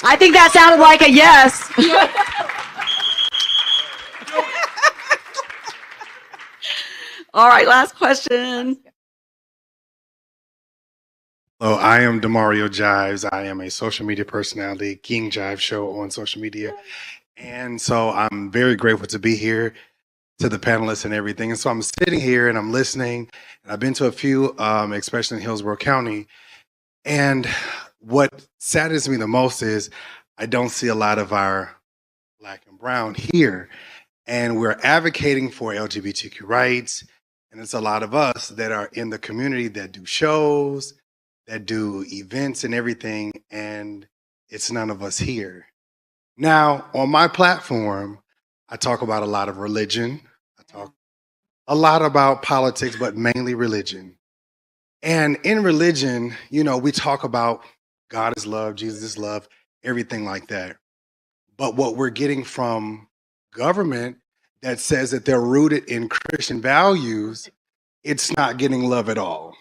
I think that sounded like a yes. All right, last question. Hello, I am Demario Jives. I am a social media personality, King Jive Show on social media. And so I'm very grateful to be here, to the panelists and everything. And so I'm sitting here and I'm listening. And I've been to a few, especially in Hillsborough County. And what saddens me the most is I don't see a lot of our Black and brown here. And we're advocating for LGBTQ rights. And it's a lot of us that are in the community that do shows, that do events and everything, and it's none of us here. Now, on my platform, I talk about a lot of religion. I talk a lot about politics, but mainly religion. And in religion, you know, we talk about God is love, Jesus is love, everything like that. But what we're getting from government that says that they're rooted in Christian values, it's not getting love at all.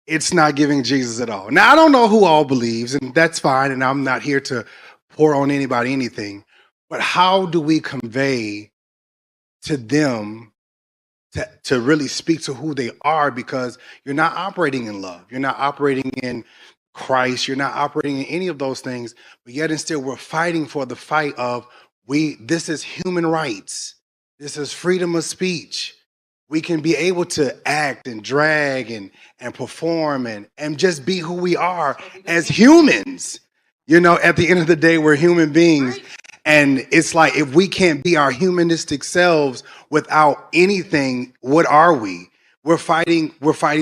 It's not giving Jesus at all. Now, I don't know who all believes, and that's fine, and I'm not here to pour on anybody anything, but how do we convey to them to really speak to who they are? Because you're not operating in love. You're not operating in Christ. You're not operating in any of those things, but yet and still we're fighting for the fight of this is human rights. This is freedom of speech. We can be able to act and drag and perform and just be who we are as humans. You know, at the end of the day, we're human beings. And it's like, if we can't be our humanistic selves without anything, what are we? We're fighting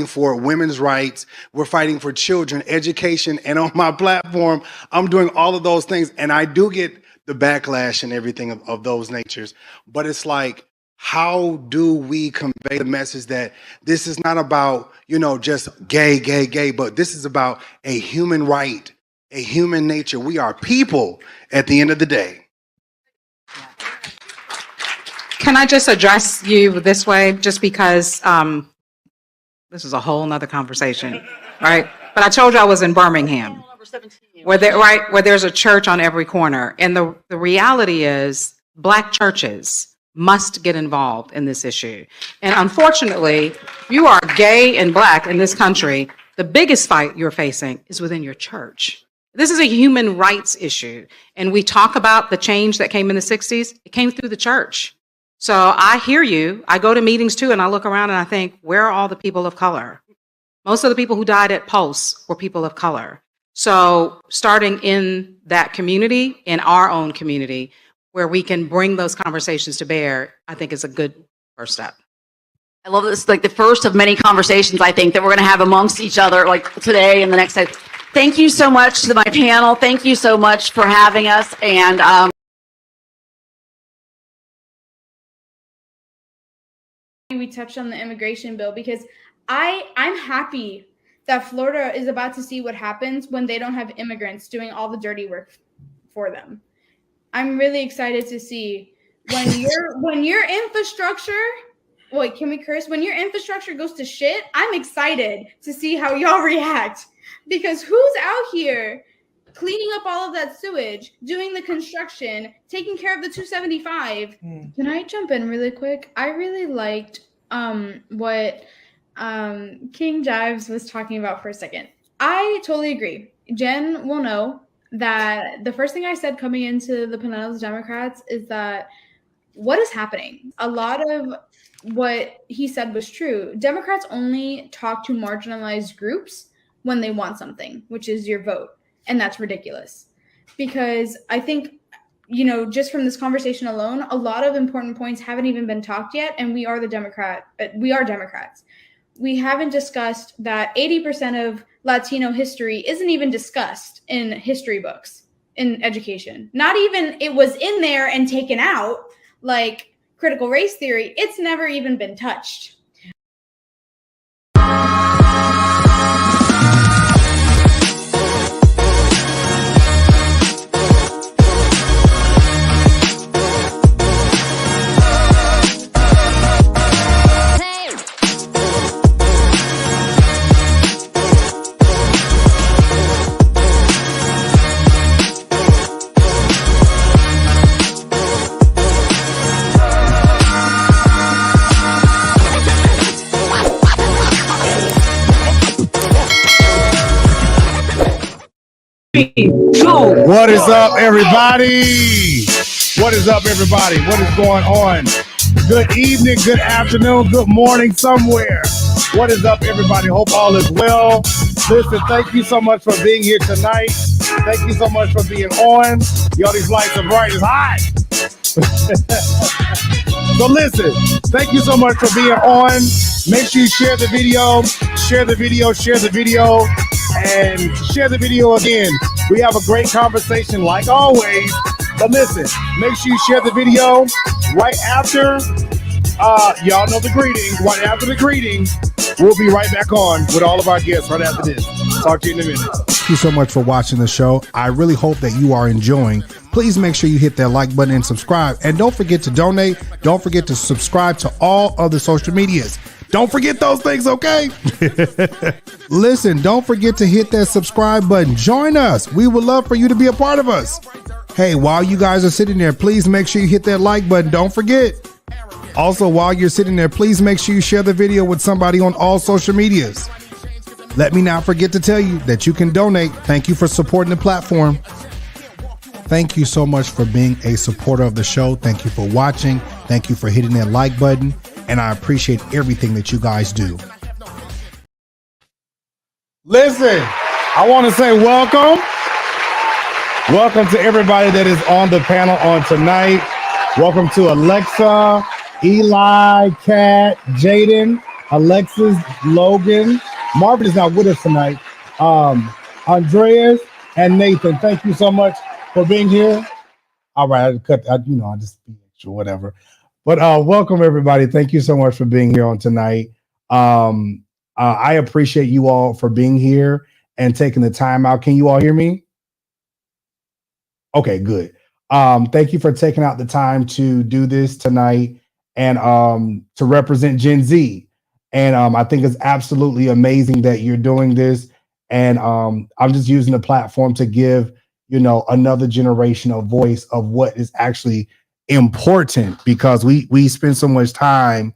for women's rights. We're fighting for children, education. And on my platform, I'm doing all of those things. And I do get the backlash and everything of those natures. But it's like, how do we convey the message that this is not about, you know, just gay, but this is about a human right, a human nature. We are people at the end of the day. Can I just address you this way, just because this is a whole nother conversation, right? But I told you I was in Birmingham, where there's a church on every corner. And the reality is Black churches must get involved in this issue. And unfortunately, you are gay and Black in this country, the biggest fight you're facing is within your church. This is a human rights issue. And we talk about the change that came in the 60s. It came through the church. So I hear you. I go to meetings too, and I look around and I think, where are all the people of color? Most of the people who died at Pulse were people of color. So starting in that community, in our own community, where we can bring those conversations to bear, I think is a good first step. I love this, like the first of many conversations I think that we're going to have amongst each other, like today and the next day. Thank you so much to my panel. Thank you so much for having us. And we touched on the immigration bill because I'm happy that Florida is about to see what happens when they don't have immigrants doing all the dirty work for them. I'm really excited to see when your infrastructure, wait, can we curse? When your infrastructure goes to shit, I'm excited to see how y'all react, because who's out here cleaning up all of that sewage, doing the construction, taking care of the 275? Can I jump in really quick? I really liked what King Jives was talking about for a second. I totally agree. Jen will know that the first thing I said coming into the Panelist Democrats is that what is happening? A lot of what he said was true. Democrats only talk to marginalized groups when they want something, which is your vote. And that's ridiculous. Because I think, you know, just from this conversation alone, a lot of important points haven't even been talked yet. And we are Democrats. We haven't discussed that 80% of Latino history isn't even discussed in history books in education. Not even it was in there and taken out, like critical race theory. It's never even been touched. What is up, everybody? What is up, everybody? What is going on? Good evening, good afternoon, good morning somewhere. What is up, everybody? Hope all is well. Listen, thank you so much for being here tonight. Thank you so much for being on. Yo, these lights are bright as hot. So listen, thank you so much for being on. Make sure you share the video, share the video, share the video, and share the video again. We have a great conversation like always. But listen, make sure you share the video right after, y'all know the greetings. Right after the greetings, we'll be right back on with all of our guests right after this. Talk to you in a minute. Thank you so much for watching the show. I really hope that you are enjoying. Please make sure you hit that like button and subscribe. And don't forget to donate. Don't forget to subscribe to all other social medias. Don't forget those things, okay? Listen, don't forget to hit that subscribe button. Join us. We would love for you to be a part of us. Hey, while you guys are sitting there, please make sure you hit that like button. Don't forget. Also, while you're sitting there, please make sure you share the video with somebody on all social medias. Let me not forget to tell you that you can donate. Thank you for supporting the platform. Thank you so much for being a supporter of the show. Thank you for watching. Thank you for hitting that like button. And I appreciate everything that you guys do. Listen, I want to say welcome. Welcome to everybody that is on the panel on tonight. Welcome to Alexa, Eli, Kat, Jayden, Alexis, Logan. Marvin is not with us tonight. Andreas and Nathan, thank you so much for being here. All right, I just sure whatever. But welcome everybody. Thank you so much for being here on tonight. I appreciate you all for being here and taking the time out. Can you all hear me? Okay, good. Thank you for taking out the time to do this tonight and to represent Gen Z. And I think it's absolutely amazing that you're doing this. And I'm just using the platform to give, another generation a voice of what is actually important, because we spend so much time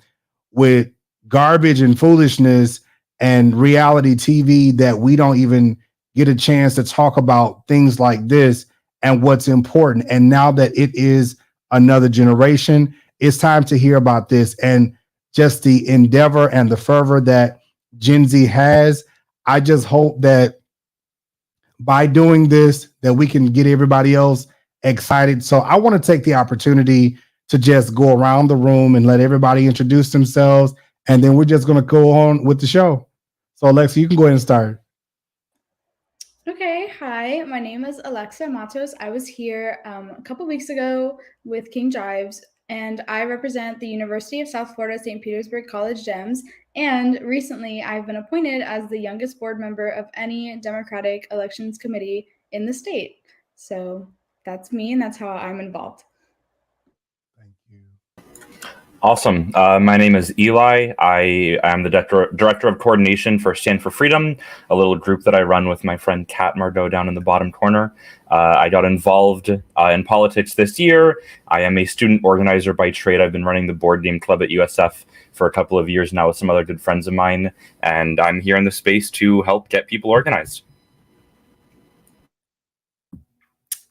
with garbage and foolishness and reality TV that we don't even get a chance to talk about things like this and what's important. And now that it is another generation, it's time to hear about this and just the endeavor and the fervor that Gen Z has. I just hope that by doing this, that we can get everybody else excited. So I want to take the opportunity to just go around the room and let everybody introduce themselves. And then we're just going to go on with the show. So Alexis, you can go ahead and start. Okay, hi, my name is Alexis Matos. I was here a couple weeks ago with King Jives, and I represent the University of South Florida St. Petersburg College Dems. And recently, I've been appointed as the youngest board member of any Democratic elections committee in the state. So that's me, and that's how I'm involved. Thank you. Awesome. My name is Eli. I am the director of coordination for Stand for Freedom, a little group that I run with my friend Kat Margaux down in the bottom corner. I got involved in politics this year. I am a student organizer by trade. I've been running the board game club at USF for a couple of years now with some other good friends of mine, and I'm here in the space to help get people organized.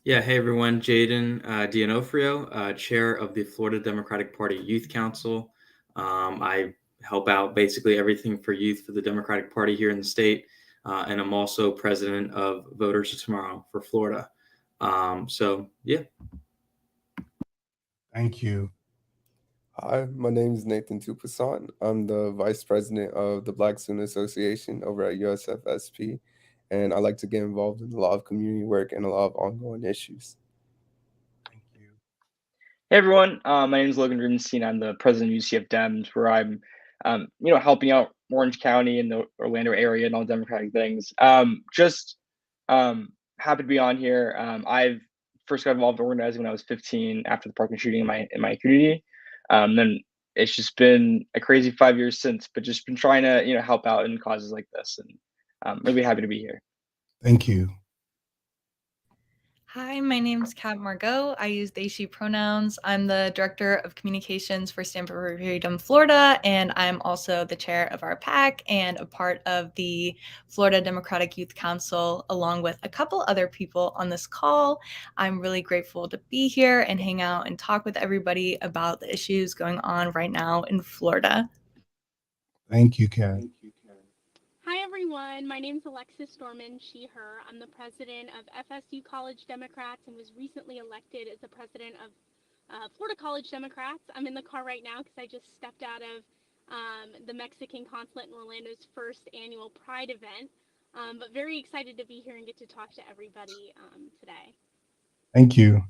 Yeah, hey everyone, Jayden D'Onofrio, chair of the Florida Democratic Party Youth Council. I help out basically everything for youth for the Democratic Party here in the state, and I'm also president of Voters of Tomorrow for Florida. So, yeah. Thank you. Hi, my name is Nathan Tout-Puissant. I'm the vice president of the Black Student Association over at USFSP. And I like to get involved in a lot of community work and a lot of ongoing issues. Thank you. Hey everyone, my name is Logan Rubenstein. I'm the president of UCF Dems, where I'm, helping out Orange County and the Orlando area and all Democratic things. Happy to be on here. I've first got involved in organizing when I was 15 after the parking shooting in my community. Then it's just been a crazy 5 years since, but just been trying to help out in causes like this, and I'm really happy to be here. Thank you. Hi, my name's Kat Margaux. I use they, she pronouns. I'm the Director of Communications for Stand for Freedom Florida, and I'm also the chair of our PAC and a part of the Florida Democratic Youth Council, along with a couple other people on this call. I'm really grateful to be here and hang out and talk with everybody about the issues going on right now in Florida. Thank you, Kat. Hi, everyone. My name is Alexis Dorman, she, her. I'm the president of FSU College Democrats and was recently elected as the president of Florida College Democrats. I'm in the car right now because I just stepped out of the Mexican consulate in Orlando's first annual Pride event, but very excited to be here and get to talk to everybody today. Thank you.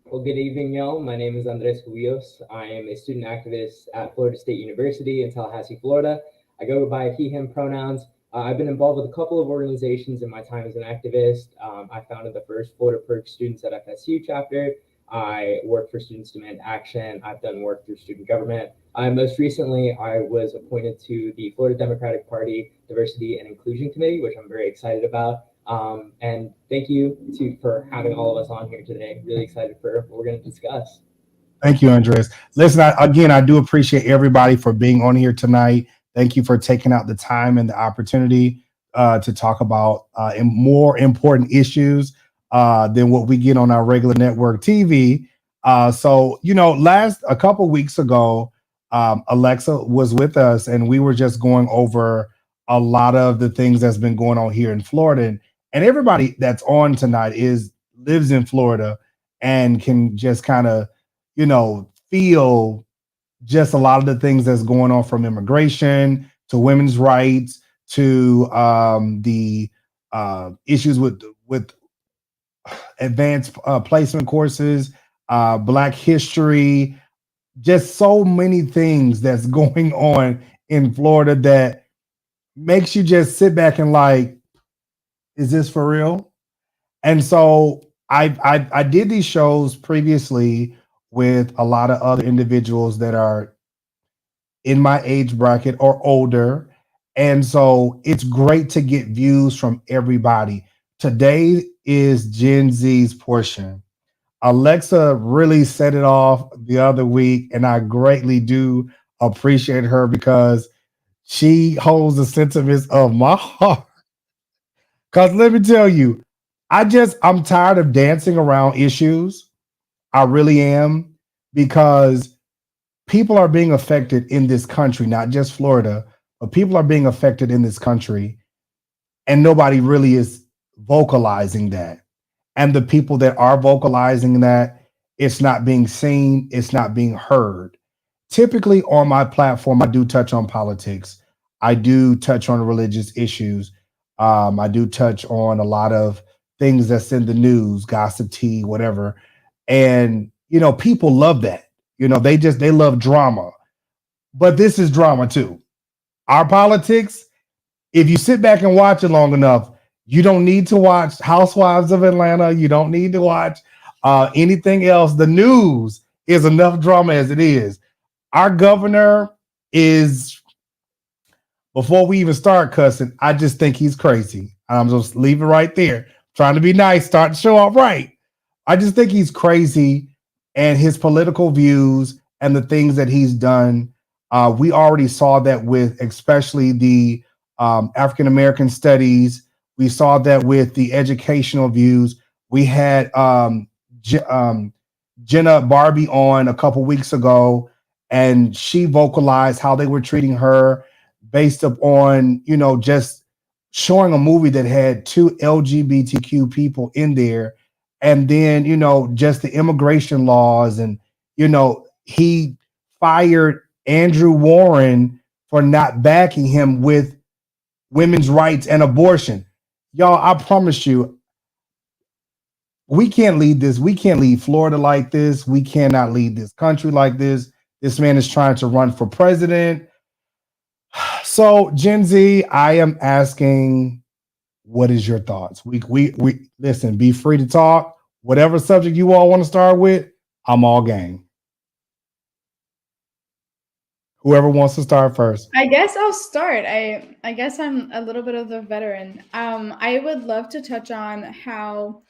Well, good evening, y'all. My name is Andres Cubillos. I am a student activist at Florida State University in Tallahassee, Florida. I go by he, him pronouns. I've been involved with a couple of organizations in my time as an activist. I founded the first Florida Perk Students at FSU chapter. I work for Students Demand Action. I've done work through student government. Most recently, I was appointed to the Florida Democratic Party Diversity and Inclusion Committee, which I'm very excited about. And thank you for having all of us on here today. Really excited for what we're going to discuss. Thank you, Andres. Listen, I do appreciate everybody for being on here tonight. Thank you for taking out the time and the opportunity to talk about more important issues than what we get on our regular network TV. So, a couple weeks ago, Alexa was with us and we were just going over a lot of the things that's been going on here in Florida. And everybody that's on tonight lives in Florida and can just kind of, feel just a lot of the things that's going on, from immigration to women's rights to the issues with advanced placement courses, Black history, just so many things that's going on in Florida that makes you just sit back and like, is this for real? And so I did these shows previously with a lot of other individuals that are in my age bracket or older. And so it's great to get views from everybody. Today is Gen Z's portion. Alexa really set it off the other week, and I greatly do appreciate her because she holds the sentiments of my heart. Because let me tell you, I'm tired of dancing around issues. I really am, because people are being affected in this country, not just Florida, but people are being affected in this country, and nobody really is vocalizing that. And the people that are vocalizing that, it's not being seen, it's not being heard. Typically on my platform, I do touch on politics. I do touch on religious issues. I do touch on a lot of things that's in the news, gossip tea, whatever. And, people love that. They love drama. But this is drama too. Our politics, if you sit back and watch it long enough, you don't need to watch Housewives of Atlanta. You don't need to watch anything else. The news is enough drama as it is. Our governor is, before we even start cussing, I just think he's crazy. I'm just leave it right there. Trying to be nice, start to show off right. I just think he's crazy, and his political views and the things that he's done. We already saw that with especially the African-American studies. We saw that with the educational views. We had Jenna Barbie on a couple weeks ago, and she vocalized how they were treating her based upon, just showing a movie that had 2 LGBTQ people in there. And then, just the immigration laws, and, he fired Andrew Warren for not backing him with women's rights and abortion. Y'all, I promise you, we can't lead this. We can't lead Florida like this. We cannot lead this country like this. This man is trying to run for president. So, Gen Z, I am asking, what is your thoughts? We listen, be free to talk. Whatever subject you all want to start with, I'm all game. Whoever wants to start first. I guess I'll start. I guess I'm a little bit of the veteran. I would love to touch on how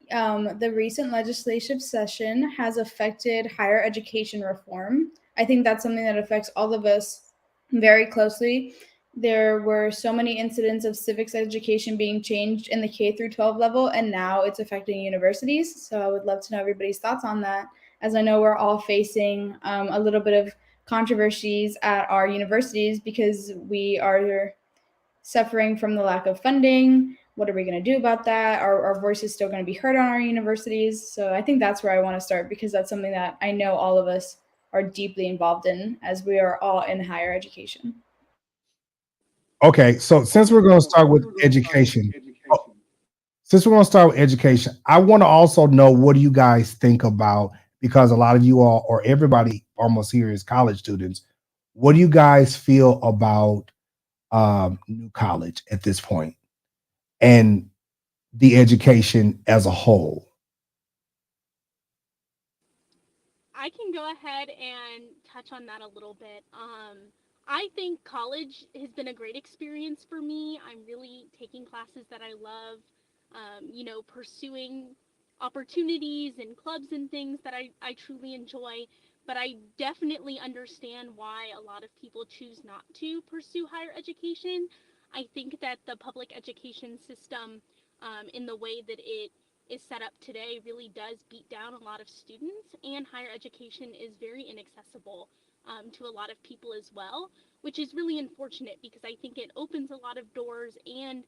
the recent legislative session has affected higher education reform. I think that's something that affects all of us very closely. There were so many incidents of civics education being changed in the K through 12 level, and now it's affecting universities. So I would love to know everybody's thoughts on that, as I know we're all facing a little bit of controversies at our universities because we are suffering from the lack of funding. What are we going to do about that? Are our voices still going to be heard on our universities? So I think that's where I want to start, because that's something that I know all of us are deeply involved in, as we are all in higher education. Okay, so since we're going to start with education, I want to also know, what do you guys think about, because a lot of you all, or everybody almost here, is college students. What do you guys feel about new college at this point and the education as a whole? I can go ahead and touch on that a little bit. I think college has been a great experience for me. I'm really taking classes that I love, pursuing opportunities and clubs and things that I truly enjoy. But I definitely understand why a lot of people choose not to pursue higher education. I think that the public education system, in the way that it is set up today, really does beat down a lot of students, and higher education is very inaccessible to a lot of people as well, which is really unfortunate, because I think it opens a lot of doors and,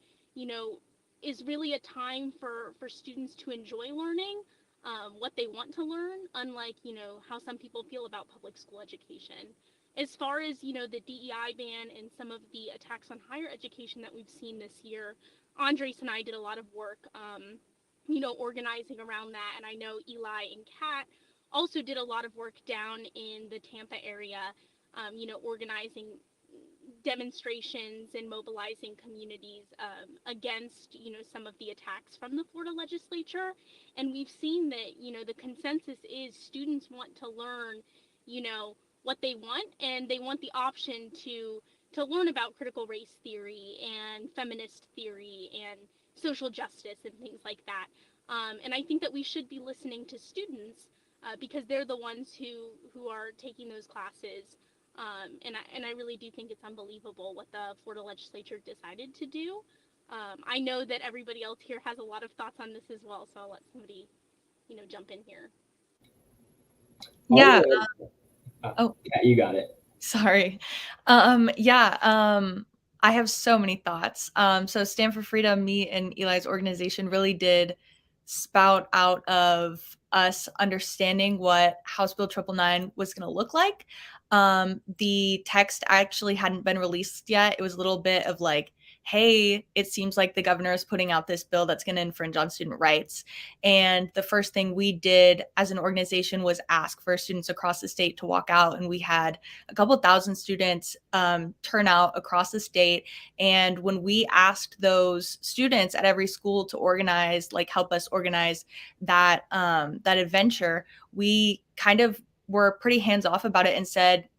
is really a time for students to enjoy learning what they want to learn, unlike, how some people feel about public school education. As far as, the DEI ban and some of the attacks on higher education that we've seen this year, Andres and I did a lot of work, organizing around that. And I know Eli and Kat also did a lot of work down in the Tampa area, organizing demonstrations and mobilizing communities against, some of the attacks from the Florida legislature. And we've seen that, the consensus is students want to learn, what they want, and they want the option to learn about critical race theory and feminist theory and social justice and things like that. And I think that we should be listening to students because they're the ones who are taking those classes. And I really do think it's unbelievable what the Florida legislature decided to do. I know that everybody else here has a lot of thoughts on this as well, so I'll let somebody, jump in here. Yeah. Yeah, you got it. Sorry. I have so many thoughts. So Stand for Freedom, me and Eli's organization really did spout out of us understanding what House Bill 999 was going to look like. The text actually hadn't been released yet. It was a little bit of like, hey, it seems like the governor is putting out this bill that's going to infringe on student rights. And the first thing we did as an organization was ask for students across the state to walk out. And we had a couple thousand students turn out across the state. And when we asked those students at every school to organize, like help us organize that adventure, we kind of were pretty hands off about it and said,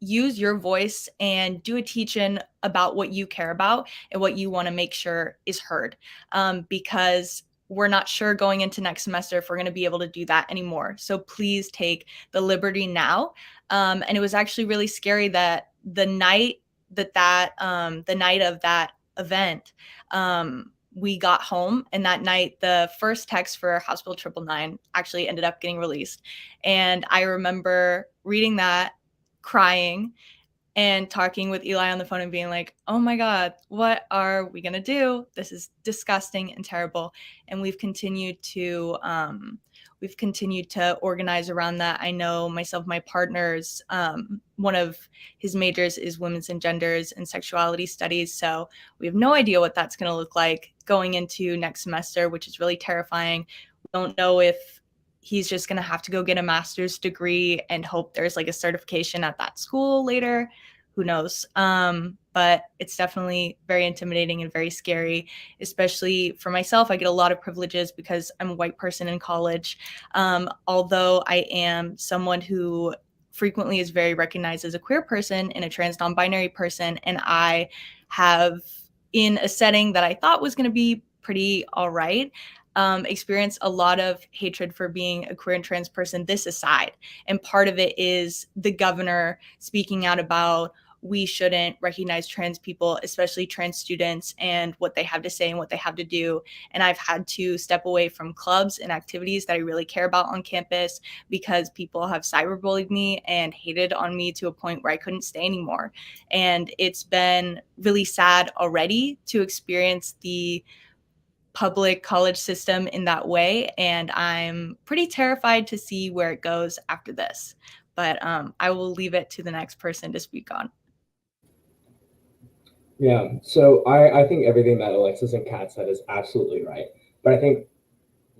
use your voice and do a teach-in about what you care about and what you want to make sure is heard. Because we're not sure going into next semester if we're going to be able to do that anymore. So please take the liberty now. And it was actually really scary that the night of that event, we got home, and that night the first text for House Bill 999 actually ended up getting released. And I remember reading that, crying, and talking with Eli on the phone and being like, oh my God, what are we going to do? This is disgusting and terrible. And we've continued to organize around that. I know myself, my partners, one of his majors is women's and genders and sexuality studies. So we have no idea what that's going to look like going into next semester, which is really terrifying. We don't know if he's just going to have to go get a master's degree and hope there's like a certification at that school later. Who knows? But it's definitely very intimidating and very scary, especially for myself. I get a lot of privileges because I'm a white person in college. Although I am someone who frequently is very recognized as a queer person and a trans non-binary person. And I have, in a setting that I thought was going to be pretty all right, experienced a lot of hatred for being a queer and trans person, this aside. And part of it is the governor speaking out about we shouldn't recognize trans people, especially trans students, and what they have to say and what they have to do. And I've had to step away from clubs and activities that I really care about on campus because people have cyberbullied me and hated on me to a point where I couldn't stay anymore. And it's been really sad already to experience the public college system in that way. And I'm pretty terrified to see where it goes after this. But I will leave it to the next person to speak on. Yeah, so I think everything that Alexis and Kat said is absolutely right. But I think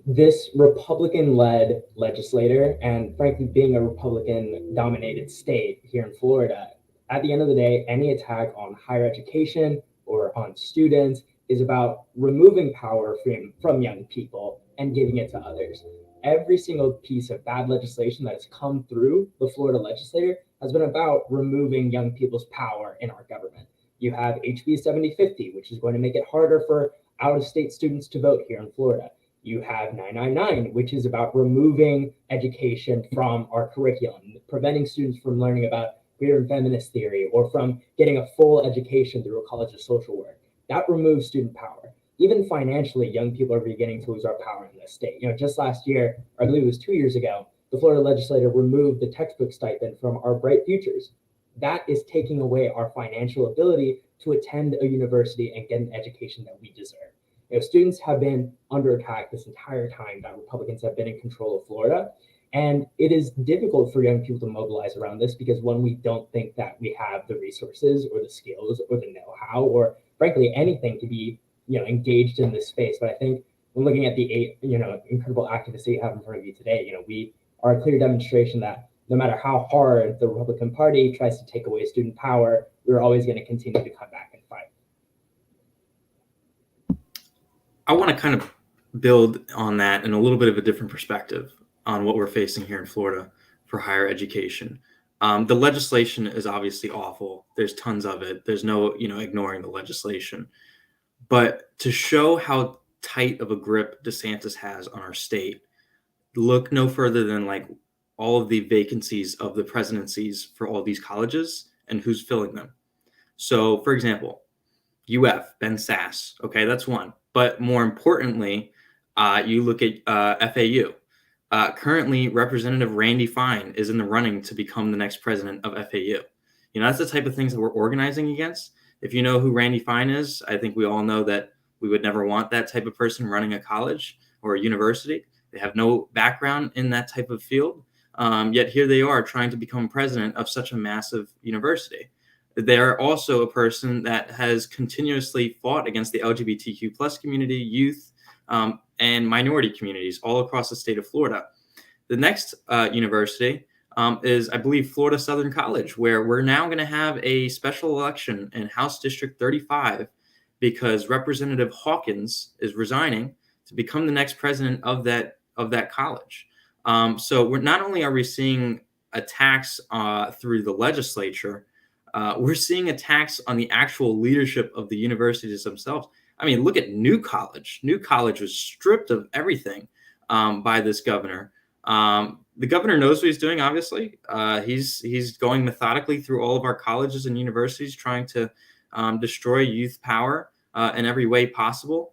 this Republican-led legislator, and frankly, being a Republican-dominated state here in Florida, at the end of the day, any attack on higher education or on students is about removing power from young people and giving it to others. Every single piece of bad legislation that has come through the Florida legislature has been about removing young people's power in our government. You have HB 7050, which is going to make it harder for out-of-state students to vote here in Florida. You have 999, which is about removing education from our curriculum, preventing students from learning about queer and feminist theory or from getting a full education through a college of social work. That removes student power. Even financially, young people are beginning to lose our power in this state. Just last year, or I believe it was 2 years ago, the Florida legislature removed the textbook stipend from our Bright Futures. That is taking away our financial ability to attend a university and get an education that we deserve. Students have been under attack this entire time that Republicans have been in control of Florida. And it is difficult for young people to mobilize around this because, one, we don't think that we have the resources or the skills or the know-how or frankly anything to be engaged in this space. But I think when looking at the incredible activists that you have in front of you today, we are a clear demonstration that no matter how hard the Republican Party tries to take away student power, we're always going to continue to come back and fight. I want to kind of build on that in a little bit of a different perspective on what we're facing here in Florida for higher education. The legislation is obviously awful. There's tons of it. There's no, ignoring the legislation. But to show how tight of a grip DeSantis has on our state, look no further than all of the vacancies of the presidencies for all these colleges and who's filling them. So, for example, UF, Ben Sass, okay, that's one. But more importantly, you look at FAU. Currently, Representative Randy Fine is in the running to become the next president of FAU. That's the type of things that we're organizing against. If you know who Randy Fine is, I think we all know that we would never want that type of person running a college or a university. They have no background in that type of field. Yet here they are trying to become president of such a massive university. They're also a person that has continuously fought against the LGBTQ plus community, youth, and minority communities all across the state of Florida. The next university is, I believe, Florida Southern College, where we're now going to have a special election in House District 35 because Representative Hawkins is resigning to become the next president of that college. So we're not only are we seeing attacks through the legislature, we're seeing attacks on the actual leadership of the universities themselves. I mean, look at New College. New College was stripped of everything by this governor. The governor knows what he's doing, obviously. He's going methodically through all of our colleges and universities, trying to destroy youth power in every way possible.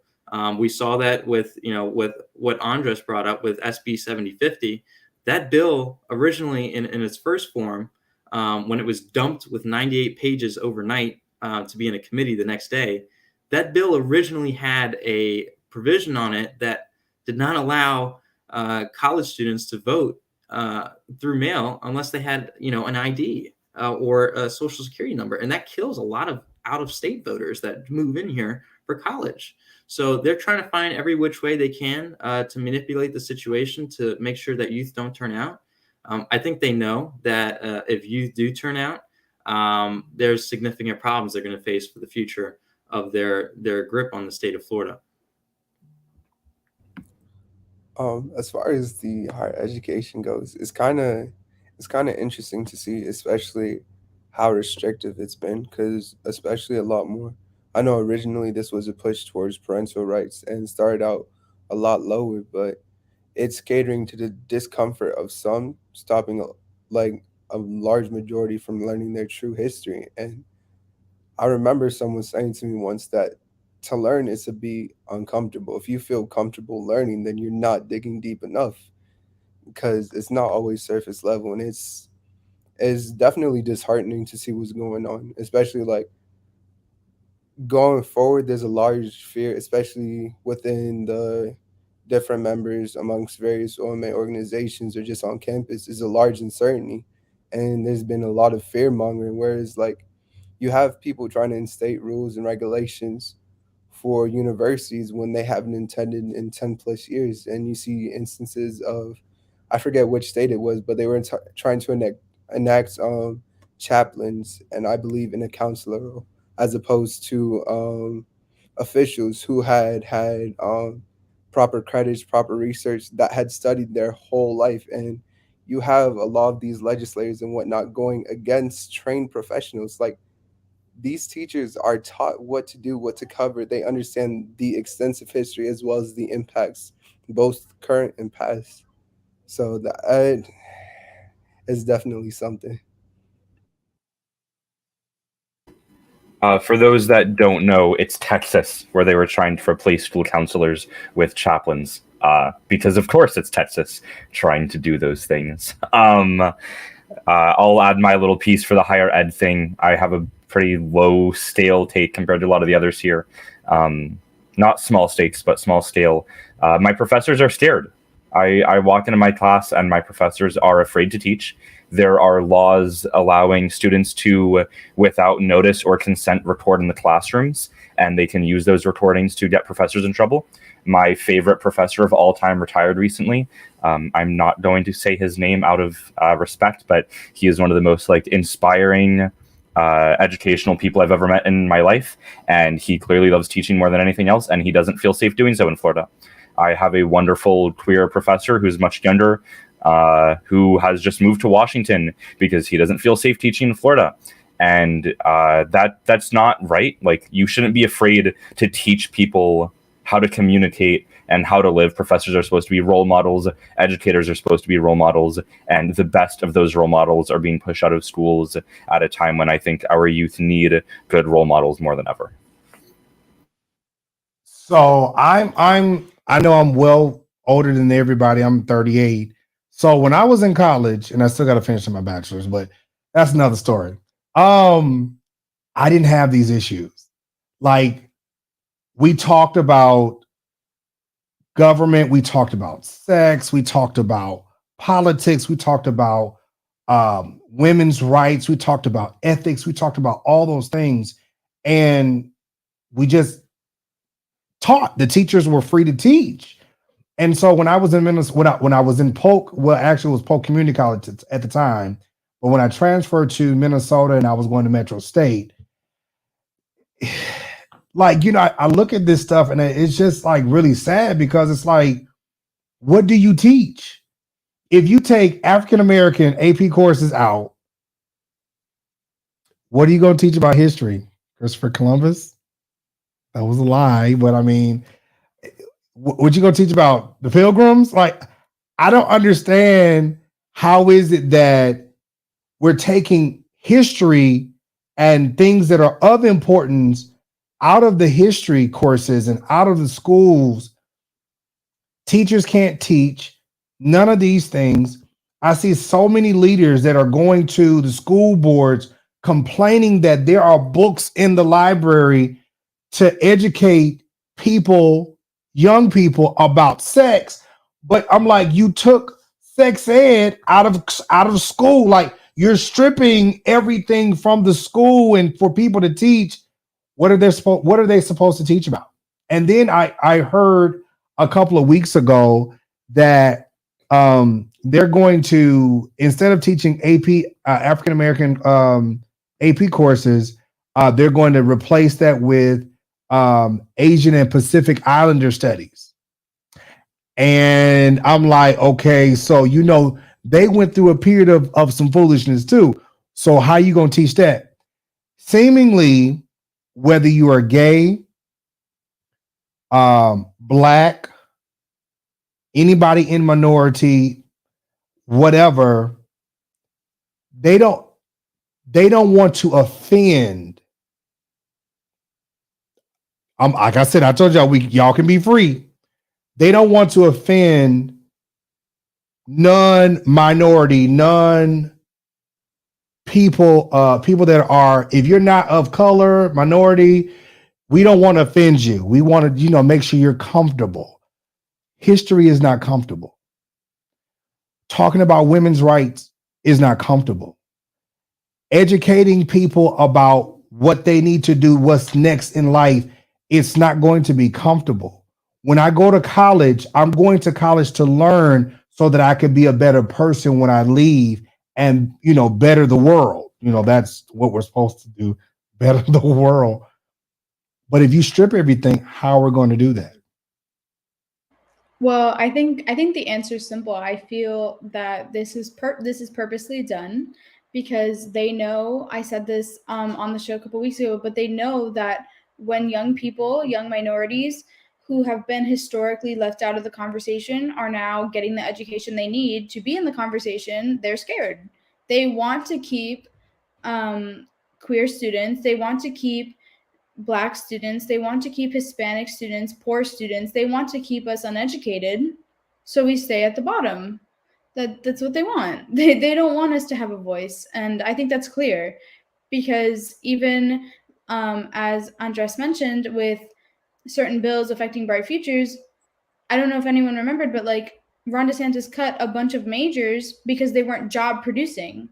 We saw that with what Andres brought up with SB 7050. That bill originally in its first form, when it was dumped with 98 pages overnight to be in a committee the next day, that bill originally had a provision on it that did not allow college students to vote through mail unless they had an ID or a social security number. And that kills a lot of out-of-state voters that move in here for college. So they're trying to find every which way they can to manipulate the situation to make sure that youth don't turn out. I think they know that if youth do turn out, there's significant problems they're going to face for the future of their grip on the state of Florida. As far as the higher education goes, it's kind of interesting to see, especially how restrictive it's been, because especially a lot more. I know originally this was a push towards parental rights and started out a lot lower, but it's catering to the discomfort of some, stopping like a large majority from learning their true history. And I remember someone saying to me once that to learn is to be uncomfortable. If you feel comfortable learning, then you're not digging deep enough, because it's not always surface level. And it's definitely disheartening to see what's going on, especially like going forward. There's a large fear, especially within the different members amongst various OMA organizations or just on campus, is a large uncertainty. And there's been a lot of fear mongering, whereas like you have people trying to instate rules and regulations for universities when they haven't intended in 10 plus years. And you see instances of, I forget which state it was, but they were trying to enact chaplains and I believe in a counselor role, as opposed to officials who had proper credits, proper research, that had studied their whole life. And you have a lot of these legislators and whatnot going against trained professionals. Like, these teachers are taught what to do, what to cover. They understand the extensive history as well as the impacts, both current and past. So that is definitely something. For those that don't know, it's Texas where they were trying to replace school counselors with chaplains. Because of course it's Texas trying to do those things. I'll add my little piece for the higher ed thing. I have a pretty low scale take compared to a lot of the others here. Not small stakes, but small scale. My professors are scared. I walk into my class and my professors are afraid to teach. There are laws allowing students to, without notice or consent, record in the classrooms, and they can use those recordings to get professors in trouble. My favorite professor of all time retired recently. I'm not going to say his name out of respect, but he is one of the most inspiring educational people I've ever met in my life, and he clearly loves teaching more than anything else, and he doesn't feel safe doing so in Florida. I have a wonderful queer professor who's much younger, who has just moved to Washington because he doesn't feel safe teaching in Florida. And that's not right. Like, you shouldn't be afraid to teach people how to communicate and how to live. Professors are supposed to be role models. Educators are supposed to be role models. And the best of those role models are being pushed out of schools at a time when I think our youth need good role models more than ever. So I know I'm well older than everybody. I'm 38. So when I was in college, and I still got to finish my bachelor's, but that's another story. I didn't have these issues. Like, we talked about government, we talked about sex, we talked about politics, we talked about women's rights, we talked about ethics, we talked about all those things, and we just taught. The teachers were free to teach. And so when I was in Minnesota, when I was in Polk, well, actually it was Polk Community College at the time, but when I transferred to Minnesota and I was going to Metro State, I look at this stuff and it's just really sad, because it's like, what do you teach? If you take African-American AP courses out, what are you going to teach about history? Christopher Columbus? That was a lie, but I mean, what you going to teach about the Pilgrims? I don't understand, how is it that we're taking history and things that are of importance out of the history courses and out of the schools. Teachers can't teach none of these things. I see so many leaders that are going to the school boards complaining that there are books in the library to educate people, young people, about sex. But I'm like, you took sex ed out of school. You're stripping everything from the school, and for people to teach, what are they supposed to teach about? And then I heard a couple of weeks ago that they're going to, instead of teaching AP African American AP courses, they're going to replace that with Asian and Pacific Islander studies. And I'm like, okay, so they went through a period of some foolishness too. So how you going to teach that? Seemingly, whether you are gay, black, anybody in minority, whatever, they don't want to offend. Like I said, I told y'all y'all can be free. They don't want to offend non-minority, people that are, if you're not of color, minority, we don't want to offend you. We want to, make sure you're comfortable. History is not comfortable. Talking about women's rights is not comfortable. Educating people about what they need to do, what's next in life, it's not going to be comfortable. When I go to college, I'm going to college to learn so that I could be a better person when I leave and, better the world. That's what we're supposed to do, better the world. But if you strip everything, how are we going to do that? Well, I think the answer is simple. I feel that this is purposely done because they know, I said this on the show a couple weeks ago, but they know that when young people, young minorities who have been historically left out of the conversation are now getting the education they need to be in the conversation, they're scared. They want to keep queer students. They want to keep Black students. They want to keep Hispanic students, poor students. They want to keep us uneducated, so we stay at the bottom. That's what they want. They don't want us to have a voice, and I think that's clear, because even as Andres mentioned, with certain bills affecting bright futures, I don't know if anyone remembered, but Ron DeSantis cut a bunch of majors because they weren't job producing,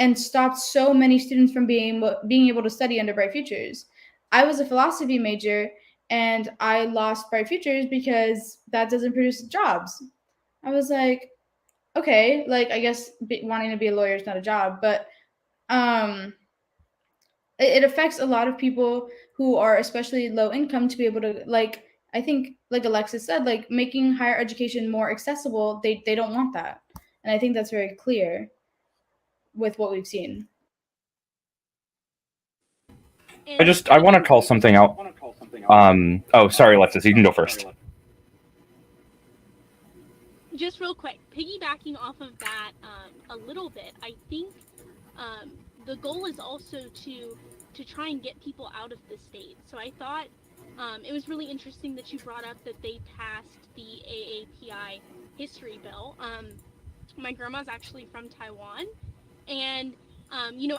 and stopped so many students from being able to study under bright futures. I was a philosophy major and I lost bright futures because that doesn't produce jobs. I was like, okay, I guess wanting to be a lawyer is not a job, but it affects a lot of people who are especially low income to be able to, I think, like Alexis said, making higher education more accessible. They don't want that. And I think that's very clear with what we've seen. I want to call something out. Oh, sorry, Alexis, you can go first. Just real quick, piggybacking off of that a little bit, I think the goal is also to try and get people out of the state. So I thought it was really interesting that you brought up that they passed the AAPI history bill. My grandma's actually from Taiwan, and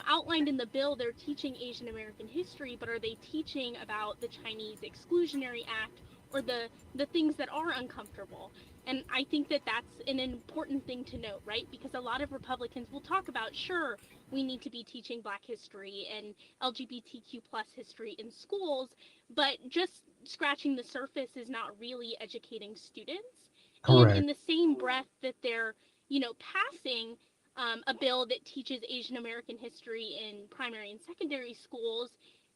outlined in the bill, they're teaching Asian American history, but are they teaching about the Chinese Exclusionary Act or the things that are uncomfortable? And I think that that's an important thing to note, right? Because a lot of Republicans will talk about, sure, we need to be teaching Black history and LGBTQ plus history in schools, but just scratching the surface is not really educating students. Correct. And in the same breath that they're, passing a bill that teaches Asian American history in primary and secondary schools,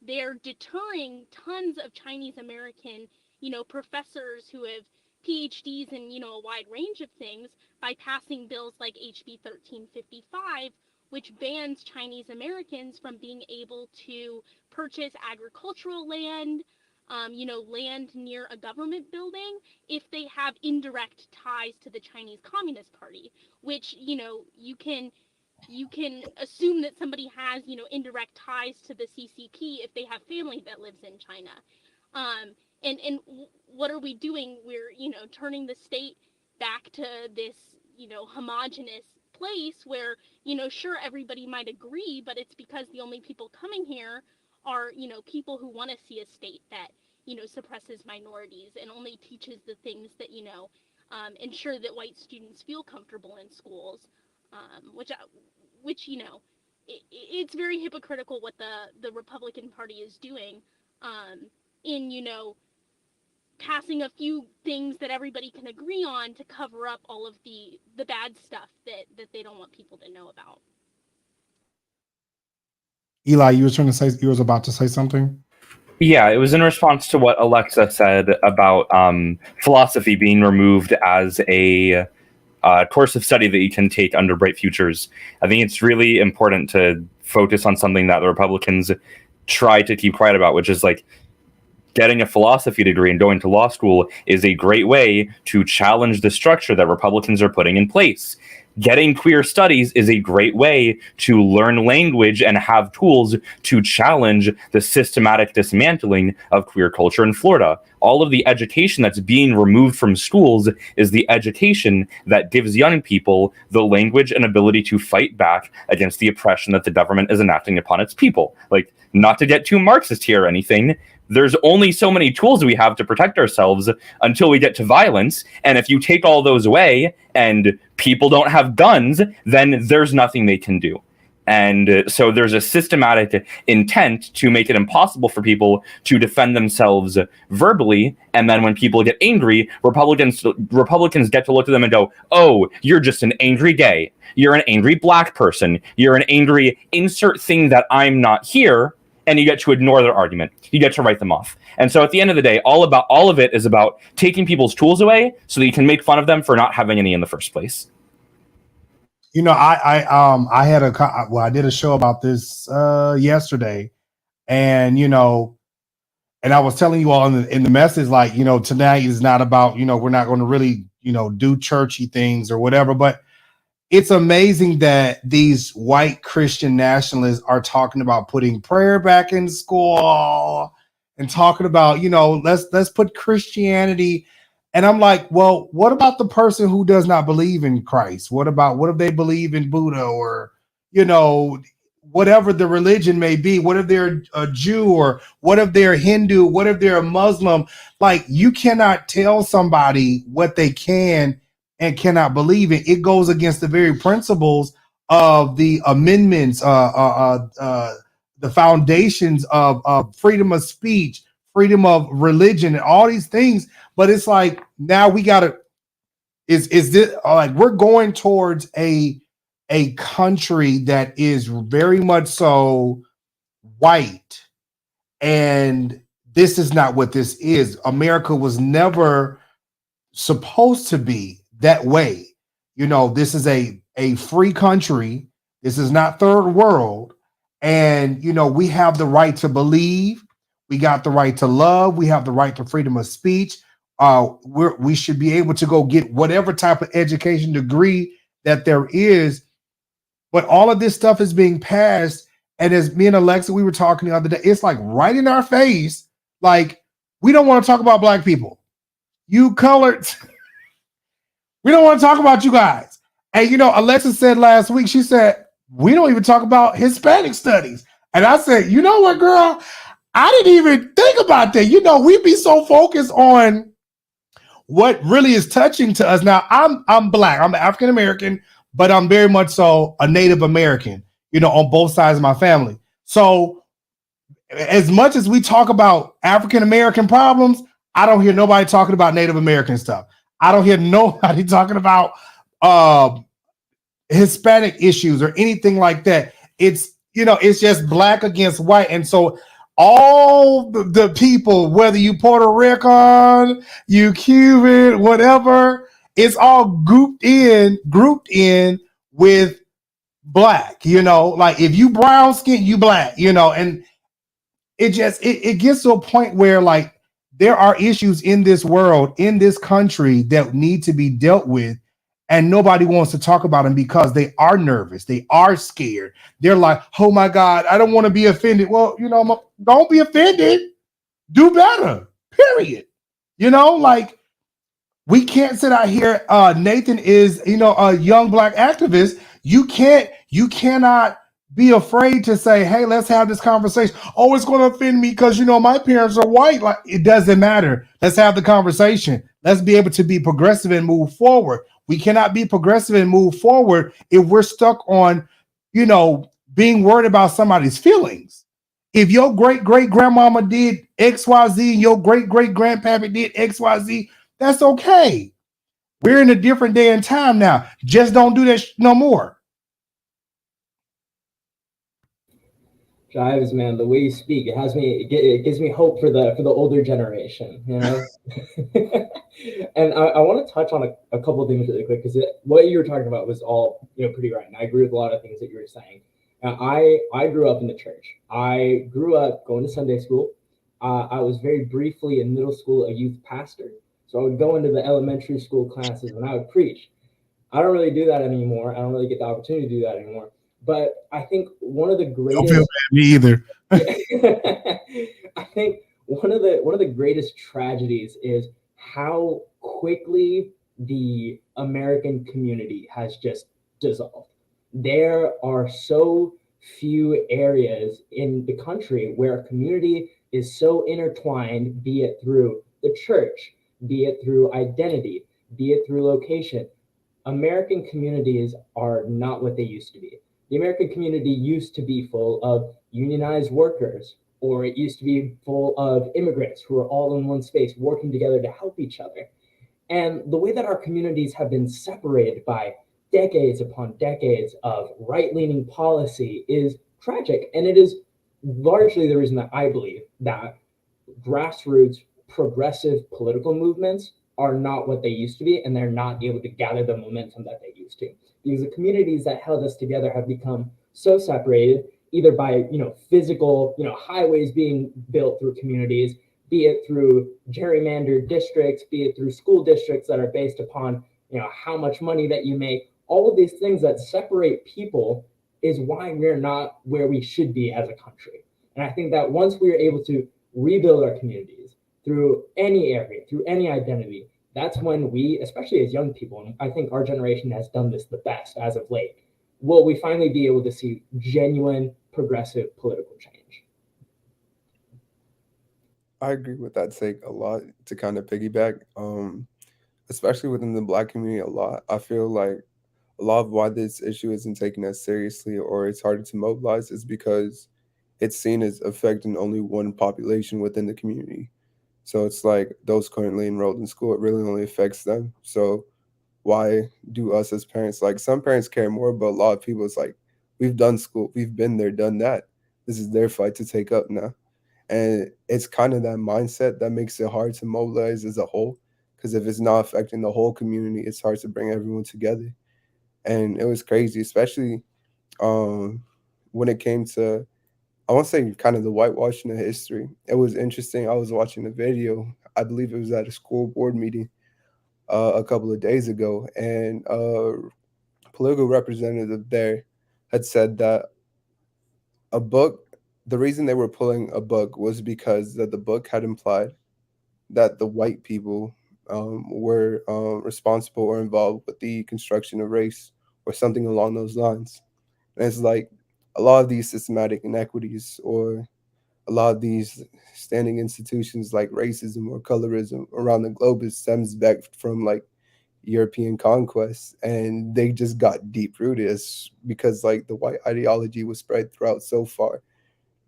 they're deterring tons of Chinese American, professors who have PhDs in, a wide range of things by passing bills like HB 1355, which bans Chinese Americans from being able to purchase agricultural land, land near a government building if they have indirect ties to the Chinese Communist Party, which, you can assume that somebody has, indirect ties to the CCP if they have family that lives in China. And what are we doing? We're, turning the state back to this, homogenous place where, sure, everybody might agree, but it's because the only people coming here are, people who want to see a state that, suppresses minorities and only teaches the things that, ensure that white students feel comfortable in schools, which it's very hypocritical what the Republican Party is doing in, passing a few things that everybody can agree on to cover up all of the bad stuff that they don't want people to know about. Eli, you was about to say something? Yeah, it was in response to what Alexa said about philosophy being removed as a course of study that you can take under Bright Futures. I think it's really important to focus on something that the Republicans try to keep quiet about, which is getting a philosophy degree and going to law school is a great way to challenge the structure that Republicans are putting in place. Getting queer studies is a great way to learn language and have tools to challenge the systematic dismantling of queer culture in Florida. All of the education that's being removed from schools is the education that gives young people the language and ability to fight back against the oppression that the government is enacting upon its people. Like, not to get too Marxist here or anything, there's only so many tools we have to protect ourselves until we get to violence. And if you take all those away and people don't have guns, then there's nothing they can do. And so there's a systematic intent to make it impossible for people to defend themselves verbally. And then when people get angry, Republicans get to look at them and go, oh, you're just an angry gay. You're an angry black person. You're an angry insert thing that I'm not here. And you get to ignore their argument. You get to write them off. And so at the end of the day, all of it is about taking people's tools away so that you can make fun of them for not having any in the first place. You know, I did a show about this yesterday, and you know, and I was telling you all in the message, like, you know, tonight is not about, you know, we're not going to really, you know, do churchy things or whatever, but it's amazing that these white Christian nationalists are talking about putting prayer back in school and talking about, you know, let's put Christianity. And I'm like, well, what about the person who does not believe in Christ? What if they believe in Buddha, or, you know, whatever the religion may be? What if they're a Jew, or what if they're Hindu? What if they're a Muslim? Like, you cannot tell somebody what they can and cannot believe in. It goes against the very principles of the amendments, the foundations of freedom of speech, freedom of religion, and all these things. But it's like, now we gotta, is this like, we're going towards a country that is very much so white, and this is not what this is. America was never supposed to be that way. You know, this is a free country. This is not third world. And, you know, we have the right to believe. We got the right to love. We have the right to freedom of speech. We should be able to go get whatever type of education degree that there is. But all of this stuff is being passed. And as me and Alexa, we were talking the other day, it's like right in our face. Like, we don't want to talk about black people. You colored. We don't want to talk about you guys. And, you know, Alexa said last week, she said, we don't even talk about Hispanic studies. And I said, you know what, girl? I didn't even think about that. You know, we be so focused on what really is touching to us. Now, I'm black. I'm African American, but I'm very much so a Native American, you know, on both sides of my family. So as much as we talk about African American problems, I don't hear nobody talking about Native American stuff. I don't hear nobody talking about Hispanic issues or anything like that. It's, you know, it's just black against white. And so all the people, whether you Puerto Rican, you Cuban, whatever, it's all grouped in with black, you know, like if you brown skin, you black, you know, and it just, it gets to a point where, like, there are issues in this world, in this country, that need to be dealt with, and nobody wants to talk about them because they are nervous. They are scared. They're like, oh my God, I don't want to be offended. Well, you know, don't be offended. Do better, period. You know, like, we can't sit out here. Nathan is, you know, a young black activist. You cannot be afraid to say, hey, let's have this conversation. Oh, it's going to offend me because, you know, my parents are white. Like, it doesn't matter. Let's have the conversation. Let's be able to be progressive and move forward. We cannot be progressive and move forward if we're stuck on, you know, being worried about somebody's feelings. If your great-great-grandmama did XYZ and your great-great-grandpappy did XYZ, that's okay. We're in a different day and time now. Just don't do that no more. Jives, man, the way you speak, it gives me hope for the older generation, you know. And I want to touch on a couple of things really quick, because what you were talking about was all, you know, pretty right, and I agree with a lot of things that you were saying. Now, I grew up in the church. I grew up going to Sunday school. I was very briefly in middle school a youth pastor. So I would go into the elementary school classes and I would preach. I don't really do that anymore. I don't really get the opportunity to do that anymore. But I think one of the Don't feel greatest bad, me either. I think one of the greatest tragedies is how quickly the American community has just dissolved. There are so few areas in the country where a community is so intertwined, be it through the church, be it through identity, be it through location. American communities are not what they used to be. The American community used to be full of unionized workers, or it used to be full of immigrants who are all in one space working together to help each other. And the way that our communities have been separated by decades upon decades of right-leaning policy is tragic. And it is largely the reason that I believe that grassroots progressive political movements are not what they used to be, and they're not able to gather the momentum that they used to. Because the communities that held us together have become so separated, either by physical highways being built through communities, be it through gerrymandered districts, be it through school districts that are based upon how much money that you make. All of these things that separate people is why we're not where we should be as a country. And I think that once we are able to rebuild our communities through any area, through any identity, that's when we, especially as young people, and I think our generation has done this the best as of late, will we finally be able to see genuine progressive political change. I agree with that take a lot. To kind of piggyback, especially within the Black community, a lot. I feel like a lot of why this issue isn't taken as seriously or it's harder to mobilize is because it's seen as affecting only one population within the community. So it's like those currently enrolled in school, it really only affects them. So why do us as parents, like some parents care more, but a lot of people, it's like, we've done school, we've been there, done that. This is their fight to take up now. And it's kind of that mindset that makes it hard to mobilize as a whole. Because if it's not affecting the whole community, it's hard to bring everyone together. And it was crazy, especially when it came to, I want to say, kind of the whitewashing of history. It was interesting. I was watching a video. I believe it was at a school board meeting a couple of days ago, and a political representative there had said that a book, the reason they were pulling a book was because that the book had implied that the white people were responsible or involved with the construction of race or something along those lines. And it's like a lot of these systematic inequities or a lot of these standing institutions like racism or colorism around the globe, it stems back from like European conquest, and they just got deep rooted because like the white ideology was spread throughout so far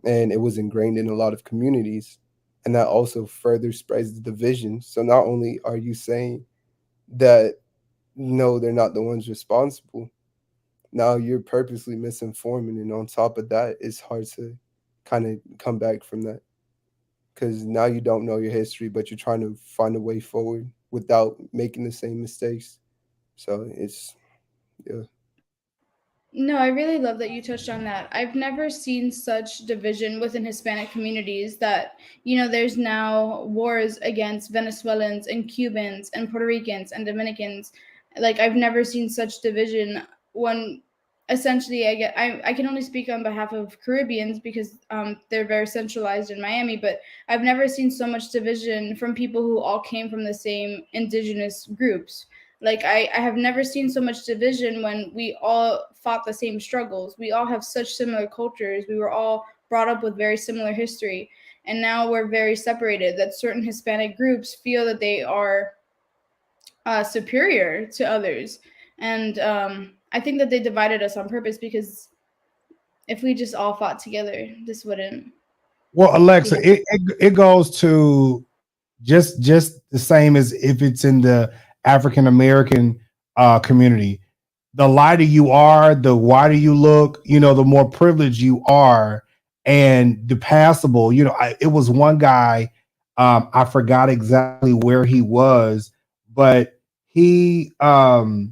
and it was ingrained in a lot of communities, and that also further spreads the division. So not only are you saying that no, they're not the ones responsible, now you're purposely misinforming, and on top of that, it's hard to kind of come back from that because now you don't know your history, but you're trying to find a way forward without making the same mistakes. So it's, yeah. No, I really love that you touched on that. I've never seen such division within Hispanic communities that, there's now wars against Venezuelans and Cubans and Puerto Ricans and Dominicans. Like, I've never seen such division when essentially I can only speak on behalf of Caribbeans because they're very centralized in Miami, but I've never seen so much division from people who all came from the same indigenous groups. Like, I have never seen so much division when we all fought the same struggles. We all have such similar cultures. We were all brought up with very similar history. And now we're very separated, that certain Hispanic groups feel that they are superior to others. And I think that they divided us on purpose, because if we just all fought together, this wouldn't. Well, Alexa, it goes to just the same as if it's in the African American community. The lighter you are, the wider you look, the more privileged you are, and the passable. It was one guy, I forgot exactly where he was, but he was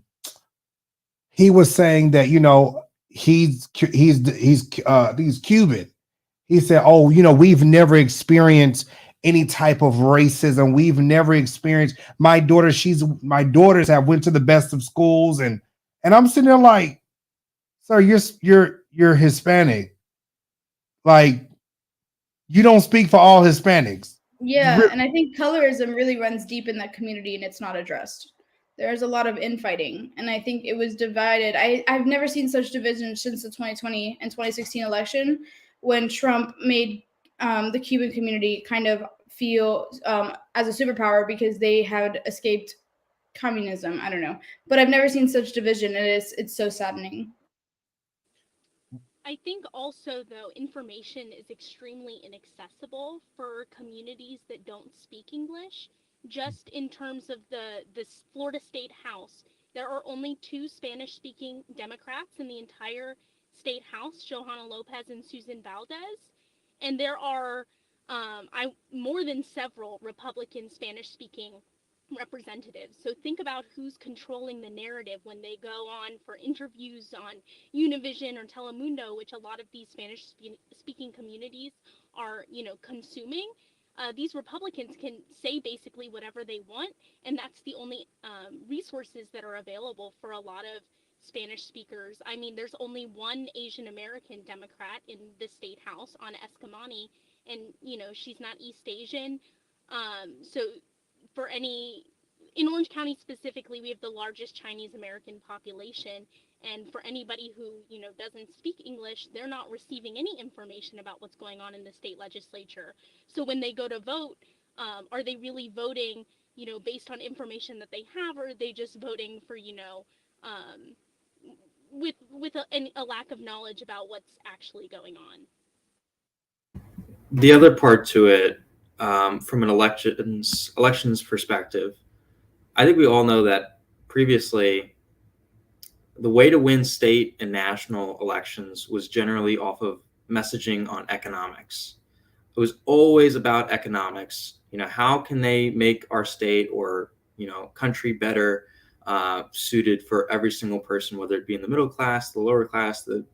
saying that he's Cuban, He said, oh, you know, we've never experienced any type of racism. We've never experienced my daughters have went to the best of schools. And I'm sitting there like, sir, you're Hispanic. Like, you don't speak for all Hispanics. Yeah, and I think colorism really runs deep in that community and it's not addressed. There's a lot of infighting, and I think it was divided. I've never seen such division since the 2020 and 2016 election, when Trump made the Cuban community kind of feel as a superpower because they had escaped communism. I don't know, but I've never seen such division, and it's so saddening. I think also, though, information is extremely inaccessible for communities that don't speak English. Just in terms of this Florida State House, there are only 2 Spanish-speaking Democrats in the entire state house, Johanna Lopez and Susan Valdez, and there are more than several Republican Spanish-speaking representatives. So think about who's controlling the narrative when they go on for interviews on Univision or Telemundo, which a lot of these Spanish speaking communities are, consuming. These Republicans can say basically whatever they want, and that's the only resources that are available for a lot of Spanish speakers. I mean, there's only one Asian American Democrat in the state house, Ana Escamani, and she's not East Asian. So in Orange County specifically, we have the largest Chinese American population, and for anybody who doesn't speak English, they're not receiving any information about what's going on in the state legislature. So when they go to vote, are they really voting based on information that they have, or are they just voting for with a lack of knowledge about what's actually going on? The other part to it, from an elections perspective, I think we all know that previously the way to win state and national elections was generally off of messaging on economics. It was always about economics. How can they make our state or country better suited for every single person, whether it be in the middle class, the lower class, the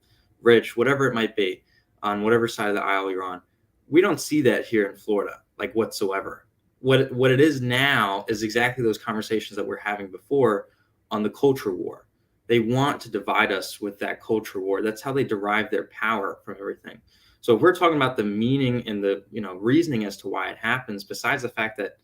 rich, whatever it might be, on whatever side of the aisle you're on. We don't see that here in Florida, like, whatsoever. What it is now is exactly those conversations that we're having before on the culture war. They want to divide us with that culture war. That's how they derive their power from everything. So if we're talking about the meaning and the reasoning as to why it happens, besides the fact that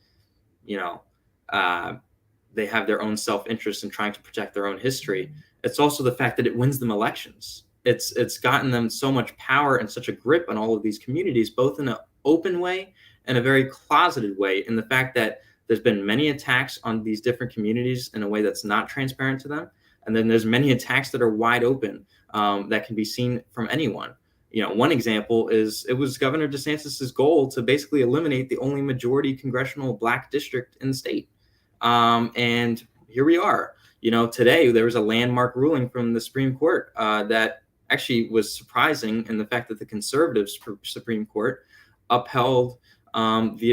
they have their own self-interest in trying to protect their own history, it's also the fact that it wins them elections. It's gotten them so much power and such a grip on all of these communities, both in an open way and a very closeted way, in the fact that there's been many attacks on these different communities in a way that's not transparent to them. And then there's many attacks that are wide open, that can be seen from anyone. One example is it was Governor DeSantis's goal to basically eliminate the only majority congressional Black district in the state. And here we are. Today there was a landmark ruling from the Supreme Court that actually was surprising, in the fact that the conservative Supreme Court upheld the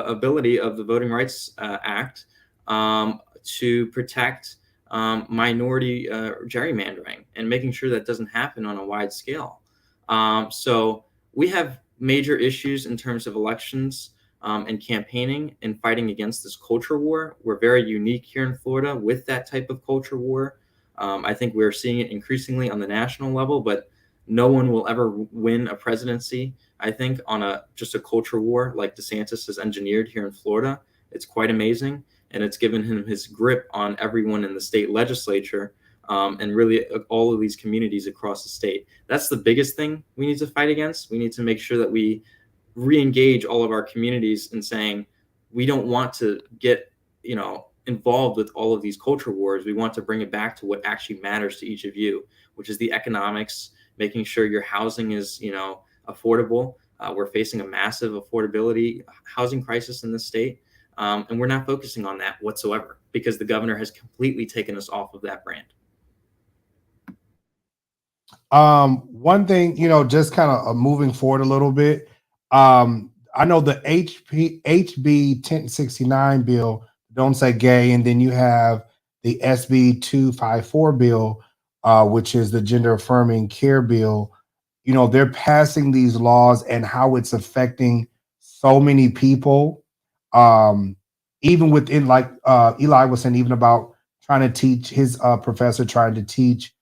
ability of the Voting Rights Act to protect minority gerrymandering and making sure that doesn't happen on a wide scale. So we have major issues in terms of elections and campaigning and fighting against this culture war. We're very unique here in Florida with that type of culture war. I think we're seeing it increasingly on the national level, but no one will ever win a presidency, I think, on just a culture war like DeSantis has engineered here in Florida. It's quite amazing, and it's given him his grip on everyone in the state legislature, and really all of these communities across the state. That's the biggest thing we need to fight against. We need to make sure that we re-engage all of our communities in saying, we don't want to get involved with all of these culture wars. We want to bring it back to what actually matters to each of you, which is the economics, making sure your housing is affordable. We're facing a massive affordability housing crisis in the state, and we're not focusing on that whatsoever because the governor has completely taken us off of that brand. One thing, just kind of moving forward a little bit. I know the HB 1069 bill, don't say gay, and then you have the SB 254 bill, which is the gender affirming care bill. they're passing these laws and how it's affecting so many people. Even within, like Eli was saying, even about trying to teach his professor, trying to teach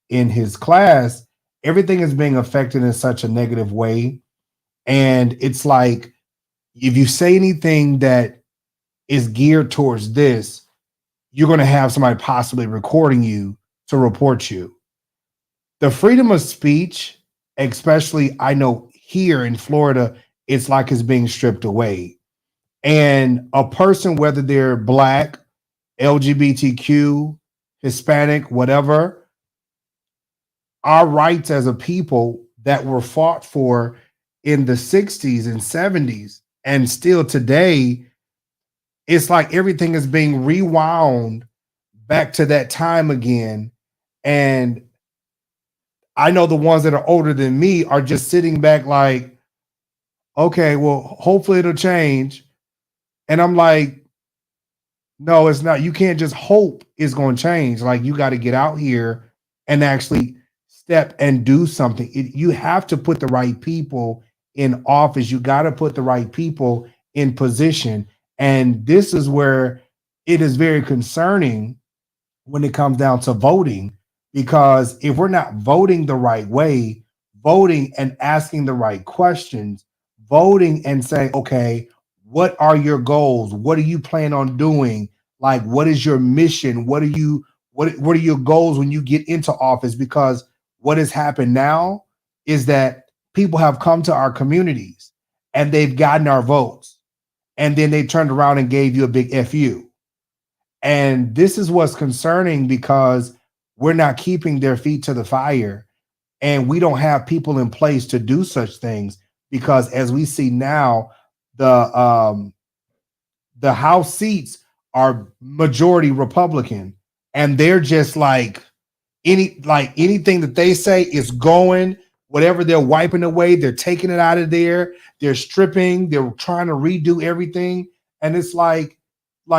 in his class, everything is being affected in such a negative way. And it's like, if you say anything that is geared towards this, you're going to have somebody possibly recording you to report you. The freedom of speech, especially I know here in Florida, it's like it's being stripped away. And a person, whether they're Black, LGBTQ, Hispanic, whatever, our rights as a people that were fought for in the 60s and 70s and still today, it's like everything is being rewound back to that time again. And I know the ones that are older than me are just sitting back like, okay, well, hopefully it'll change. And I'm like, no, it's not. You can't just hope it's going to change. Like, you got to get out here and actually step and do something. You have to put the right people in office. You got to put the right people in position. And this is where it is very concerning when it comes down to voting, because if we're not voting the right way, voting and asking the right questions, voting and saying, okay, what are your goals? What do you plan on doing? Like, what is your mission? What are your goals when you get into office? Because what has happened now is that people have come to our communities and they've gotten our votes, and then they turned around and gave you a big FU. And this is what's concerning, because we're not keeping their feet to the fire, and we don't have people in place to do such things. Because as we see now, the House seats are majority Republican, and they're just like anything that they say is going. Whatever they're wiping away, they're taking it out of there. They're stripping. They're trying to redo everything, and it's like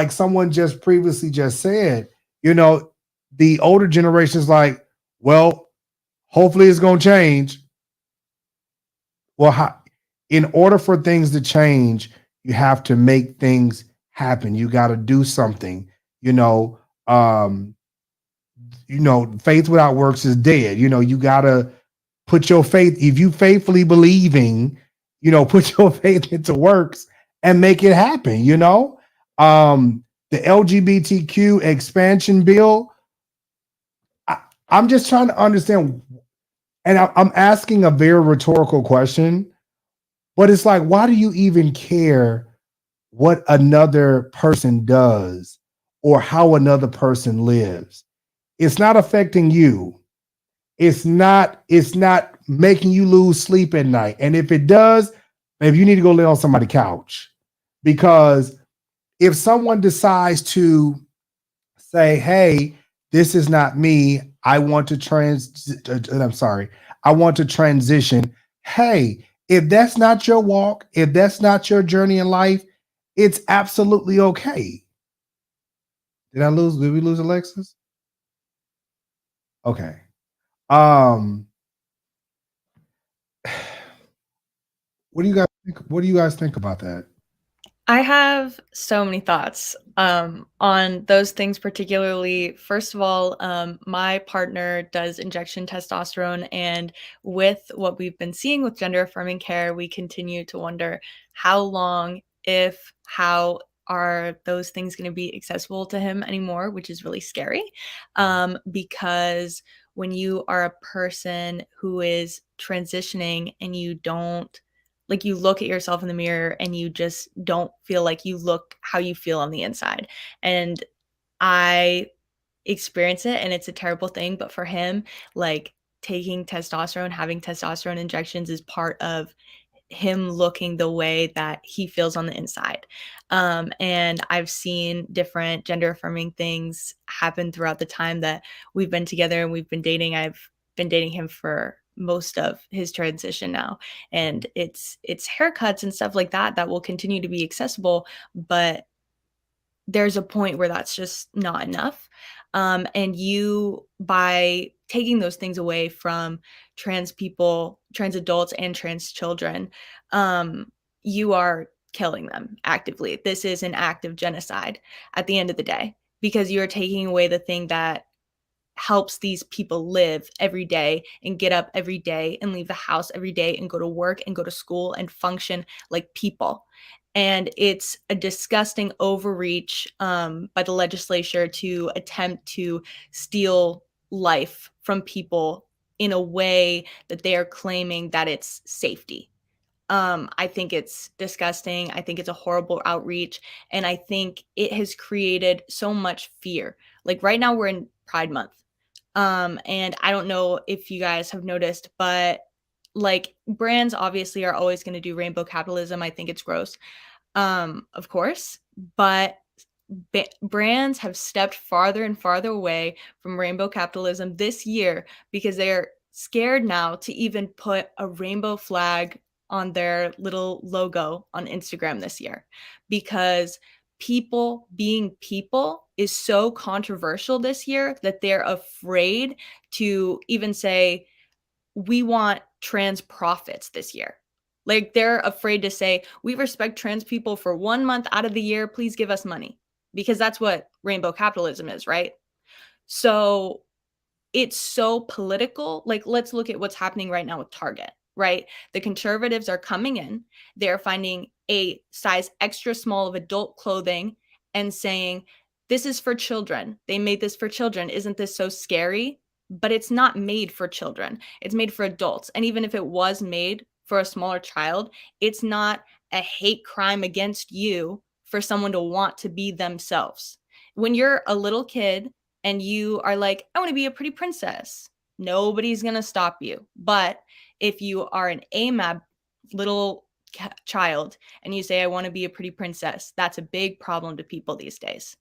someone just previously just said, the older generation is like, well, hopefully it's going to change. Well, in order for things to change, you have to make things happen. You got to do something. Faith without works is dead. You got to put your faith. If you faithfully believing, put your faith into works and make it happen. The LGBTQ expansion bill, I'm just trying to understand, and I'm asking a very rhetorical question, but it's like, why do you even care what another person does or how another person lives? It's not affecting you. It's not making you lose sleep at night. And if it does, maybe you need to go lay on somebody's couch. Because if someone decides to say, hey, this is not me, I want to transition. Hey, if that's not your walk, if that's not your journey in life, it's absolutely okay. Did we lose Alexis? Okay. What do you guys think about that? I have so many thoughts on those things, particularly. First of all, my partner does injection testosterone, and with what we've been seeing with gender affirming care, we continue to wonder how long, if, how are those things going to be accessible to him anymore, which is really scary, because when you are a person who is transitioning and you don't, like, you look at yourself in the mirror and you just don't feel like you look how you feel on the inside. And I experience it, and it's a terrible thing. But for him, like, taking testosterone, having testosterone injections is part of him looking the way that he feels on the inside. And I've seen different gender affirming things happen throughout the time that we've been together and we've been dating. I've been dating him for most of his transition now, and it's haircuts and stuff like that that will continue to be accessible, but there's a point where that's just not enough. And you, by taking those things away from trans people, trans adults, and trans children, you are killing them actively. This is an act of genocide at the end of the day, because you are taking away the thing that helps these people live every day and get up every day and leave the house every day and go to work and go to school and function like people. And it's a disgusting overreach by the legislature to attempt to steal life from people in a way that they are claiming that it's safety. I think it's disgusting. I think it's a horrible outreach. And I think it has created so much fear. Like right now we're in Pride Month. And I don't know if you guys have noticed, but like brands obviously are always going to do rainbow capitalism. I think it's gross. Of course, but brands have stepped farther and farther away from rainbow capitalism this year because they're scared now to even put a rainbow flag on their little logo on Instagram this year, because people being people is so controversial this year that they're afraid to even say, we want trans profits this year. Like they're afraid to say, we respect trans people for 1 month out of the year, please give us money, because that's what rainbow capitalism is, right? So it's so political. Like, let's look at what's happening right now with Target, right? The conservatives are coming in, they're finding a size extra small of adult clothing and saying, this is for children. They made this for children. Isn't this so scary? But it's not made for children. It's made for adults. And even if it was made for a smaller child, it's not a hate crime against you for someone to want to be themselves. When you're a little kid and you are like, I want to be a pretty princess, nobody's going to stop you. But if you are an AMAB little child and you say, I want to be a pretty princess, that's a big problem to people these days.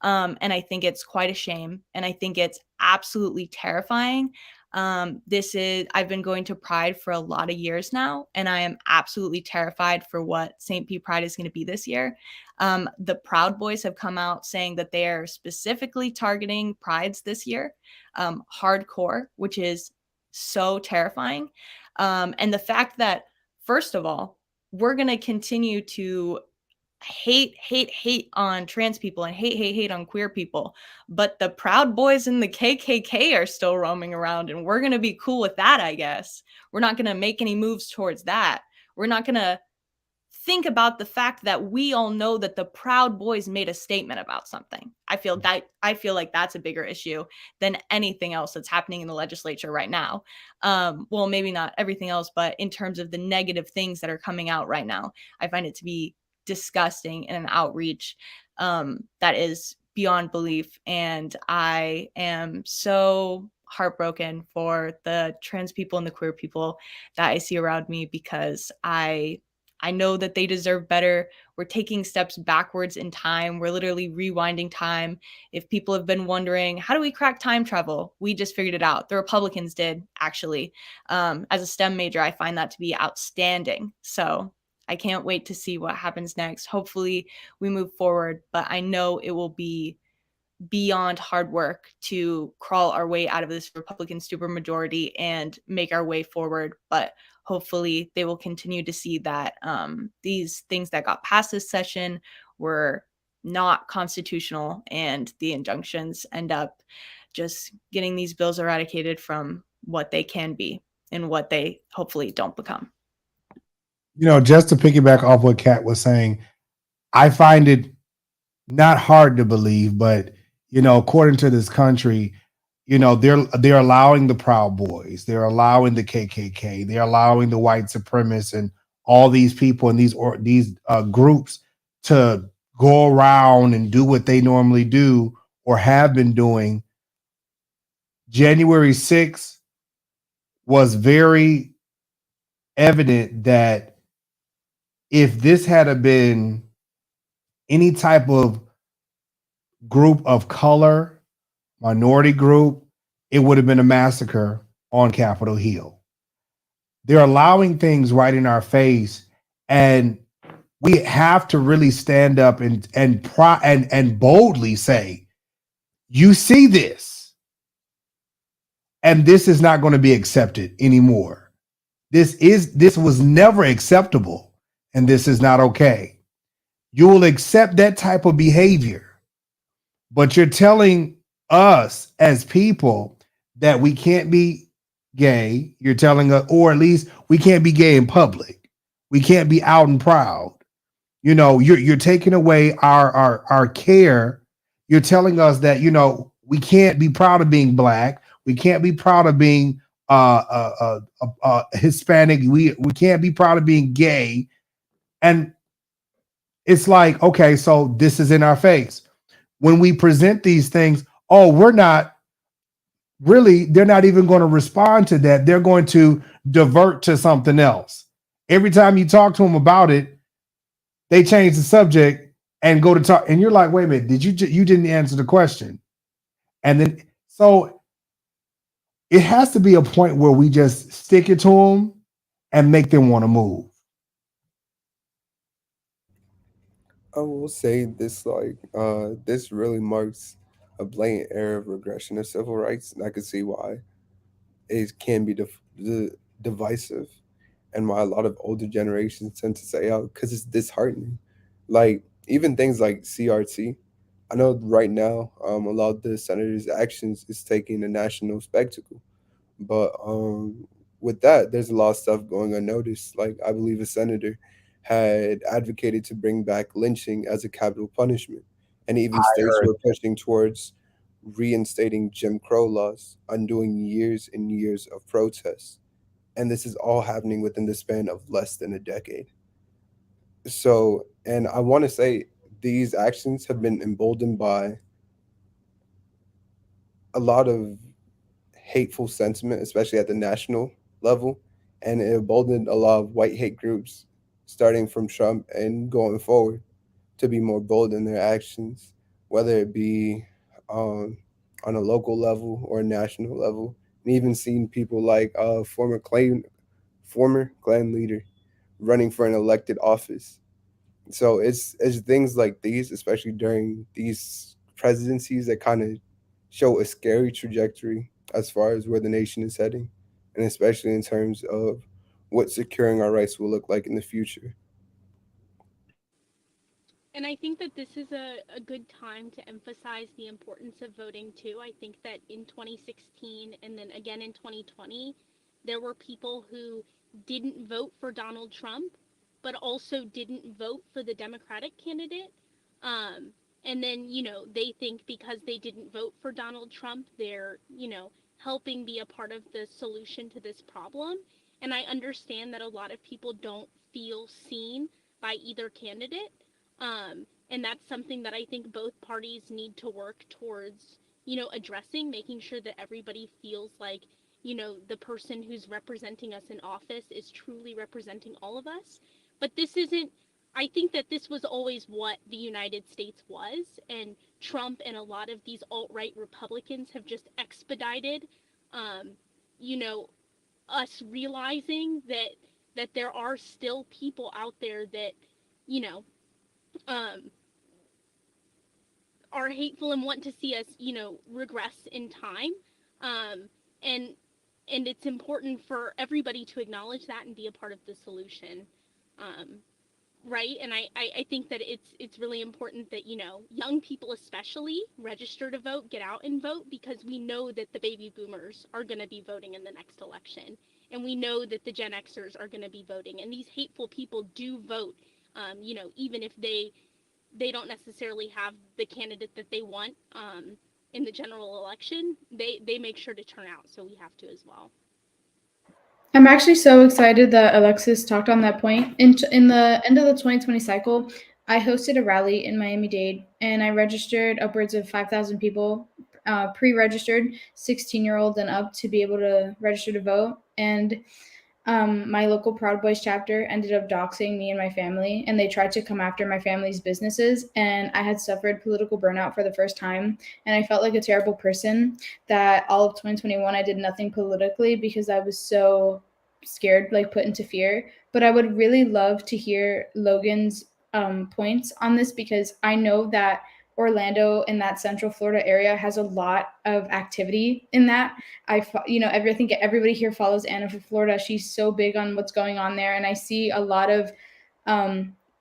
And I think it's quite a shame. And I think it's absolutely terrifying. I've been going to Pride for a lot of years now, and I am absolutely terrified for what St. Pete Pride is going to be this year. The Proud Boys have come out saying that they are specifically targeting prides this year, hardcore, which is so terrifying. And the fact that, first of all, we're going to continue to hate on trans people and hate on queer people, but the Proud Boys and the KKK are still roaming around, and we're going to be cool with that, I guess. We're not going to make any moves towards that. We're not going to think about the fact that we all know that the Proud Boys made a statement about something. I feel like that's a bigger issue than anything else that's happening in the legislature right now. Well, maybe not everything else, but in terms of the negative things that are coming out right now, I find it to be disgusting and an outreach that is beyond belief. And I am so heartbroken for the trans people and the queer people that I see around me, because I know that they deserve better. We're taking steps backwards in time. We're literally rewinding time. If people have been wondering, how do we crack time travel? We just figured it out. The Republicans did, actually. As a STEM major, I find that to be outstanding. So I can't wait to see what happens next. Hopefully we move forward, but I know it will be beyond hard work to crawl our way out of this Republican supermajority and make our way forward. But hopefully they will continue to see that these things that got passed this session were not constitutional, and the injunctions end up just getting these bills eradicated from what they can be and what they hopefully don't become. You know, just to piggyback off what Kat was saying, I find it not hard to believe, but, you know, according to this country, you know, they're allowing the Proud Boys, they're allowing the KKK, they're allowing the white supremacists and all these people and these groups to go around and do what they normally do or have been doing. January 6th was very evident that if this had been any type of group of color, minority group, it would have been a massacre on Capitol Hill. They're allowing things right in our face, and we have to really stand up and boldly say, You see this, and this is not going to be accepted anymore. This was never acceptable, and this is not okay. You will accept that type of behavior, but you're telling us as people that we can't be gay. You're telling us, or at least we can't be gay in public. We can't be out and proud. You know, you're taking away our care. You're telling us that, you know, we can't be proud of being Black. We can't be proud of being Hispanic. We can't be proud of being gay. And it's like, okay, so this is in our face. When we present these things, oh, we're not really, they're not even going to respond to that. They're going to divert to something else. Every time you talk to them about it, they change the subject and go to talk. And you're like, wait a minute, you didn't answer the question. And then, so it has to be a point where we just stick it to them and make them want to move. I will say this, like, this really marks a blatant era of regression of civil rights, and I can see why it can be divisive, and why a lot of older generations tend to say, "Oh, because it's disheartening." Like even things like CRT. I know right now, a lot of the senators' actions is taking a national spectacle, but with that, there's a lot of stuff going unnoticed. Like I believe a senator had advocated to bring back lynching as a capital punishment, and even states were pushing towards reinstating Jim Crow laws, undoing years and years of protests. And this is all happening within the span of less than a decade. So, and I want to say these actions have been emboldened by a lot of hateful sentiment, especially at the national level, and it emboldened a lot of white hate groups, starting from Trump and going forward, to be more bold in their actions, whether it be on a local level or a national level, and even seeing people like former Klan leader running for an elected office. So it's things like these, especially during these presidencies, that kind of show a scary trajectory as far as where the nation is heading, and especially in terms of what securing our rights will look like in the future. And I think that this is a good time to emphasize the importance of voting too. I think that in 2016 and then again in 2020, there were people who didn't vote for Donald Trump, but also didn't vote for the Democratic candidate. And then, you know, they think because they didn't vote for Donald Trump, they're, you know, helping be a part of the solution to this problem. And I understand that a lot of people don't feel seen by either candidate. And that's something that I think both parties need to work towards, you know, addressing, making sure that everybody feels like, you know, the person who's representing us in office is truly representing all of us. But this isn't, I think that this was always what the United States was, and Trump and a lot of these alt-right Republicans have just expedited, you know, us realizing that there are still people out there that, you know, are hateful and want to see us, you know, regress in time. And it's important for everybody to acknowledge that and be a part of the solution. Right. And I think that it's really important that, you know, young people especially register to vote, get out and vote, because we know that the baby boomers are going to be voting in the next election. And we know that the Gen Xers are going to be voting. And these hateful people do vote, you know, even if they don't necessarily have the candidate that they want in the general election, they make sure to turn out. So we have to as well. I'm actually so excited that Alexis talked on that point. In the end of the 2020 cycle, I hosted a rally in Miami-Dade, and I registered upwards of 5,000 people, pre-registered 16-year-olds and up, to be able to register to vote. And my local Proud Boys chapter ended up doxing me and my family, and they tried to come after my family's businesses. And I had suffered political burnout for the first time, and I felt like a terrible person that all of 2021 I did nothing politically because I was so scared, like put into fear. But I would really love to hear Logan's points on this, because I know that Orlando in that Central Florida area has a lot of activity in that. I think everybody here follows Anna for Florida. She's so big on what's going on there, and I see a lot of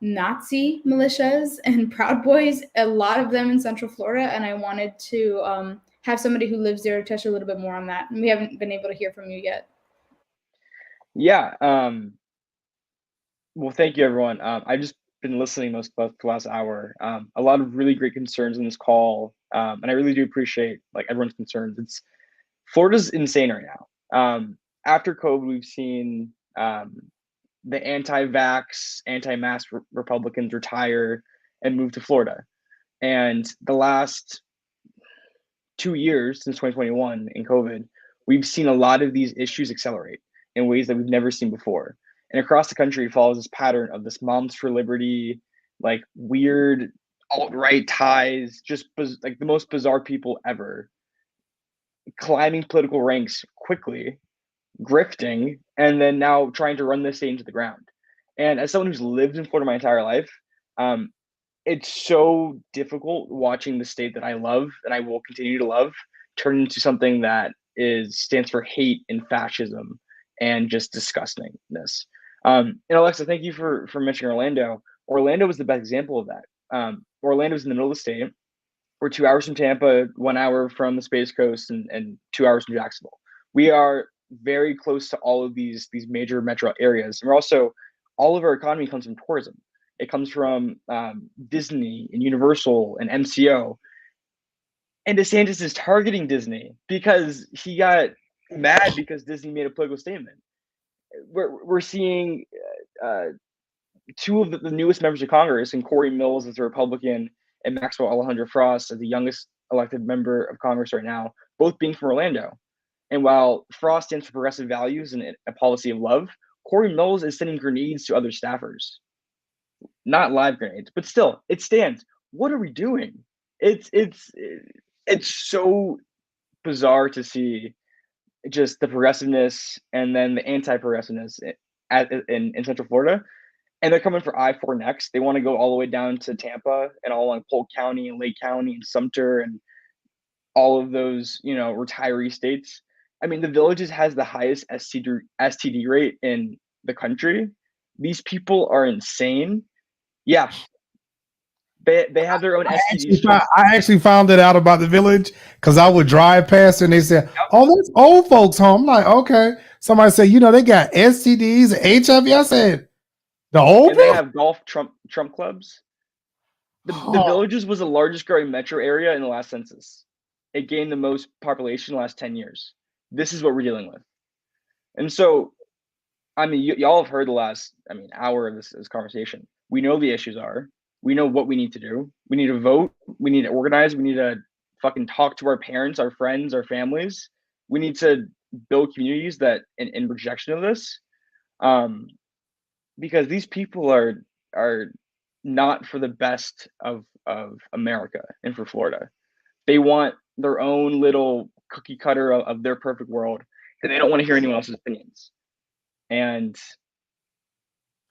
Nazi militias and Proud Boys, a lot of them in Central Florida, and I wanted to have somebody who lives there touch a little bit more on that. And we haven't been able to hear from you yet. Yeah. Well, thank you, everyone. I've just been listening most of the last hour. A lot of really great concerns in this call, and I really do appreciate like everyone's concerns. Florida's insane right now. After COVID, we've seen the anti-vax, anti-mask Republicans retire and move to Florida, and the last 2 years since 2021 in COVID, we've seen a lot of these issues accelerate in ways that we've never seen before. And across the country, it follows this pattern of this Moms for Liberty, like weird alt-right ties, just like the most bizarre people ever, climbing political ranks quickly, grifting, and then now trying to run this state into the ground. And as someone who's lived in Florida my entire life, it's so difficult watching the state that I love and I will continue to love turn into something that stands for hate and fascism and just disgustingness. And Alexa, thank you for mentioning Orlando. Orlando was the best example of that. Orlando's in the middle of the state. We're 2 hours from Tampa, 1 hour from the Space Coast, and 2 hours from Jacksonville. We are very close to all of these major metro areas. And we're also, all of our economy comes from tourism. It comes from Disney and Universal and MCO. And DeSantis is targeting Disney because he got mad because Disney made a political statement. We're seeing two of the newest members of Congress, and Corey Mills as a Republican and Maxwell Alejandro Frost as the youngest elected member of Congress right now, both being from Orlando. And while Frost stands for progressive values and a policy of love, Corey Mills is sending grenades to other staffers. Not live grenades, but still, it stands. What are we doing? It's so bizarre to see just the progressiveness and then the anti-progressiveness in Central Florida. And they're coming for I-4 next. They want to go all the way down to Tampa and all along Polk County and Lake County and Sumter and all of those, retiree states. I mean, the Villages has the highest STD rate in the country. These people are insane. Yeah. They have their own STDs. I actually found it out about the Village because I would drive past and they said, "Oh, that's old folks' home." I'm like, okay. Somebody said, they got STDs, HIV. I said, the old and they have golf Trump clubs. The Villages was the largest growing metro area in the last census. It gained the most population in the last 10 years. This is what we're dealing with. And so, I mean, y'all have heard the last, hour of this conversation. We know the issues are. We know what we need to do. We need to vote. We need to organize. We need to fucking talk to our parents, our friends, our families. We need to build communities that in rejection of this. Because these people are not for the best of America and for Florida. They want their own little cookie cutter of their perfect world, and they don't want to hear anyone else's opinions. And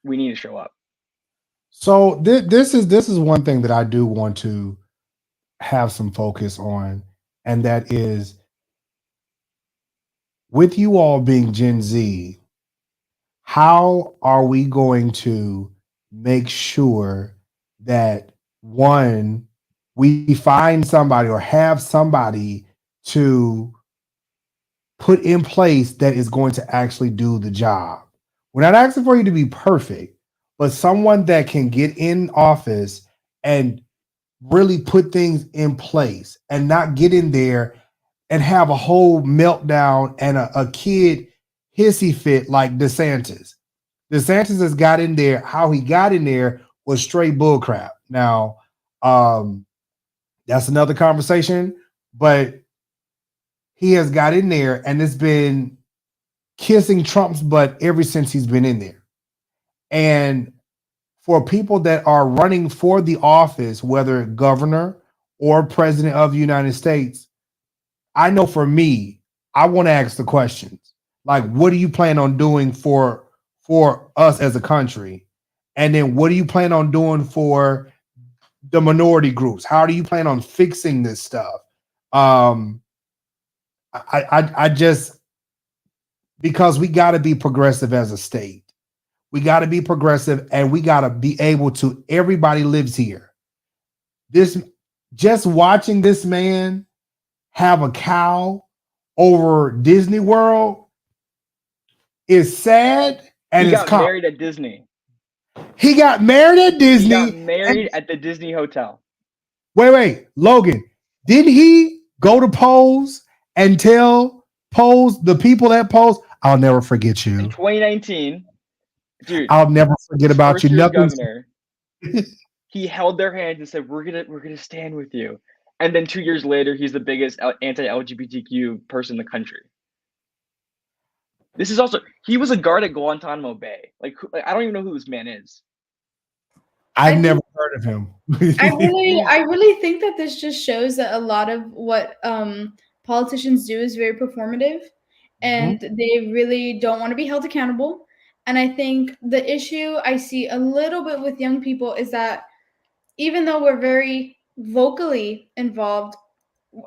we need to show up. So this is one thing that I do want to have some focus on, and that is with you all being Gen Z, how are we going to make sure that, one, we find somebody or have somebody to put in place that is going to actually do the job? We're not asking for you to be perfect, but someone that can get in office and really put things in place and not get in there and have a whole meltdown and a kid hissy fit like DeSantis. DeSantis has got in there. How he got in there was straight bullcrap. Now, that's another conversation, but he has got in there and it's been kissing Trump's butt ever since he's been in there. And for people that are running for the office, whether governor or president of the United States, I know for me, I want to ask the questions. Like, what do you plan on doing for us as a country? And then what do you plan on doing for the minority groups? How do you plan on fixing this stuff? I just, because we got to be progressive as a state. We got to be progressive, and we got to be able to, everybody lives here. Just watching this man have a cow over Disney World is sad, and he it's got married at Disney. He got married at Disney. He got married at the Disney hotel. Wait, Logan, didn't he go to Pose and tell the people at Pose, I'll never forget you. In 2019, dude, I'll never forget about you. Nothing. Governor, he held their hands and said, "We're gonna stand with you." And then 2 years later, he's the biggest anti-LGBTQ person in the country. This is also, he was a guard at Guantanamo Bay. Like I don't even know who this man is. I've never heard of him. I really think that this just shows that a lot of what politicians do is very performative, and they really don't want to be held accountable. And I think the issue I see a little bit with young people is that even though we're very vocally involved,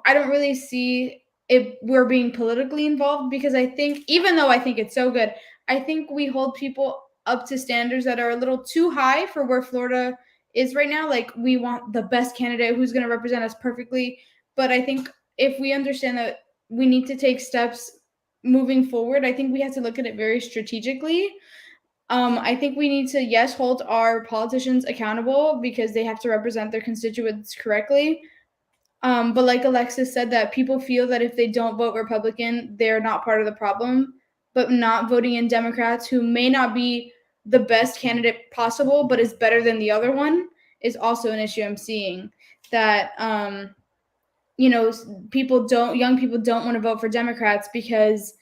I don't really see if we're being politically involved, because I think, even though I think it's so good, I think we hold people up to standards that are a little too high for where Florida is right now. Like, we want the best candidate who's going to represent us perfectly. But I think if we understand that we need to take steps moving forward, I think we have to look at it very strategically. I think we need to, yes, hold our politicians accountable because they have to represent their constituents correctly. But like Alexis said, that people feel that if they don't vote Republican, they're not part of the problem. But not voting in Democrats, who may not be the best candidate possible, but is better than the other one, is also an issue I'm seeing. That young people don't want to vote for Democrats because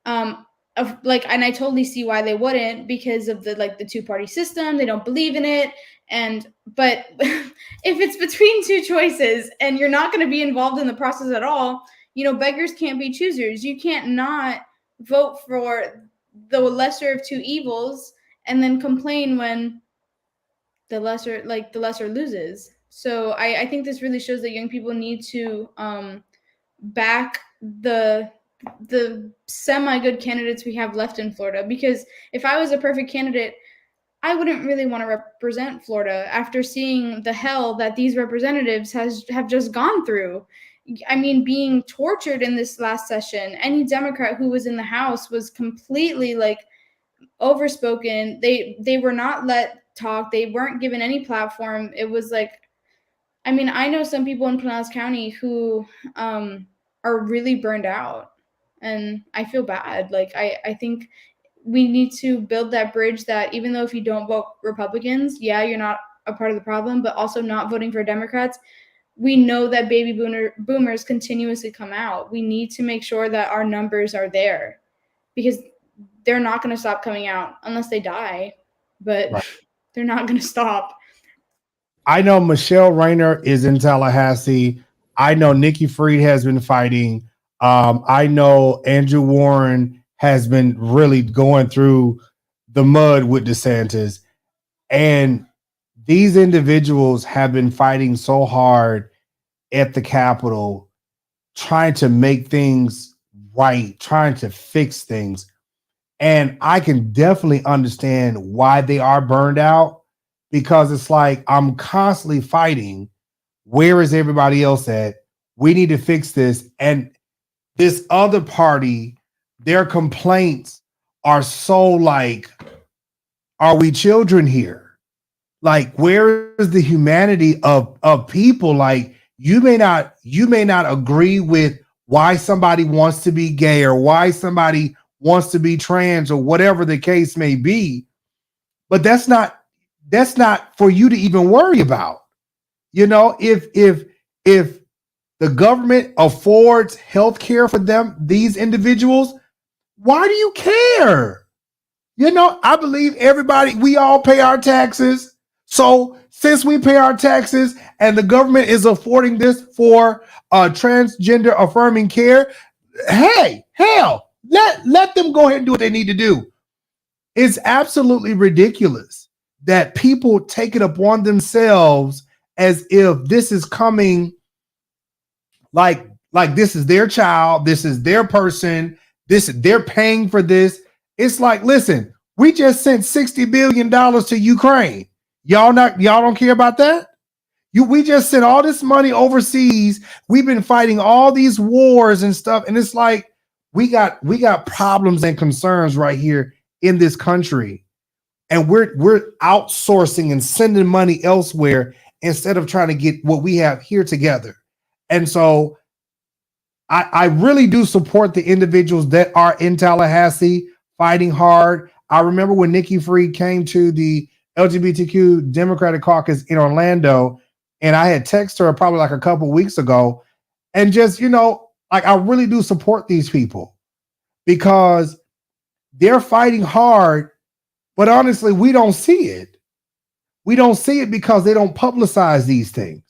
and I totally see why they wouldn't, because of the two-party system. They don't believe in it. But if it's between two choices and you're not going to be involved in the process at all, beggars can't be choosers. You can't not vote for the lesser of two evils and then complain when the lesser loses. So I think this really shows that young people need to back the semi-good candidates we have left in Florida. Because if I was a perfect candidate, I wouldn't really want to represent Florida after seeing the hell that these representatives have just gone through. I mean, being tortured in this last session. Any Democrat who was in the House was completely overspoken. They were not let talk. They weren't given any platform. It was I know some people in Pinellas County who are really burned out, and I feel bad. I think we need to build that bridge that even though if you don't vote Republicans, yeah, you're not a part of the problem, but also not voting for Democrats. We know that baby boomers continuously come out. We need to make sure that our numbers are there, because they're not going to stop coming out unless they die, but they're not going to stop. I know Michelle Rayner is in Tallahassee. I know Nikki Fried has been fighting. I know Andrew Warren has been really going through the mud with DeSantis. And these individuals have been fighting so hard at the Capitol, trying to make things right, trying to fix things. And I can definitely understand why they are burned out, because it's like, I'm constantly fighting. Where is everybody else at? We need to fix this. And this other party, their complaints are so are we children here? Where is the humanity of people? You may not agree with why somebody wants to be gay or why somebody wants to be trans or whatever the case may be, but that's not for you to even worry about. If the government affords health care for these individuals, why do you care? I believe we all pay our taxes. So since we pay our taxes and the government is affording this for transgender affirming care, hell, let them go ahead and do what they need to do. It's absolutely ridiculous that people take it upon themselves as if this is coming like this is their child, this is their person, they're paying for this. It's like, listen, we just sent $60 billion to Ukraine. Y'all don't care about that? We just sent all this money overseas. We've been fighting all these wars and stuff, and it's like we got problems and concerns right here in this country, and we're outsourcing and sending money elsewhere instead of trying to get what we have here together. And so I really do support the individuals that are in Tallahassee fighting hard. I remember when Nikki Fried came to the LGBTQ Democratic Caucus in Orlando, and I had texted her probably like a couple weeks ago, and just, like, I really do support these people because they're fighting hard, but honestly, we don't see it. We don't see it because they don't publicize these things.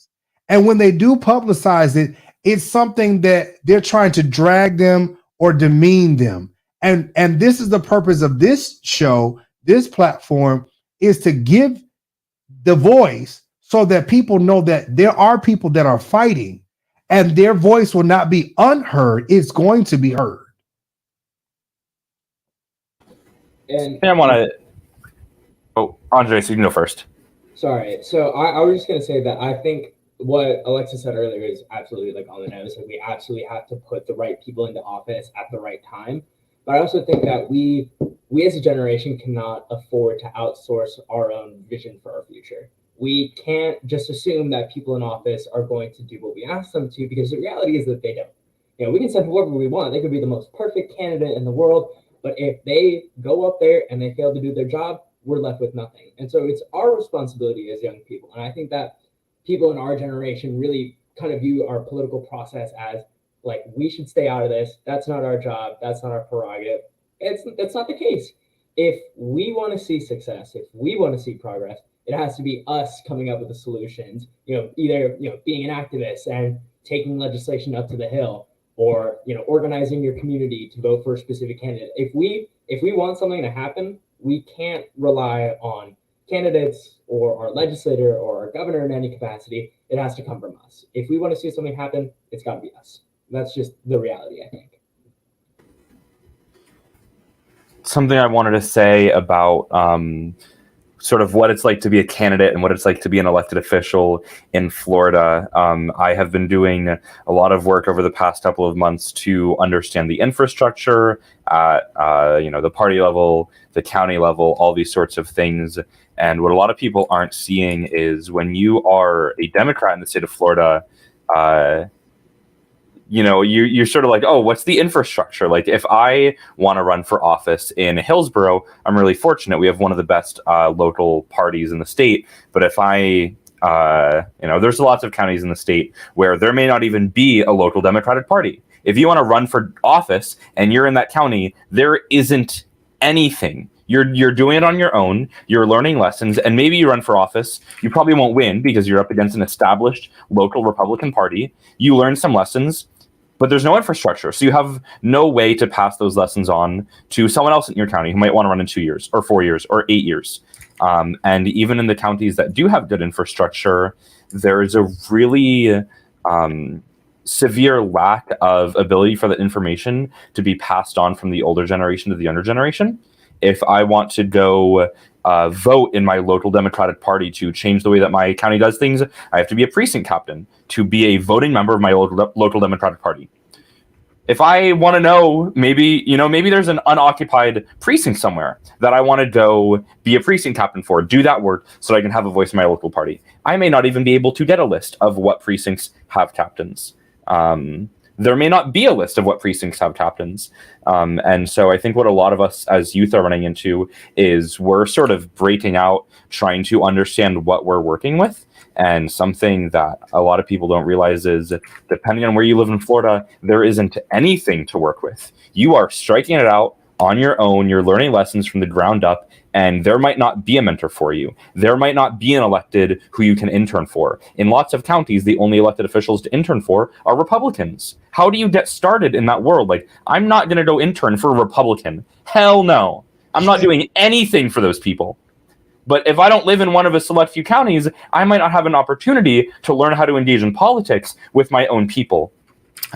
And when they do publicize it, it's something that they're trying to drag them or demean them. And this is the purpose of this show, this platform, is to give the voice so that people know that there are people that are fighting and their voice will not be unheard. It's going to be heard. And I want to... Oh, Andre, so you can go first. Sorry. So I was just going to say that I think what Alexis said earlier is absolutely like on the nose. Like, we absolutely have to put the right people into office at the right time. But I also think that we as a generation cannot afford to outsource our own vision for our future. We can't just assume that people in office are going to do what we ask them to, because the reality is that they don't. We can send whoever we want. They could be the most perfect candidate in the world, but if they go up there and they fail to do their job, we're left with nothing. And so it's our responsibility as young people. And I think that people in our generation really kind of view our political process as like, we should stay out of this. That's not our job. That's not our prerogative. That's not the case. If we want to see success, if we want to see progress, it has to be us coming up with the solutions, either, being an activist and taking legislation up to the Hill, or, organizing your community to vote for a specific candidate. If we want something to happen, we can't rely on candidates or our legislator or our governor in any capacity. It has to come from us. If we want to see something happen, it's got to be us. That's just the reality, I think. Something I wanted to say about sort of what it's like to be a candidate and what it's like to be an elected official in Florida. I have been doing a lot of work over the past couple of months to understand the infrastructure at the party level, the county level, all these sorts of things. And what a lot of people aren't seeing is when you are a Democrat in the state of Florida, you're sort of like, oh, what's the infrastructure? Like, if I want to run for office in Hillsborough, I'm really fortunate. We have one of the best local parties in the state. But if there's lots of counties in the state where there may not even be a local Democratic Party. If you want to run for office and you're in that county, there isn't anything. You're doing it on your own. You're learning lessons, and maybe you run for office. You probably won't win because you're up against an established local Republican Party. You learn some lessons, but there's no infrastructure. So you have no way to pass those lessons on to someone else in your county who might want to run in 2 years or 4 years or 8 years. And even in the counties that do have good infrastructure, there's a really severe lack of ability for that information to be passed on from the older generation to the younger generation. If I want to go vote in my local Democratic Party to change the way that my county does things, I have to be a precinct captain to be a voting member of my local Democratic Party. If I want to know, maybe there's an unoccupied precinct somewhere that I want to go be a precinct captain for, do that work so that I can have a voice in my local party. I may not even be able to get a list of what precincts have captains. There may not be a list of what precincts have captains. And so I think what a lot of us as youth are running into is we're sort of breaking out, trying to understand what we're working with. And something that a lot of people don't realize is, depending on where you live in Florida, there isn't anything to work with. You are striking it out on your own. You're learning lessons from the ground up, and there might not be a mentor for you. There might not be an elected who you can intern for. In lots of counties, the only elected officials to intern for are Republicans. How do you get started in that world? Like, I'm not going to go intern for a Republican. Hell no. I'm not doing anything for those people. But if I don't live in one of a select few counties, I might not have an opportunity to learn how to engage in politics with my own people.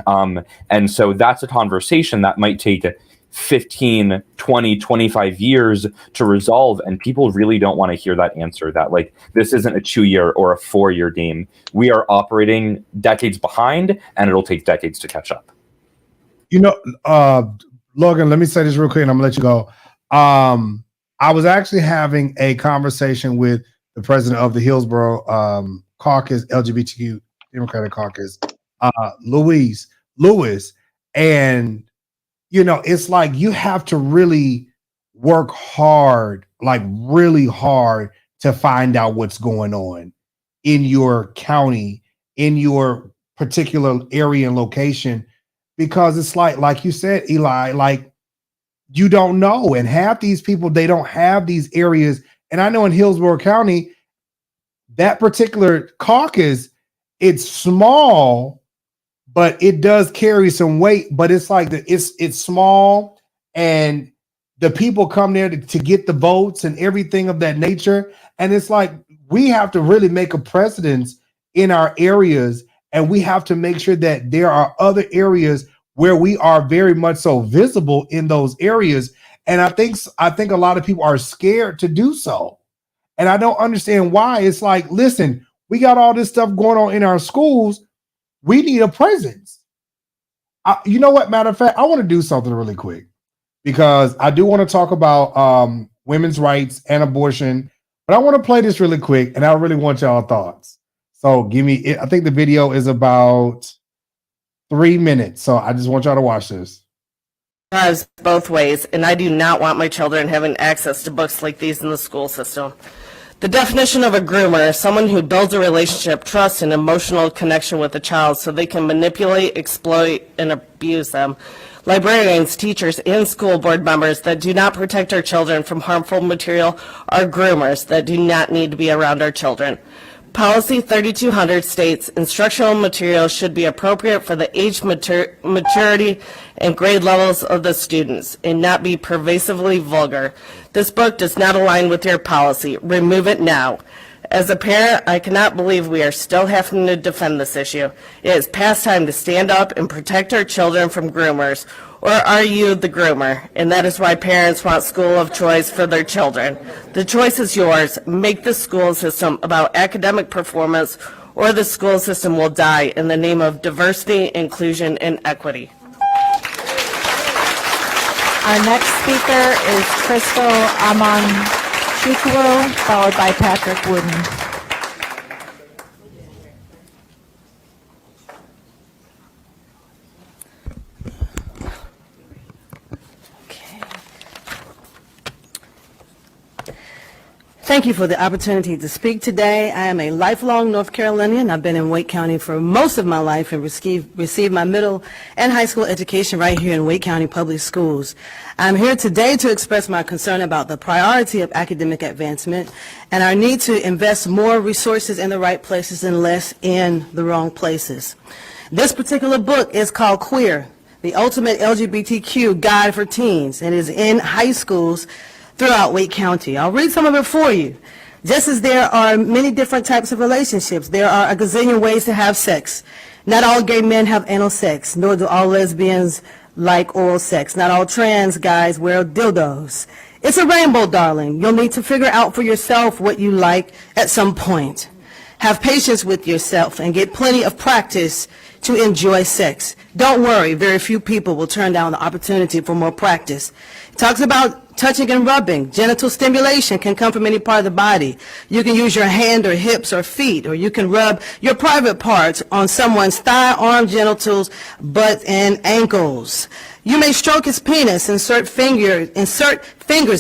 And so that's a conversation that might take 15, 20, 25 years to resolve. And people really don't want to hear that answer, that like, this isn't a 2-year or a 4-year game. We are operating decades behind, and it'll take decades to catch up. You know, Logan, let me say this real quick and I'm gonna let you go. I was actually having a conversation with the president of the Hillsborough caucus, LGBTQ Democratic caucus, Lewis. And, you know, it's like you have to really work hard, like really hard, to find out what's going on in your county, in your particular area and location, because it's like you said, Eli, like, you don't know. And half these people, they don't have these areas. And I know in Hillsborough County, that particular caucus, it's small, but it does carry some weight. But it's like it's small, and the people come there to get the votes and everything of that nature. And it's like we have to really make a precedence in our areas, and we have to make sure that there are other areas where we are very much so visible in those areas. And I think a lot of people are scared to do so. And I don't understand why. It's like, listen, we got all this stuff going on in our schools. We need a presence. You know what? Matter of fact, I want to do something really quick, because I do want to talk about women's rights and abortion, but I want to play this really quick, and I really want y'all thoughts. So give me it. I think the video is about 3 minutes. So I just want y'all to watch this. Drives both ways, and I do not want my children having access to books like these in the school system. The definition of a groomer is someone who builds a relationship, trust, and emotional connection with a child so they can manipulate, exploit, and abuse them. Librarians, teachers, and school board members that do not protect our children from harmful material are groomers that do not need to be around our children. Policy 3200 states instructional materials should be appropriate for the age, maturity, and grade levels of the students and not be pervasively vulgar. This book does not align with your policy. Remove it now. As a parent, I cannot believe we are still having to defend this issue. It is past time to stand up and protect our children from groomers. Or are you the groomer? And that is why parents want school of choice for their children. The choice is yours. Make the school system about academic performance, or the school system will die in the name of diversity, inclusion, and equity. Our next speaker is Crystal Amanchukwu, followed by Patrick Wooden. Thank you for the opportunity to speak today. I am a lifelong North Carolinian. I've been in Wake County for most of my life and received my middle and high school education right here in Wake County Public Schools. I'm here today to express my concern about the priority of academic advancement and our need to invest more resources in the right places and less in the wrong places. This particular book is called Queer, the Ultimate LGBTQ Guide for Teens, and is in high schools throughout Wake County. I'll read some of it for you. Just as there are many different types of relationships, there are a gazillion ways to have sex. Not all gay men have anal sex, nor do all lesbians like oral sex. Not all trans guys wear dildos. It's a rainbow, darling. You'll need to figure out for yourself what you like at some point. Have patience with yourself and get plenty of practice to enjoy sex. Don't worry, very few people will turn down the opportunity for more practice. It talks about touching and rubbing. Genital stimulation can come from any part of the body. You can use your hand or hips or feet, or you can rub your private parts on someone's thigh, arm, genitals, butt, and ankles. You may stroke his penis, insert fingers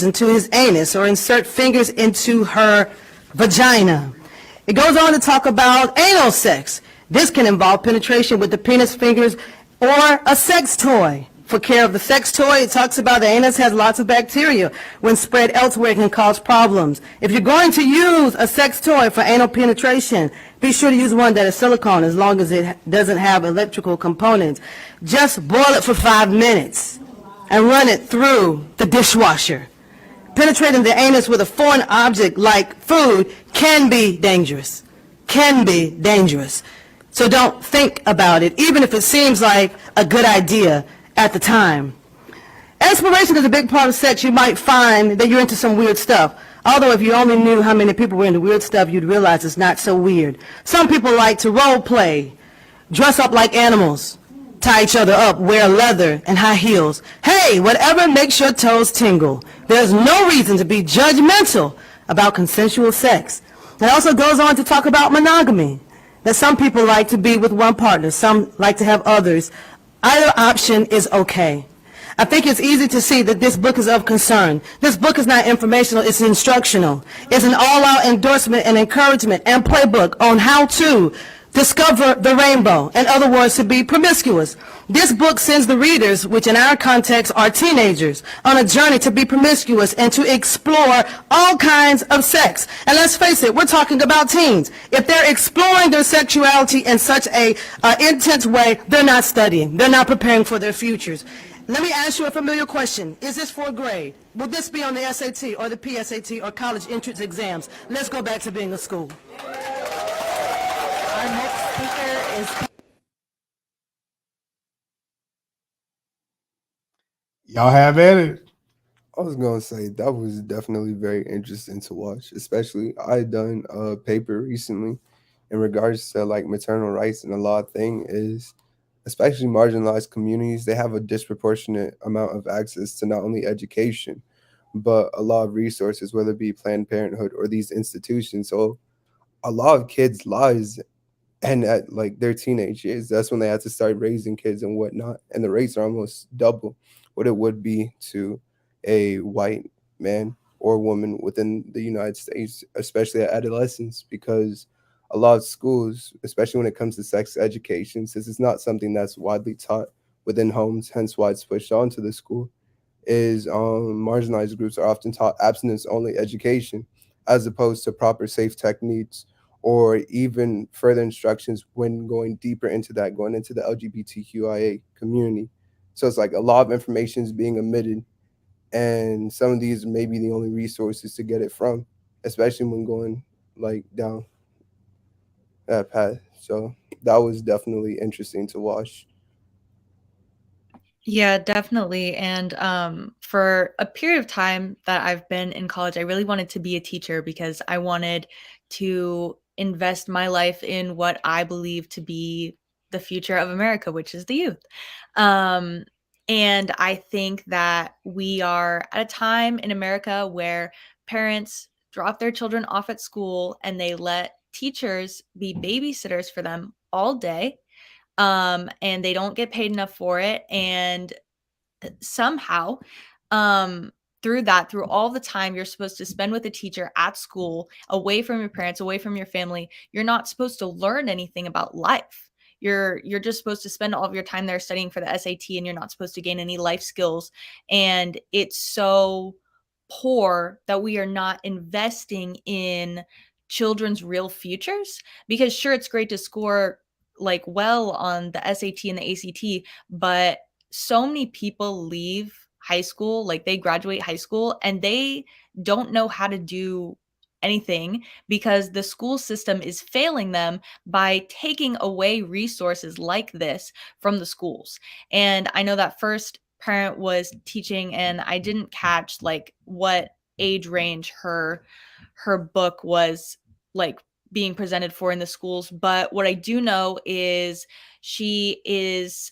into his anus, or insert fingers into her vagina. It goes on to talk about anal sex. This can involve penetration with the penis, fingers, or a sex toy. For care of the sex toy, it talks about the anus has lots of bacteria. When spread elsewhere, it can cause problems. If you're going to use a sex toy for anal penetration, be sure to use one that is silicone as long as it doesn't have electrical components. Just boil it for 5 minutes and run it through the dishwasher. Penetrating the anus with a foreign object like food can be dangerous. Can be dangerous. So don't think about it, even if it seems like a good idea at the time. Exploration is a big part of sex. You might find that you're into some weird stuff. Although if you only knew how many people were into weird stuff, you'd realize it's not so weird. Some people like to role play, dress up like animals, tie each other up, wear leather and high heels. Hey, whatever makes your toes tingle. There's no reason to be judgmental about consensual sex. It also goes on to talk about monogamy, that some people like to be with one partner, some like to have others. Either option is okay. I think it's easy to see that this book is of concern. This book is not informational, it's instructional. It's an all-out endorsement and encouragement and playbook on how to discover the rainbow. In other words, to be promiscuous. This book sends the readers, which in our context are teenagers, on a journey to be promiscuous and to explore all kinds of sex. And let's face it, we're talking about teens. If they're exploring their sexuality in such a intense way, they're not studying. They're not preparing for their futures. Let me ask you a familiar question. Is this for a grade? Will this be on the SAT or the PSAT or college entrance exams? Let's go back to being a school. Our next speaker is... Y'all have at it. I was gonna say that was definitely very interesting to watch. Especially I done a paper recently in regards to like maternal rights, and a lot thing is, especially marginalized communities, they have a disproportionate amount of access to not only education, but a lot of resources, whether it be Planned Parenthood or these institutions. So a lot of kids' lives, and at like their teenage years, that's when they have to start raising kids and whatnot. And the rates are almost double what it would be to a white man or woman within the United States, especially at adolescence, because a lot of schools, especially when it comes to sex education, since it's not something that's widely taught within homes, hence why it's pushed onto the school, is marginalized groups are often taught abstinence-only education as opposed to proper safe techniques or even further instructions when going deeper into that, going into the LGBTQIA community. So it's like a lot of information is being omitted, and some of these may be the only resources to get it from, especially when going like down that path. So that was definitely interesting to watch. Yeah, definitely. And for a period of time that I've been in college, I really wanted to be a teacher because I wanted to invest my life in what I believe to be the future of America, which is the youth. And I think that we are at a time in America where parents drop their children off at school and they let teachers be babysitters for them all day. And they don't get paid enough for it. And somehow, through all the time you're supposed to spend with a teacher at school, away from your parents, away from your family, you're not supposed to learn anything about life. You're just supposed to spend all of your time there studying for the SAT, and you're not supposed to gain any life skills. And it's so poor that we are not investing in children's real futures, because sure, it's great to score like well on the SAT and the ACT, but so many people leave high school, like they graduate high school and they don't know how to do anything because the school system is failing them by taking away resources like this from the schools. And I know that first parent was teaching, and I didn't catch like what age range her book was like being presented for in the schools. But what I do know is she is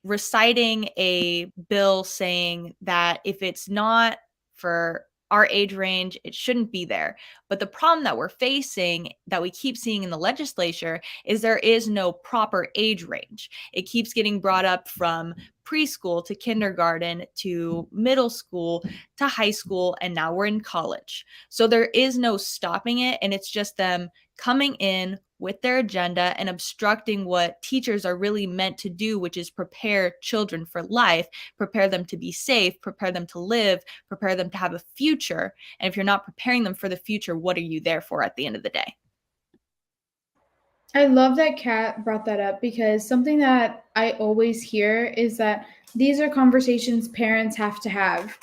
reciting a bill saying that if it's not for our age range, it shouldn't be there. But the problem that we're facing, that we keep seeing in the legislature, is there is no proper age range. It keeps getting brought up from preschool to kindergarten to middle school to high school, and now we're in college. So there is no stopping it, and it's just them coming in with their agenda and obstructing what teachers are really meant to do, which is prepare children for life, prepare them to be safe, prepare them to live, prepare them to have a future. And if you're not preparing them for the future, what are you there for at the end of the day? I love that Kat brought that up, because something that I always hear is that these are conversations parents have to have.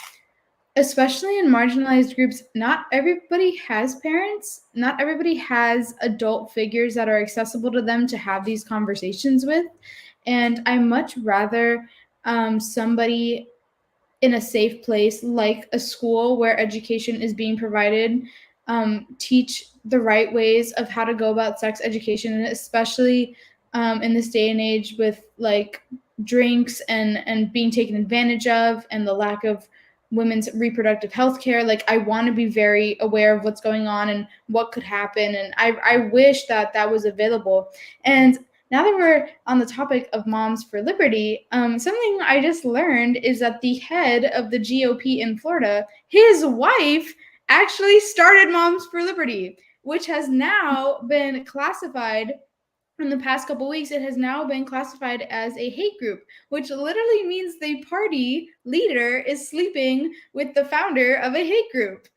especially in marginalized groups, not everybody has parents. Not everybody has adult figures that are accessible to them to have these conversations with. And I much rather somebody in a safe place like a school where education is being provided teach the right ways of how to go about sex education, and especially in this day and age with like drinks and being taken advantage of and the lack of women's reproductive health care. Like, I want to be very aware of what's going on and what could happen, and I wish that that was available. And now that we're on the topic of Moms for Liberty, something I just learned is that the head of the GOP in Florida, his wife actually started Moms for Liberty, which has now been classified in the past couple weeks. It has now been classified as a hate group, which literally means the party leader is sleeping with the founder of a hate group.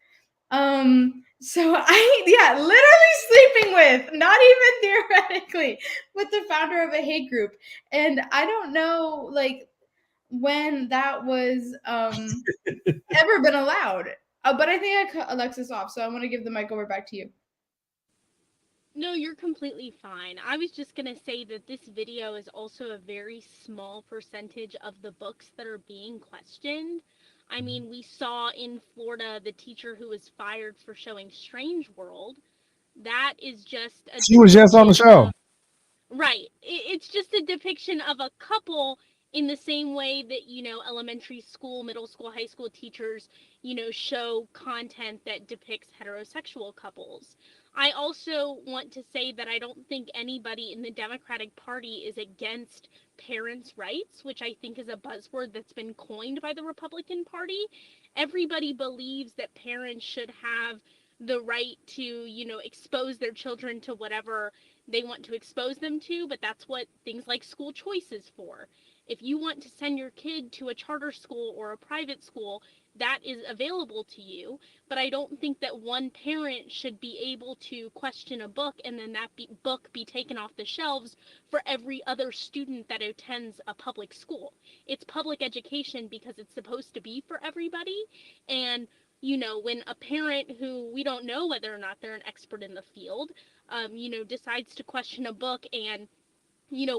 So literally sleeping with, not even theoretically, with the founder of a hate group. And I don't know, like, when that was ever been allowed. But I think I cut Alexis off, so I want to give the mic over back to you. No, you're completely fine. I was just going to say that this video is also a very small percentage of the books that are being questioned. I mean, we saw in Florida the teacher who was fired for showing Strange World. That is just a She was just on the show. Right. It's just a depiction of a couple in the same way that, elementary school, middle school, high school teachers, show content that depicts heterosexual couples. I also want to say that I don't think anybody in the Democratic Party is against parents' rights, which I think is a buzzword that's been coined by the Republican Party. Everybody believes that parents should have the right to, expose their children to whatever they want to expose them to, but that's what things like school choice is for. If you want to send your kid to a charter school or a private school, that is available to you, but I don't think that one parent should be able to question a book and then that book be taken off the shelves for every other student that attends a public school. It's public education because it's supposed to be for everybody, and when a parent who we don't know whether or not they're an expert in the field, decides to question a book and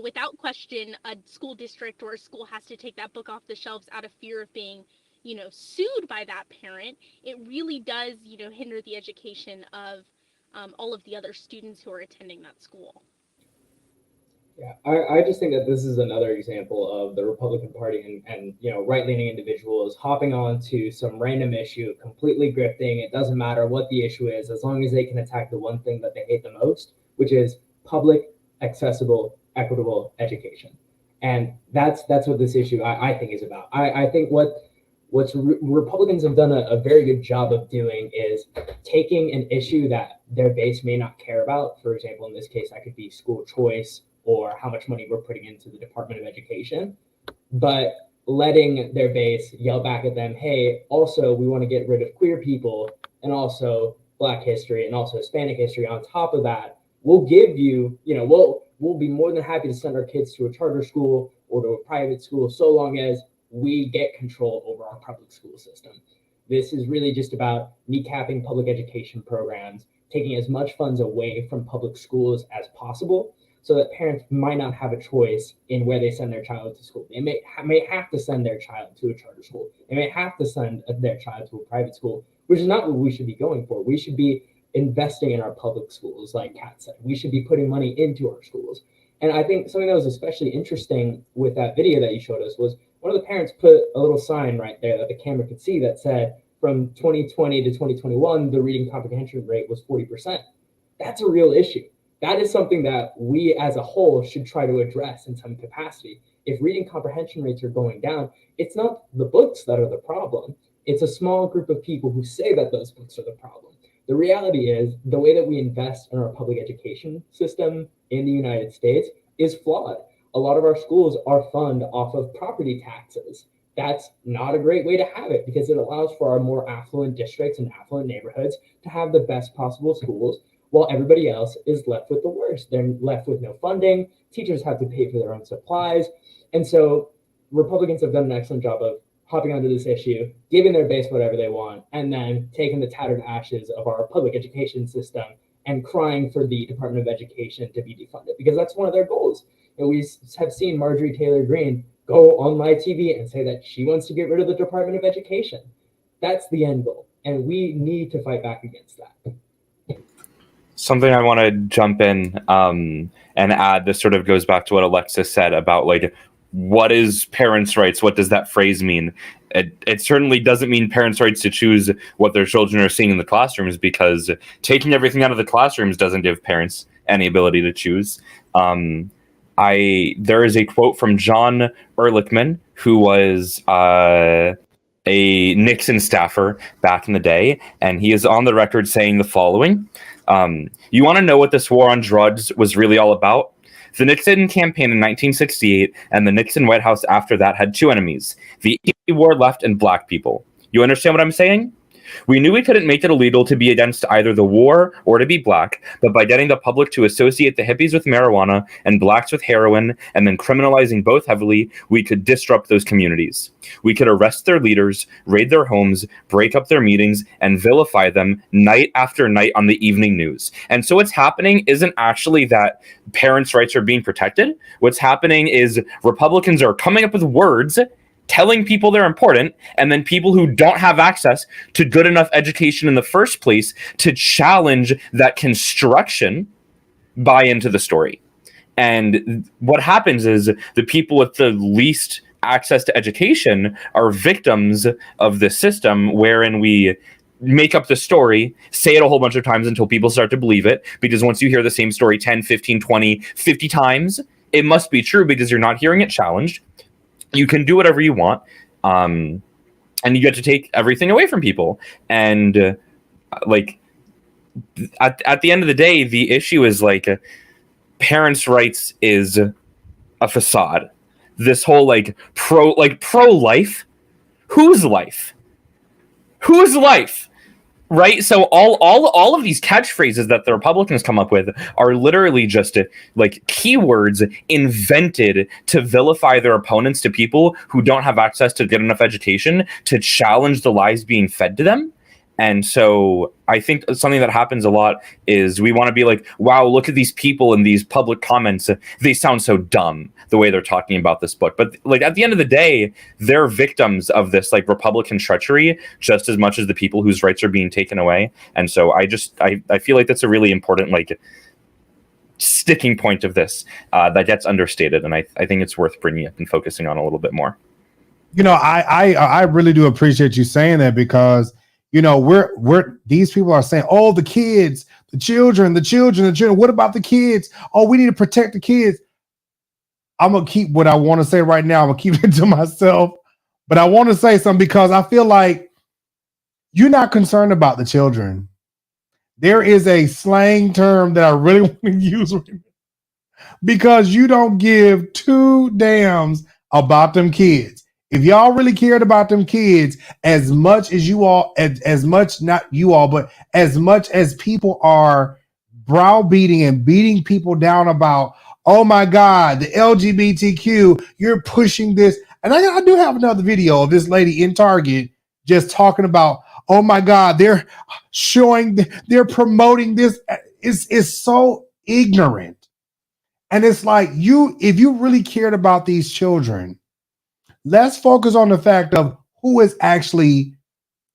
without question, a school district or a school has to take that book off the shelves out of fear of being sued by that parent, it really does, hinder the education of all of the other students who are attending that school. Yeah, I just think that this is another example of the Republican Party and right-leaning individuals hopping on to some random issue, completely grifting. It doesn't matter what the issue is, as long as they can attack the one thing that they hate the most, which is public, accessible, equitable education. And that's what this issue I think is about. I think what Republicans have done a very good job of doing is taking an issue that their base may not care about. For example, in this case, that could be school choice or how much money we're putting into the Department of Education, but letting their base yell back at them, hey, also we want to get rid of queer people and also Black history and also Hispanic history. On top of that, we'll give you, we'll be more than happy to send our kids to a charter school or to a private school so long as we get control over our public school system. This is really just about kneecapping public education programs, taking as much funds away from public schools as possible so that parents might not have a choice in where they send their child to school. They may have to send their child to a charter school. They may have to send their child to a private school, which is not what we should be going for. We should be investing in our public schools, like Kat said. We should be putting money into our schools. And I think something that was especially interesting with that video that you showed us was one of the parents put a little sign right there that the camera could see that said, from 2020 to 2021, the reading comprehension rate was 40%. That's a real issue. That is something that we as a whole should try to address in some capacity. If reading comprehension rates are going down, it's not the books that are the problem. It's a small group of people who say that those books are the problem. The reality is the way that we invest in our public education system in the United States is flawed. A lot of our schools are funded off of property taxes. That's not a great way to have it because it allows for our more affluent districts and affluent neighborhoods to have the best possible schools while everybody else is left with the worst. They're left with no funding. Teachers have to pay for their own supplies. And so Republicans have done an excellent job of hopping onto this issue, giving their base whatever they want, and then taking the tattered ashes of our public education system and crying for the Department of Education to be defunded, because that's one of their goals. And we have seen Marjorie Taylor Greene go on live TV and say that she wants to get rid of the Department of Education. That's the end goal, and we need to fight back against that. Something I want to jump in and add, this sort of goes back to what Alexis said about like, what is parents' rights? What does that phrase mean? It certainly doesn't mean parents' rights to choose what their children are seeing in the classrooms, because taking everything out of the classrooms doesn't give parents any ability to choose. There is a quote from John Ehrlichman, who was a Nixon staffer back in the day, and he is on the record saying the following. You want to know what this war on drugs was really all about? The Nixon campaign in 1968 and the Nixon White House after that had two enemies, the anti-war left and black people. You understand what I'm saying? We knew we couldn't make it illegal to be against either the war or to be black, but by getting the public to associate the hippies with marijuana and blacks with heroin and then criminalizing both heavily, we could disrupt those communities. We could arrest their leaders, raid their homes, break up their meetings, and vilify them night after night on the evening news. And so what's happening isn't actually that parents' rights are being protected. What's happening is Republicans are coming up with words telling people they're important, and then people who don't have access to good enough education in the first place to challenge that construction buy into the story. And what happens is the people with the least access to education are victims of this system, wherein we make up the story, say it a whole bunch of times until people start to believe it, because once you hear the same story 10, 15, 20, 50 times, it must be true because you're not hearing it challenged. You can do whatever you want, and you get to take everything away from people. And like at the end of the day, the issue is like parents' rights is a facade. This whole pro-life, whose life? Whose life? Right? So all of these catchphrases that the Republicans come up with are literally just like keywords invented to vilify their opponents to people who don't have access to good enough education to challenge the lies being fed to them. And so I think something that happens a lot is we want to be like, wow, look at these people in these public comments. They sound so dumb the way they're talking about this book. But like at the end of the day, they're victims of this like Republican treachery just as much as the people whose rights are being taken away. And so I feel like that's a really important like sticking point of this that gets understated. And I think it's worth bringing up and focusing on a little bit more. You know, I really do appreciate you saying that, because you know, we're these people are saying, oh, the kids, the children. What about the kids? Oh, we need to protect the kids. I'm going to keep what I want to say right now. I'm going to keep it to myself. But I want to say something because I feel like you're not concerned about the children. There is a slang term that I really want to use because you don't give two damns about them kids. If y'all really cared about them kids as much as you all, as much, not you all, but as much as people are browbeating and beating people down about, oh my God, the LGBTQ, you're pushing this. And I do have another video of this lady in Target just talking about, oh my God, they're promoting this. It's so ignorant. And it's like if you really cared about these children, let's focus on the fact of who is actually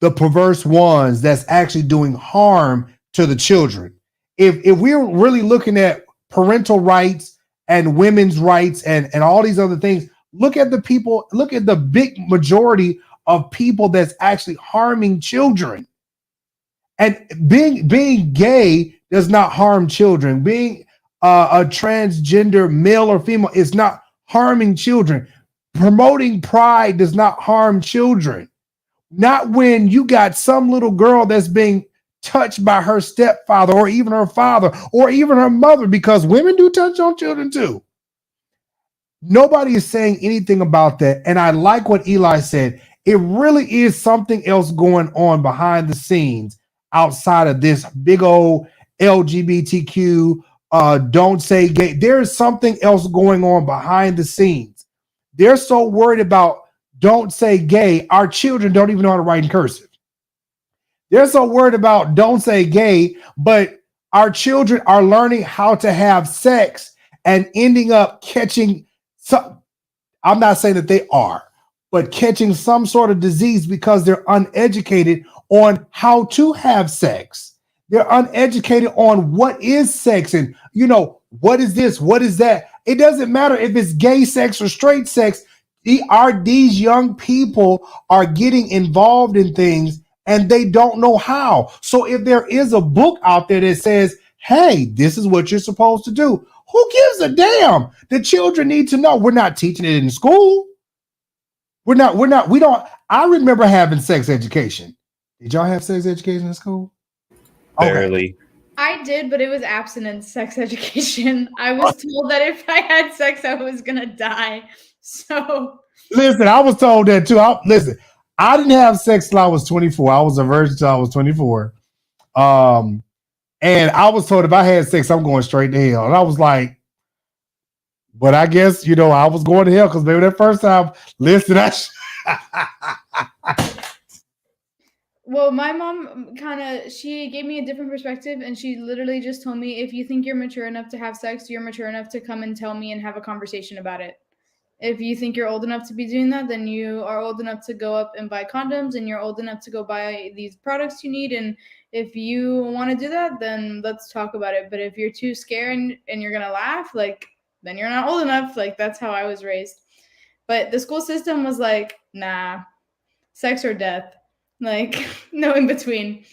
the perverse ones that's actually doing harm to the children. If we're really looking at parental rights and women's rights and all these other things, look at the big majority of people that's actually harming children. And being gay does not harm children. Being a transgender male or female is not harming children. Promoting pride does not harm children. Not when you got some little girl that's being touched by her stepfather or even her father or even her mother, because women do touch on children too. Nobody is saying anything about that. And I like what Eli said. It really is something else going on behind the scenes outside of this big old LGBTQ, don't say gay. There is something else going on behind the scenes. They're so worried about don't say gay, our children don't even know how to write in cursive. There's a word about don't say gay, but our children are learning how to have sex and ending up catching some, I'm not saying that they are, but catching some sort of disease because they're uneducated on how to have sex. They're uneducated on what is sex and, what is this? What is that? It doesn't matter if it's gay sex or straight sex. These young people are getting involved in things and they don't know how. So if there is a book out there that says, hey, this is what you're supposed to do, who gives a damn? The children need to know. We're not teaching it in school. We don't. I remember having sex education. Did y'all have sex education in school? Barely. I did, but it was abstinence sex education. I was told that if I had sex, I was gonna die. So listen, I was told that too. I didn't have sex till I was 24. I was a virgin till I was 24. And I was told if I had sex, I'm going straight to hell. And I was like, but I guess, I was going to hell because maybe that first time, listen, well, my mom she gave me a different perspective, and she literally just told me, if you think you're mature enough to have sex, you're mature enough to come and tell me and have a conversation about it. If you think you're old enough to be doing that, then you are old enough to go up and buy condoms, and you're old enough to go buy these products you need. And if you want to do that, then let's talk about it. But if you're too scared and you're going to laugh, then you're not old enough. That's how I was raised. But the school system was like, nah, sex or death. No in between.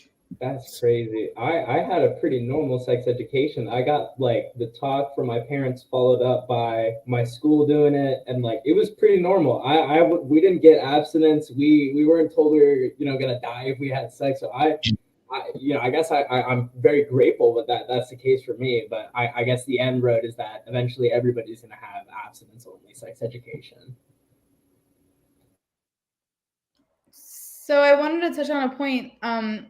That's crazy. I had a pretty normal sex education. I got the talk from my parents followed up by my school doing it, and it was pretty normal. We didn't get abstinence. We weren't told we were gonna die if we had sex. So I guess I'm very grateful that that's the case for me. But I guess the end road is that eventually everybody's gonna have abstinence only sex education. So I wanted to touch on a point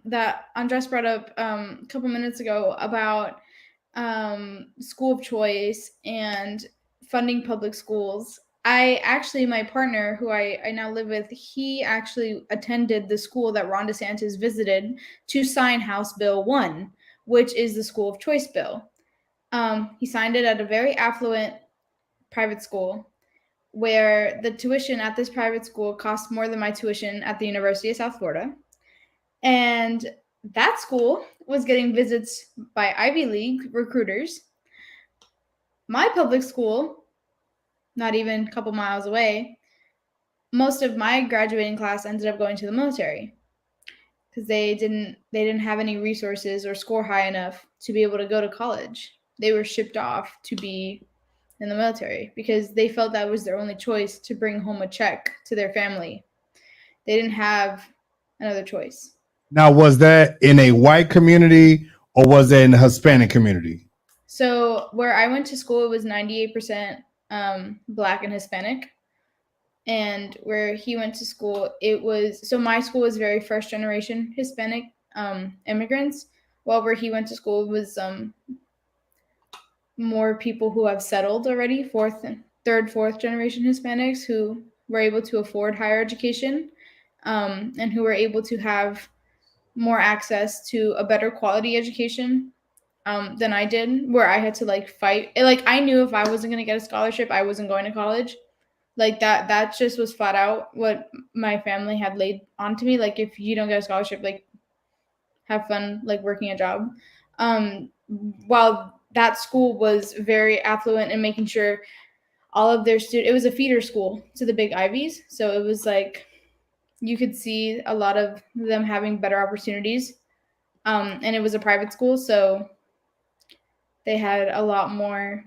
that Andres brought up a couple minutes ago about school of choice and funding public schools. My partner, who I now live with, he actually attended the school that Ron DeSantis visited to sign House Bill 1, which is the school of choice bill. He signed it at a very affluent private school, where the tuition at this private school cost more than my tuition at the University of South Florida. And that school was getting visits by Ivy League recruiters. My public school, not even a couple miles away, most of my graduating class ended up going to the military because they didn't have any resources or score high enough to be able to go to college. They were shipped off to be in the military because they felt that was their only choice to bring home a check to their family. They didn't have another choice. Now, was that in a white community or was it in the Hispanic community? So where I went to school, it was 98% Black and Hispanic. And where he went to school, my school was very first generation Hispanic immigrants, while where he went to school was more people who have settled already, fourth generation Hispanics who were able to afford higher education and who were able to have more access to a better quality education than I did, where I had to fight. I knew if I wasn't going to get a scholarship, I wasn't going to college. That just was flat out what my family had laid onto me. If you don't get a scholarship, have fun, working a job. While that school was very affluent and making sure all of their students, it was a feeder school to the big Ivies. So it was you could see a lot of them having better opportunities. And it was a private school, so they had a lot more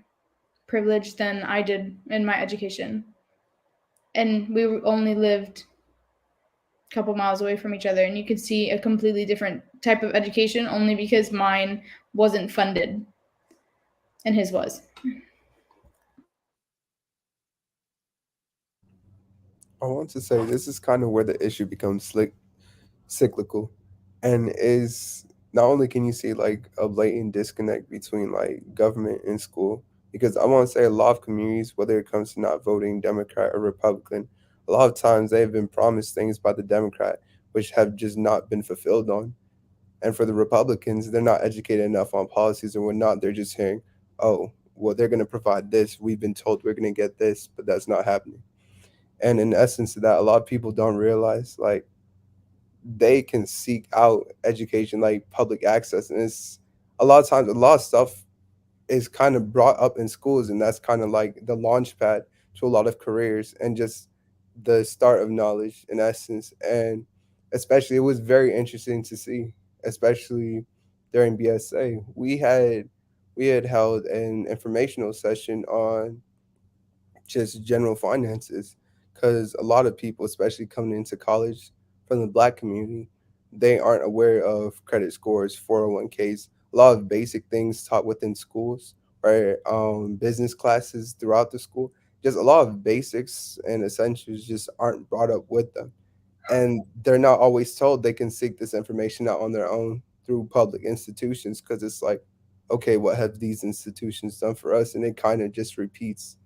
privilege than I did in my education. And we only lived a couple miles away from each other, and you could see a completely different type of education only because mine wasn't funded and his was. I want to say this is kind of where the issue becomes cyclical, and is not only can you see a blatant disconnect between government and school, because I want to say a lot of communities, whether it comes to not voting Democrat or Republican, a lot of times they've been promised things by the Democrat which have just not been fulfilled on. And for the Republicans, they're not educated enough on policies and whatnot. They're just hearing, oh, well, they're going to provide this. We've been told we're going to get this, but that's not happening. And in essence of that, a lot of people don't realize, like, they can seek out education, like public access. And it's a lot of times, a lot of stuff is kind of brought up in schools, and that's kind of like the launch pad to a lot of careers and just the start of knowledge in essence. And especially, it was very interesting to see, especially during BSA. We had held an informational session on just general finances, because a lot of people, especially coming into college from the Black community, they aren't aware of credit scores, 401ks, a lot of basic things taught within schools, right? Business classes throughout the school, just a lot of basics and essentials just aren't brought up with them. And they're not always told they can seek this information out on their own through public institutions, because it's like, okay, what have these institutions done for us? And it kind of just repeats,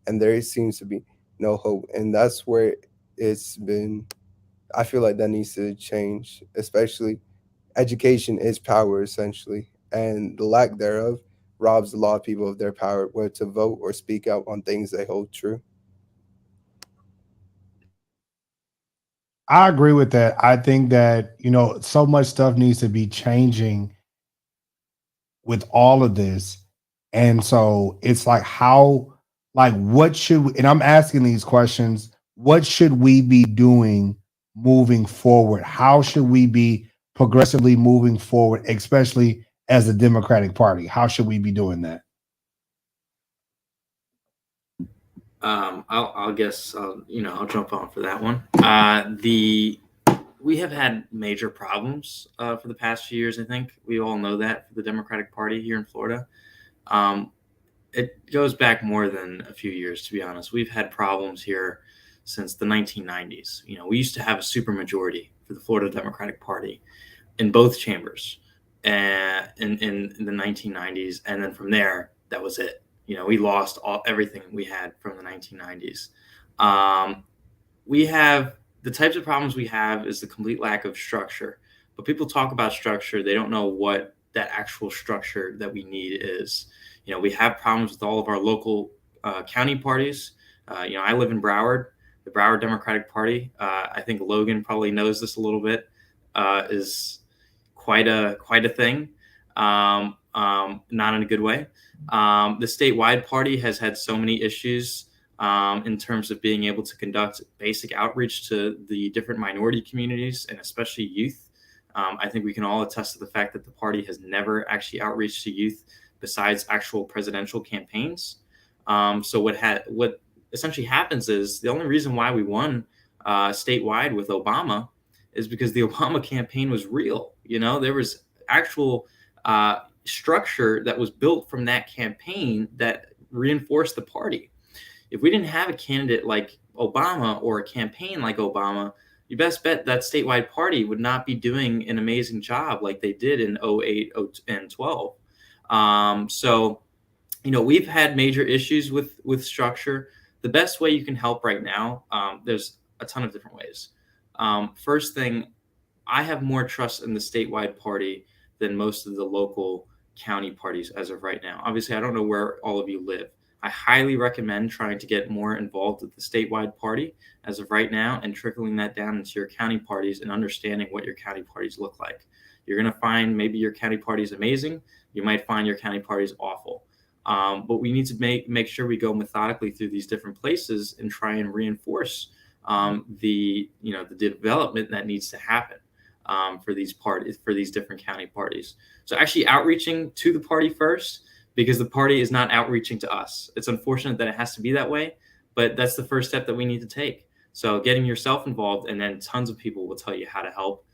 and there seems to be no hope. And that's where it's been, I feel like that needs to change, especially education is power essentially, and the lack thereof robs a lot of people of their power, whether to vote or speak out on things they hold true. I agree with that. I think that, so much stuff needs to be changing with all of this. And so it's like, what should we, and I'm asking these questions, what should we be doing moving forward? How should we be progressively moving forward, especially as the Democratic Party? How should we be doing that? I'll jump on for that one. We have had major problems for the past few years. I think we all know that for the Democratic Party here in Florida. It goes back more than a few years, to be honest. We've had problems here since the 1990s. We used to have a supermajority for the Florida Democratic Party in both chambers in the 1990s, and then from there, that was it. We lost everything we had from the 1990s. We have the types of problems we have is the complete lack of structure. But people talk about structure, they don't know what that actual structure that we need is. We have problems with all of our local county parties. I live in Broward. The Broward Democratic Party, I think Logan probably knows this a little bit, is quite a thing, not in a good way. The statewide party has had so many issues in terms of being able to conduct basic outreach to the different minority communities and especially youth. I think we can all attest to the fact that the party has never actually outreached to youth besides actual presidential campaigns. So what essentially happens is the only reason why we won statewide with Obama is because the Obama campaign was real. There was actual structure that was built from that campaign that reinforced the party. If we didn't have a candidate like Obama or a campaign like Obama, you best bet that statewide party would not be doing an amazing job like they did in 08 and 12. So, we've had major issues with structure. The best way you can help right now, there's a ton of different ways. First thing, I have more trust in the statewide party than most of the local county parties as of right now. Obviously, I don't know where all of you live. I highly recommend trying to get more involved with the statewide party as of right now and trickling that down into your county parties and understanding what your county parties look like. You're going to find maybe your county party is amazing. You might find your county party is awful. But we need to make sure we go methodically through these different places and try and reinforce the development that needs to happen for these parties, for these different county parties. So actually outreaching to the party first, because the party is not outreaching to us. It's unfortunate that it has to be that way, but that's the first step that we need to take. So getting yourself involved, and then tons of people will tell you how to help.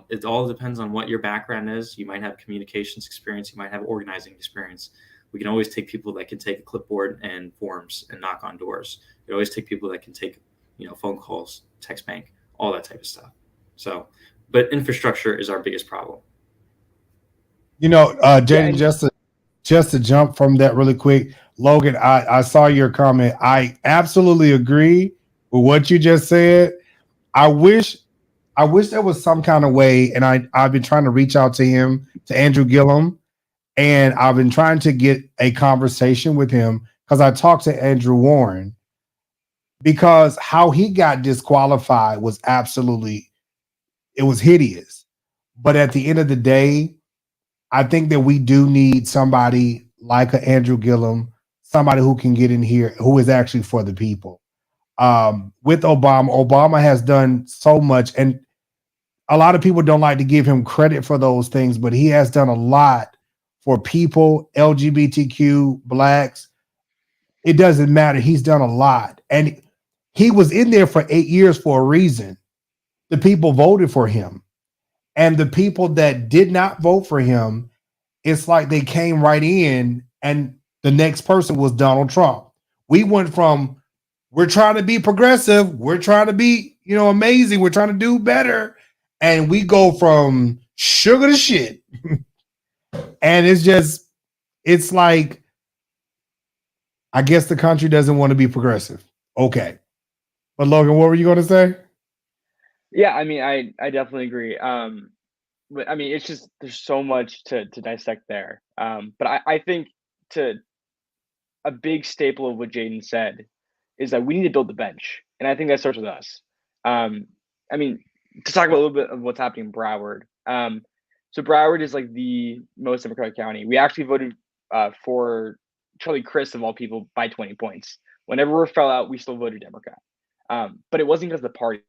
It all depends on what your background is. You might have communications experience. You might have organizing experience. We can always take people that can take a clipboard and forms and knock on doors. We always take people that can take, phone calls, text bank, all that type of stuff. So, but infrastructure is our biggest problem. Jayden, just to jump from that really quick, Logan, I saw your comment. I absolutely agree with what you just said. I wish there was some kind of way, and I've been trying to reach out to him, to Andrew Gillum, and I've been trying to get a conversation with him because I talked to Andrew Warren, because how he got disqualified was absolutely, it was hideous. But at the end of the day, I think that we do need somebody like a Andrew Gillum, somebody who can get in here, who is actually for the people. With Obama has done so much, and a lot of people don't like to give him credit for those things, but he has done a lot for people, LGBTQ, blacks. It doesn't matter. He's done a lot. And he was in there for 8 years for a reason. The people voted for him. And the people that did not vote for him, it's like they came right in and the next person was Donald Trump. We went from, we're trying to be progressive, we're trying to be, amazing, we're trying to do better. And we go from sugar to shit. And it's like, I guess the country doesn't want to be progressive. Okay. But Logan, what were you going to say? Yeah, I mean, I definitely agree. But I mean, it's just, there's so much to dissect there. But I think a big staple of what Jayden said is that we need to build the bench. And I think that starts with us. I mean, to talk about a little bit of what's happening in Broward. So Broward is like the most Democratic county. We actually voted for Charlie Crist, of all people, by 20 points. Whenever we fell out, we still voted Democrat. But it wasn't because of the party.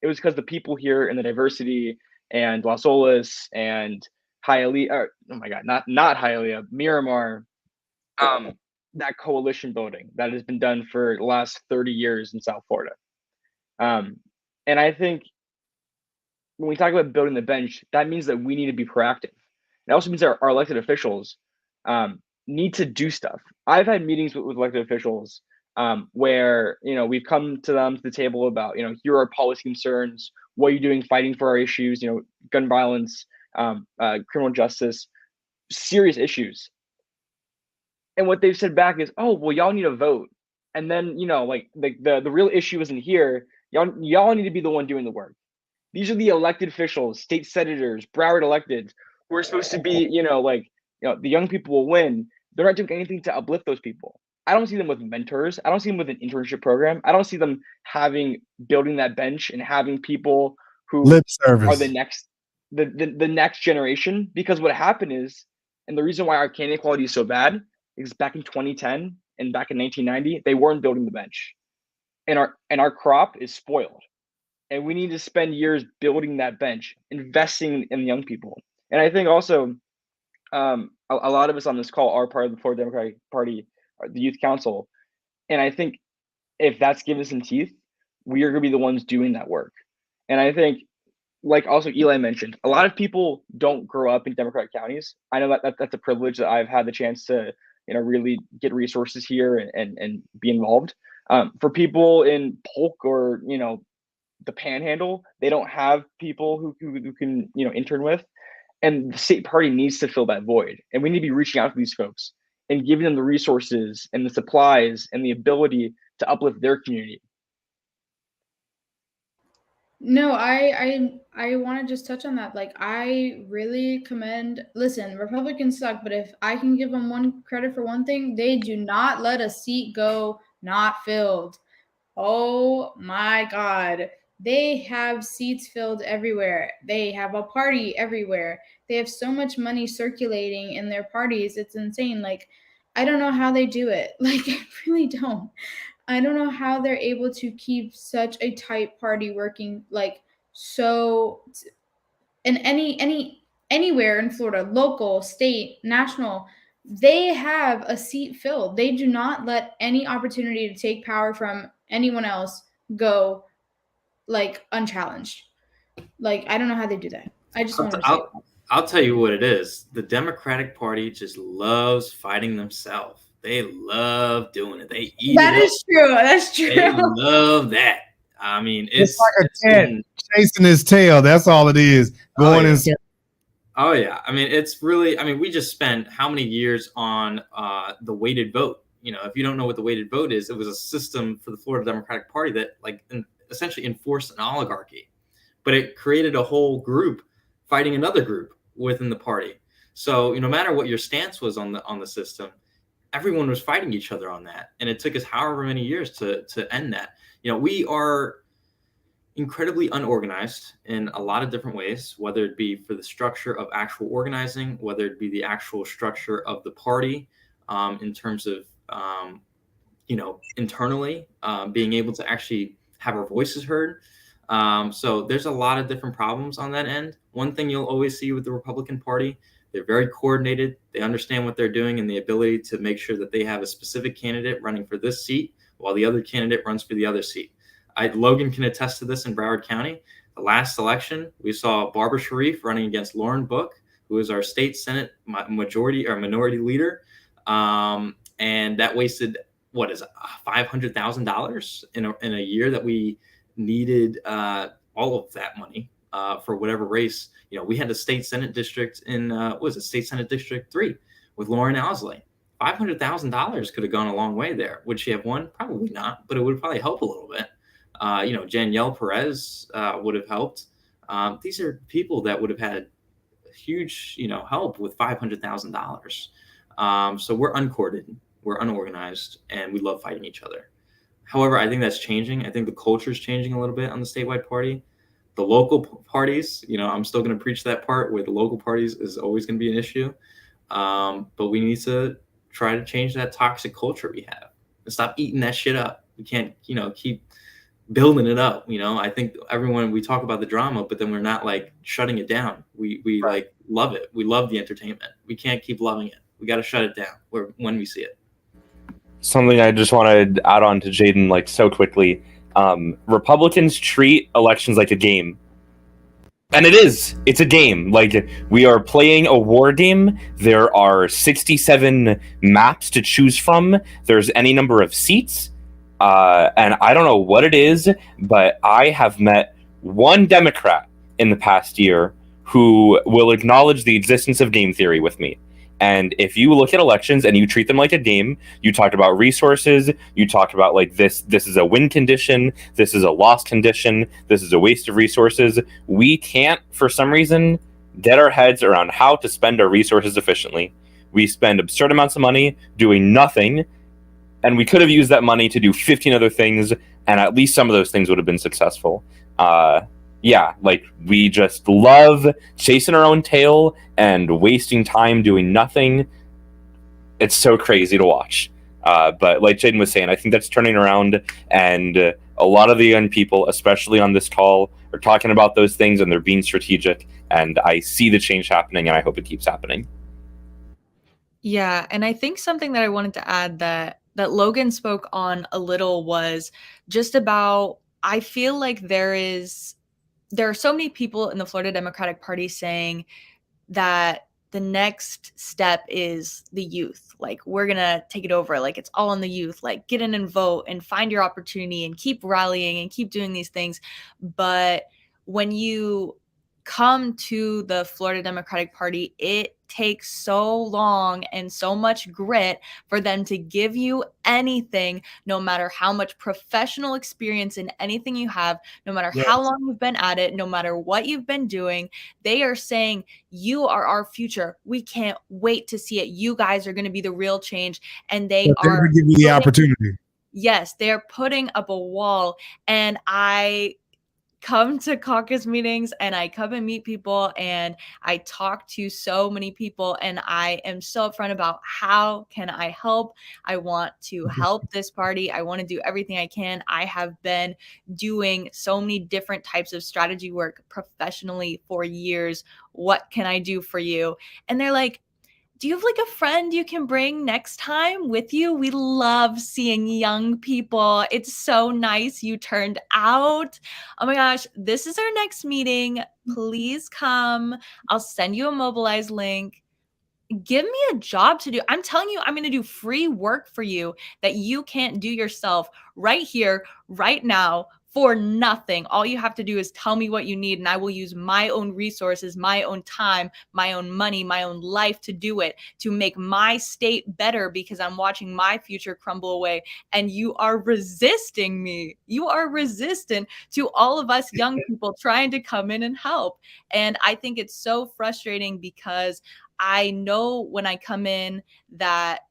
It was because the people here and the diversity and Las Olas and Hialeah, oh my God, not Hialeah, Miramar, that coalition voting that has been done for the last 30 years in South Florida. And I think when we talk about building the bench, that means that we need to be proactive. It also means that our elected officials need to do stuff. I've had meetings with elected officials where we've come to them to the table about here are policy concerns, what are you doing fighting for our issues, gun violence, criminal justice, serious issues. And what they've said back is, oh well, y'all need to vote, and then like the real issue isn't here. Y'all need to be the one doing the work. These are the elected officials, state senators, Broward electeds, who are supposed to be the young people will win. They're not doing anything to uplift those people. I don't see them with mentors. I don't see them with an internship program. I don't see them building that bench and having people who lip service are the next generation. Because what happened is, and the reason why our candidate quality is so bad is back in 2010 and back in 1990, they weren't building the bench, and our crop is spoiled, and we need to spend years building that bench, investing in young people. And I think also a lot of us on this call are part of the Florida Democratic Party, the Youth Council. And I think if that's given some teeth, we are going to be the ones doing that work. And I think, like also Eli mentioned, a lot of people don't grow up in Democratic counties. I know that's a privilege that I've had the chance to, really get resources here and be involved. For people in Polk or, the Panhandle, they don't have people who can, intern with. And the state party needs to fill that void. And we need to be reaching out to these folks and giving them the resources and the supplies and the ability to uplift their community. No, I want to just touch on that. Like, I really commend, listen, Republicans suck, but if I can give them one credit for one thing, they do not let a seat go not filled. Oh my God. They have seats filled everywhere. They have a party everywhere. They have so much money circulating in their parties. It's insane. Like, I don't know how they do it. Like, I really don't. I don't know how they're able to keep such a tight party working so. And anywhere in Florida, local, state, national, they have a seat filled. They do not let any opportunity to take power from anyone else go unchallenged. I don't know how they do that. I just want to say I'll tell you what it is. The Democratic Party just loves fighting themselves. They love doing it. They eat that it. Is true. That's true. They love that. I mean, it's like a cat chasing his tail. That's all it is. Going in circles. Oh yeah. I mean, it's really. I mean, we just spent how many years on the weighted vote? if you don't know what the weighted vote is, it was a system for the Florida Democratic Party that essentially enforced an oligarchy, but it created a whole group fighting another group within the party. So no matter what your stance was on the system, everyone was fighting each other on that, and it took us however many years to end that. We are incredibly unorganized in a lot of different ways, whether it be for the structure of actual organizing, whether it be the actual structure of the party, in terms of internally being able to actually have our voices heard. So there's a lot of different problems on that end. One thing you'll always see with the Republican Party, they're very coordinated. They understand what they're doing and the ability to make sure that they have a specific candidate running for this seat while the other candidate runs for the other seat. Logan can attest to this in Broward County. The last election, we saw Barbara Sharif running against Lauren Book, who is our state Senate minority leader. And that wasted, $500,000 in a year that we needed all of that money for whatever race. We had a state Senate district in, State Senate District 3 with Lauren Owsley. $500,000 could have gone a long way there. Would she have won? Probably not, but it would probably help a little bit. Danielle Perez would have helped. These are people that would have had huge, help with $500,000. So we're uncorded, we're unorganized, and we love fighting each other. However, I think that's changing. I think the culture is changing a little bit on the statewide party. The local parties, I'm still going to preach that part where the local parties is always going to be an issue. But we need to try to change that toxic culture we have and stop eating that shit up. We can't, keep building it up. I think we talk about the drama, but then we're not shutting it down. We love it. We love the entertainment. We can't keep loving it. We got to shut it down when we see it. Something I just want to add on to Jayden so quickly. Republicans treat elections like a game. And it's a game. We are playing a war game. There are 67 maps to choose from. There's any number of seats. And I don't know what it is, but I have met one Democrat in the past year who will acknowledge the existence of game theory with me. And if you look at elections and you treat them like a game, you talk about resources, you talk about this is a win condition, this is a loss condition, this is a waste of resources. We can't, for some reason, get our heads around how to spend our resources efficiently. We spend absurd amounts of money doing nothing, and we could have used that money to do 15 other things, and at least some of those things would have been successful. We just love chasing our own tail and wasting time doing nothing. It's so crazy to watch. But like Jayden was saying, I think that's turning around, and a lot of the young people, especially on this call, are talking about those things, and they're being strategic, and I see the change happening, and I hope it keeps happening. Yeah, and I think something that I wanted to add that Logan spoke on a little was just about, I feel like there are so many people in the Florida Democratic Party saying that the next step is the youth. We're going to take it over. It's all on the youth. Get in and vote and find your opportunity and keep rallying and keep doing these things. But when you come to the Florida Democratic Party, it takes so long and so much grit for them to give you anything, no matter how much professional experience in anything you have, no matter how long you've been at it, no matter what you've been doing. They are saying, you are our future. We can't wait to see it. You guys are going to be the real change. And they are give you the opportunity. Yes, they're putting up a wall. And I come to caucus meetings and I come and meet people and I talk to so many people, and I am so upfront about how can I help. I want to help this party. I want to do everything I can. I have been doing so many different types of strategy work professionally for years. What can I do for you? And they're like, do you have a friend you can bring next time with you? We love seeing young people. It's so nice you turned out. Oh my gosh, this is our next meeting. Please come. I'll send you a Mobilize link. Give me a job to do. I'm telling you, I'm going to do free work for you that you can't do yourself right here, right now, for nothing. All you have to do is tell me what you need, and I will use my own resources, my own time, my own money, my own life to do it, to make my state better, because I'm watching my future crumble away. And you are resisting me. You are resistant to all of us young people trying to come in and help. And I think it's so frustrating, because I know when I come in that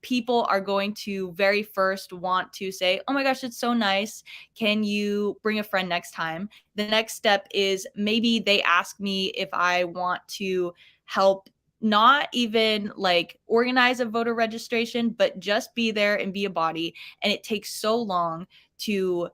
people are going to very first want to say, oh my gosh, it's so nice. Can you bring a friend next time? The next step is maybe they ask me if I want to help, not even like organize a voter registration, but just be there and be a body. And it takes so long to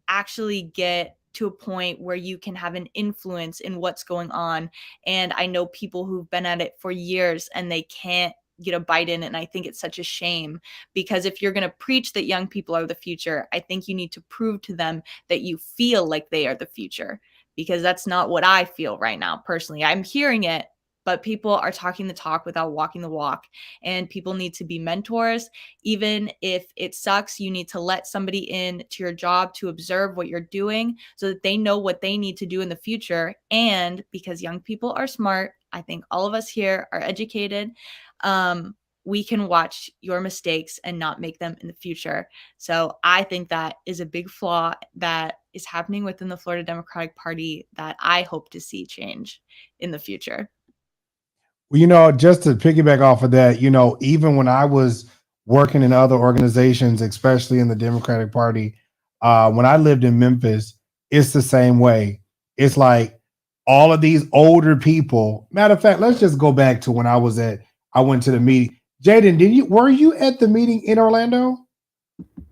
actually get to a point where you can have an influence in what's going on. And I know people who've been at it for years and they can't get a bite in it. And I think it's such a shame, because if you're going to preach that young people are the future, I think you need to prove to them that you feel like they are the future, because that's not what I feel right now. Personally, I'm hearing it, but people are talking the talk without walking the walk, and people need to be mentors. Even if it sucks, you need to let somebody in to your job to observe what you're doing so that they know what they need to do in the future. And because young people are smart, I think all of us here are educated. We can watch your mistakes and not make them in the future. So I think that is a big flaw that is happening within the Florida Democratic Party that I hope to see change in the future. Well, just to piggyback off of that, even when I was working in other organizations, especially in the Democratic Party, when I lived in Memphis, it's the same way. It's like all of these older people. Matter of fact, let's just go back to when I went to the meeting. Jayden, were you at the meeting in Orlando?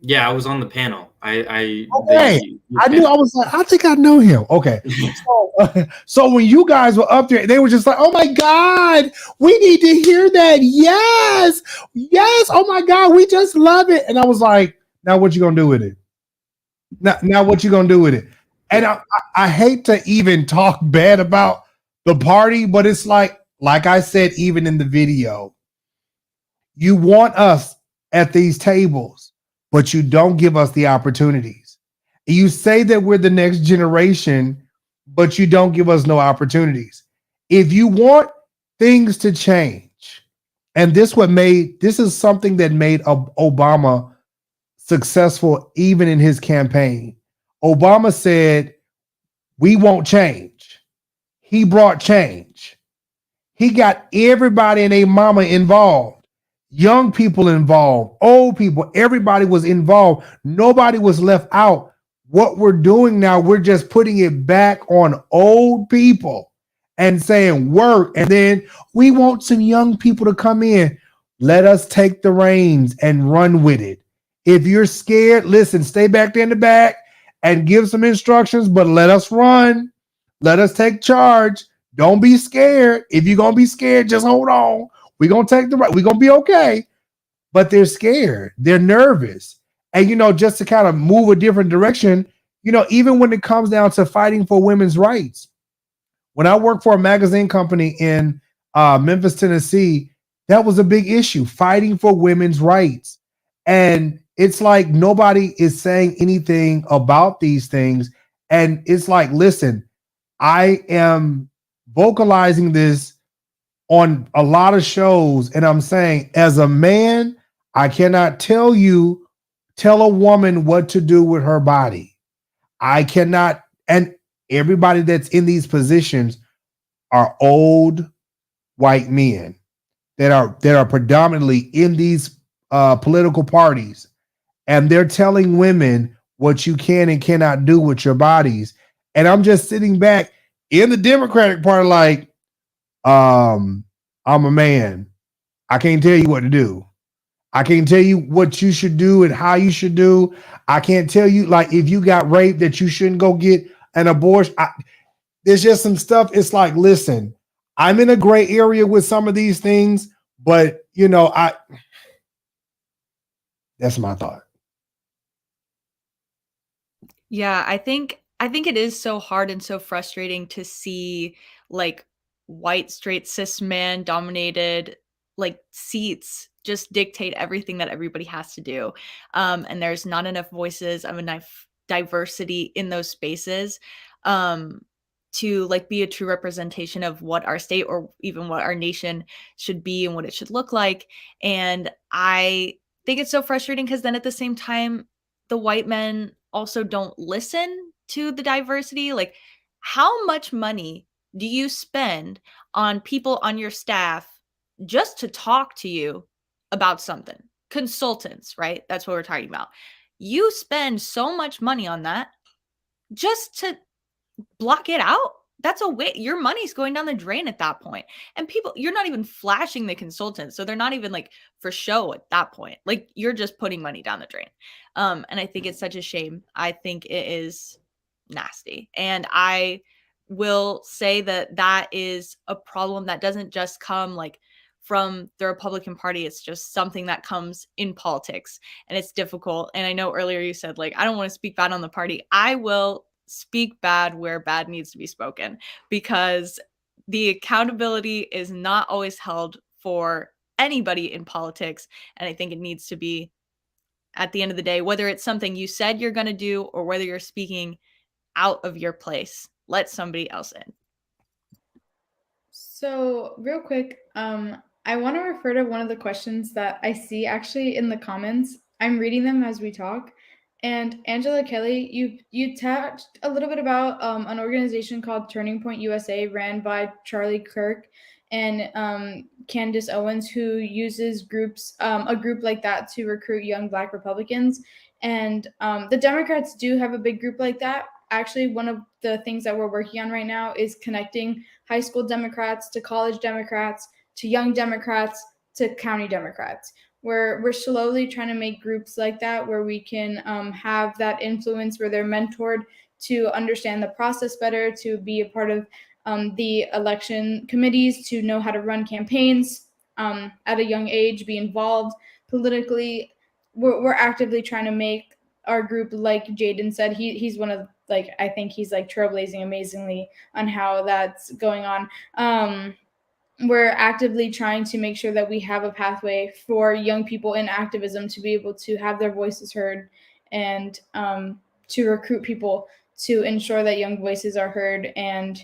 Yeah, I was on the panel. I knew. I was like, I think I know him. Okay. So when you guys were up there, they were just like, oh my God, we need to hear that. Yes. Oh my God, we just love it. And I was like, now what you gonna do with it? Now what you gonna do with it? And I hate to even talk bad about the party, but it's like I said, even in the video, you want us at these tables, but you don't give us the opportunities. You say that we're the next generation, but you don't give us no opportunities. If you want things to change, and this is something that made Obama successful even in his campaign. Obama said, we won't change. He brought change. He got everybody and their mama involved. Young people involved, old people, everybody was involved. Nobody was left out. What we're doing now, we're just putting it back on old people and saying work. And then we want some young people to come in. Let us take the reins and run with it. If you're scared, listen, stay back there in the back and give some instructions, but let us run. Let us take charge. Don't be scared. If you're going to be scared, just hold on. We're going to take the right. We're going to be okay. But they're scared. They're nervous. And, just to kind of move a different direction, even when it comes down to fighting for women's rights. When I worked for a magazine company in Memphis, Tennessee, that was a big issue, fighting for women's rights. And it's like nobody is saying anything about these things. And it's like, listen, I am vocalizing this on a lot of shows, and I'm saying, as a man, I cannot tell a woman what to do with her body. I cannot, and everybody that's in these positions are old white men that are predominantly in these political parties, and they're telling women what you can and cannot do with your bodies. And I'm just sitting back in the Democratic Party like, I'm a man. I can't tell you what to do. I can't tell you what you should do and how you should do. I can't tell you, like, if you got raped, that you shouldn't go get an abortion. There's just some stuff. It's like, listen, I'm in a gray area with some of these things, but that's my thought. Yeah, I think it is so hard and so frustrating to see like white straight cis man dominated like seats just dictate everything that everybody has to do. And there's not enough voices of enough diversity in those spaces to like be a true representation of what our state or even what our nation should be and what it should look like. And I think it's so frustrating because then at the same time, the white men also don't listen to the diversity. Like, how much money do you spend on people on your staff just to talk to you about something? Consultants, right? That's what we're talking about. You spend so much money on that just to block it out. That's a way. Your money's going down the drain at that point. And people, you're not even flashing the consultants, so they're not even like for show at that point. Like, you're just putting money down the drain. And I think it's such a shame. I think it is nasty. And I will say that that is a problem that doesn't just come like from the Republican Party. It's just something that comes in politics, and it's difficult. And I know earlier you said, like, I don't want to speak bad on the party. I will speak bad where bad needs to be spoken, because the accountability is not always held for anybody in politics. And I think it needs to be, at the end of the day, whether it's something you said you're going to do or whether you're speaking out of your place, let somebody else in. So real quick, I want to refer to one of the questions that I see actually in the comments. I'm reading them as we talk. And Angela Kelly, you touched a little bit about an organization called Turning Point USA, ran by Charlie Kirk and Candace Owens, who uses a group like that to recruit young Black Republicans. And the Democrats do have a big group like that. Actually, one of the things that we're working on right now is connecting high school Democrats to college Democrats to young Democrats to county Democrats. We're slowly trying to make groups like that where we can have that influence, where they're mentored to understand the process better, to be a part of the election committees, to know how to run campaigns at a young age, be involved politically. We're actively trying to make our group, like Jayden said, he's one of, like, I think he's like trailblazing amazingly on how that's going on. We're actively trying to make sure that we have a pathway for young people in activism to be able to have their voices heard, and to recruit people to ensure that young voices are heard. And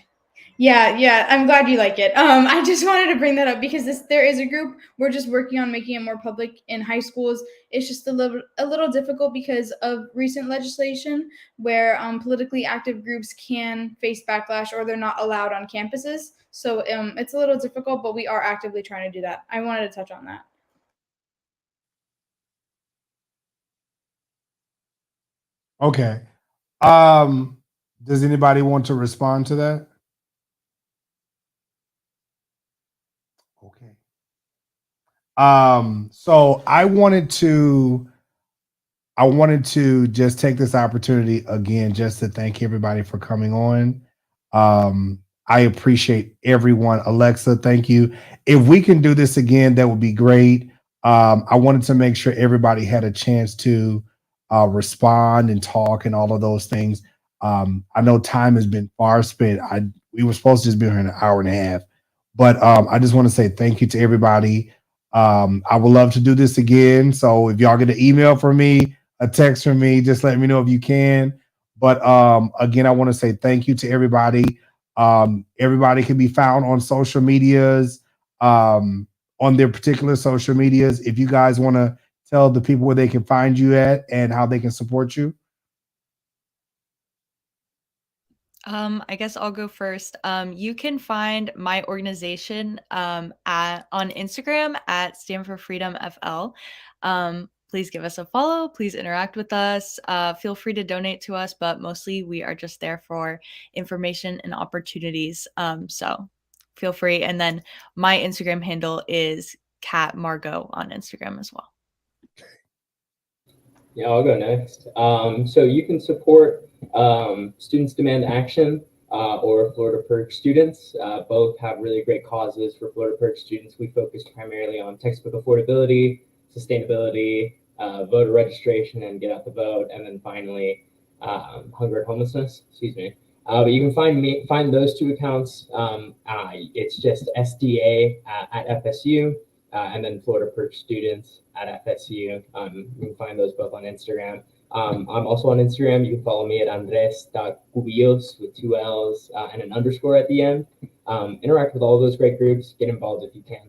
yeah, I'm glad you like it. I just wanted to bring that up because there is a group. We're just working on making it more public in high schools. It's just a little difficult because of recent legislation where politically active groups can face backlash or they're not allowed on campuses. So it's a little difficult, but we are actively trying to do that. I wanted to touch on that. Okay. Does anybody want to respond to that? Okay. So I wanted to just take this opportunity again just to thank everybody for coming on. I appreciate everyone. Alexa, thank you. If we can do this again, that would be great. I wanted to make sure everybody had a chance to respond and talk and all of those things. I know time has been far spent. We were supposed to just be here in an hour and a half, but I just want to say thank you to everybody. I would love to do this again. So if y'all get an email from me, a text from me, just let me know if you can. But again, I want to say thank you to everybody. Everybody can be found on social medias, on their particular social medias. If you guys want to tell the people where they can find you at and how they can support you. I guess I'll go first. You can find my organization on Instagram at Stand for Freedom FL. Please give us a follow. Please interact with us. Feel free to donate to us, but mostly we are just there for information and opportunities. So feel free. And then my Instagram handle is Cat Margaux on Instagram as well. Yeah, I'll go next. So you can support Students Demand Action or Florida Perk Students. Both have really great causes for Florida Perk students. We focus primarily on textbook affordability, sustainability, voter registration and get out the vote, and then finally hunger and homelessness. Excuse me. But you can find those two accounts. It's just SDA at FSU. And then Florida Perk Students at FSU. You can find those both on Instagram. I'm also on Instagram. You can follow me at andres.cubillos with 2 L's and an underscore at the end. Interact with all those great groups. Get involved if you can.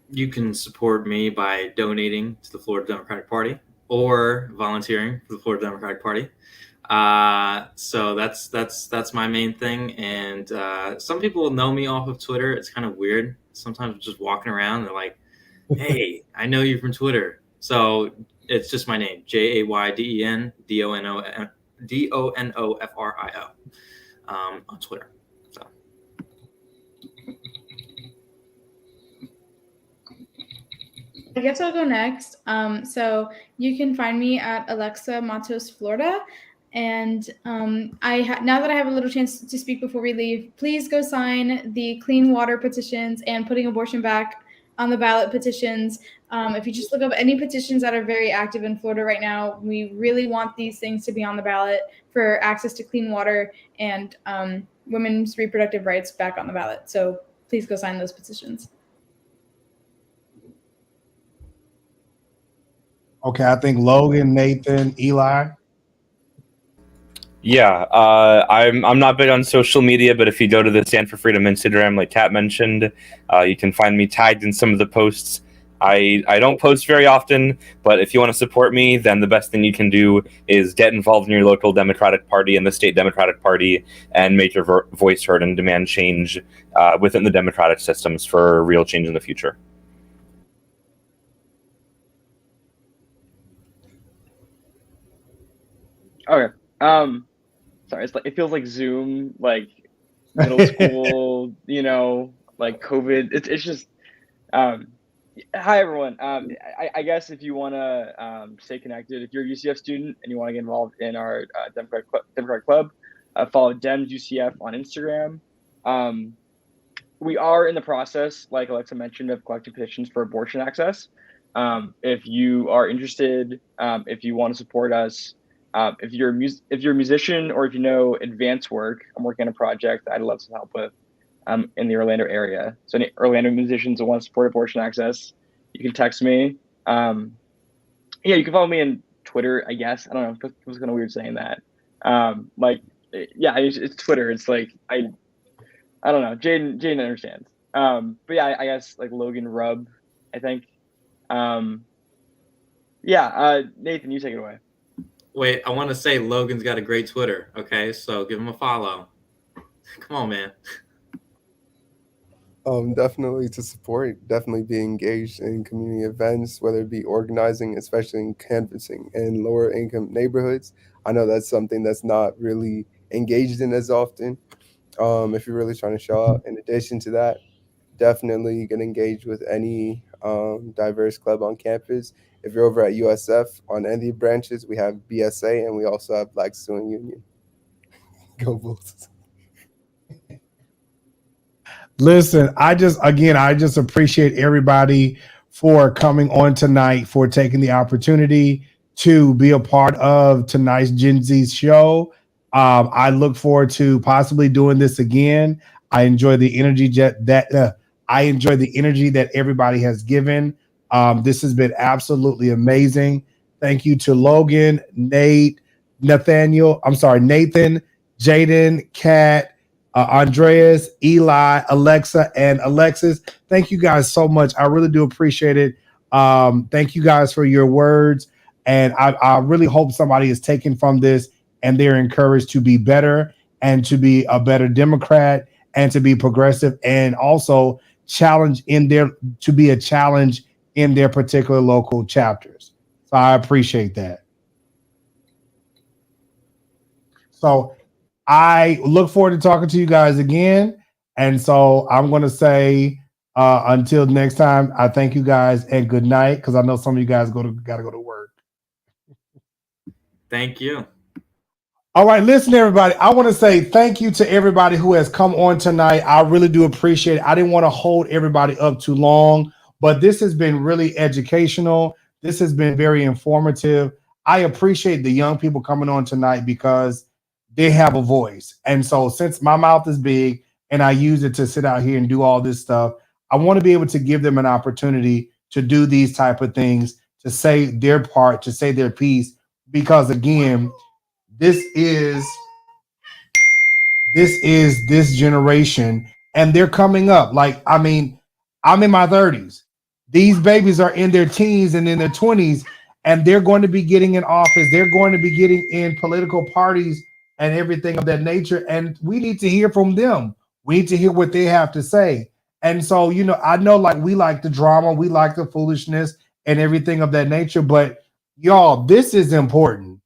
You can support me by donating to the Florida Democratic Party or volunteering for the Florida Democratic Party. So that's my main thing. And some people know me off of Twitter. It's kind of weird. Sometimes I'm just walking around and they're like, hey, I know you from Twitter. So it's just my name, Jayden Donofrio on Twitter. So. I guess I'll go next. So you can find me at Alexa Matos, Florida. And now that I have a little chance to speak before we leave, please go sign the clean water petitions and putting abortion back on the ballot petitions. If you just look up any petitions that are very active in Florida right now, we really want these things to be on the ballot for access to clean water and women's reproductive rights back on the ballot. So please go sign those petitions. Okay, I think Logan, Nathan, Eli. Yeah, I'm not big on social media, but if you go to the Stand for Freedom Instagram, like Kat mentioned, you can find me tagged in some of the posts. I don't post very often, but if you want to support me, then the best thing you can do is get involved in your local Democratic Party and the state Democratic Party and make your voice heard and demand change within the democratic systems for real change in the future. Okay. Sorry, it's like it feels like Zoom, like middle school, like COVID. It's just hi everyone. I guess if you want to stay connected, if you're a UCF student and you want to get involved in our Democratic Club, follow Dems UCF on Instagram. We are in the process, like Alexa mentioned, of collecting petitions for abortion access. If you are interested, if you want to support us, if you're a musician or if you know advanced work, I'm working on a project that I'd love some help with in the Orlando area. So any Orlando musicians that want to support abortion access, you can text me. Yeah, you can follow me on Twitter, I guess. I don't know. It was kind of weird saying that. It's Twitter. It's like, I don't know. Jayden understands. But yeah, I guess like Logan Rub, I think. Nathan, you take it away. Wait, I want to say Logan's got a great Twitter. Okay, so give him a follow. Come on, man. Definitely to support, definitely be engaged in community events, whether it be organizing, especially in canvassing in lower income neighborhoods. I know that's something that's not really engaged in as often. If you're really trying to show up, in addition to that, definitely get engaged with any diverse club on campus. If you're over at USF on any branches, we have BSA and we also have Black Student Union. Go Bulls. Listen, I just appreciate everybody for coming on tonight, for taking the opportunity to be a part of tonight's Gen Z show. I look forward to possibly doing this again. I enjoy the energy that everybody has given. This has been absolutely amazing. Thank you to Logan, Nathan, Jayden, Kat, Andreas, Eli, Alexa, and Alexis. Thank you guys so much. I really do appreciate it. Thank you guys for your words. And I really hope somebody is taken from this and they're encouraged to be better and to be a better Democrat and to be progressive and also to be a challenge in their particular local chapters. So I appreciate that. So I look forward to talking to you guys again. And so I'm going to say until next time, I thank you guys and good night, because I know some of you guys got to go to work. Thank you. All right, listen, everybody. I want to say thank you to everybody who has come on tonight. I really do appreciate it. I didn't want to hold everybody up too long, but this has been really educational. This has been very informative. I appreciate the young people coming on tonight because they have a voice. And so since my mouth is big and I use it to sit out here and do all this stuff, I want to be able to give them an opportunity to do these type of things, to say their part, to say their piece, because again, this is this generation, and they're coming up. Like, I mean, I'm in my 30s. These babies are in their teens and in their 20s, and they're going to be getting in office. They're going to be getting in political parties and everything of that nature. And we need to hear from them. We need to hear what they have to say. And so, you know, I know, like, we like the drama, we like the foolishness and everything of that nature, but y'all, this is important.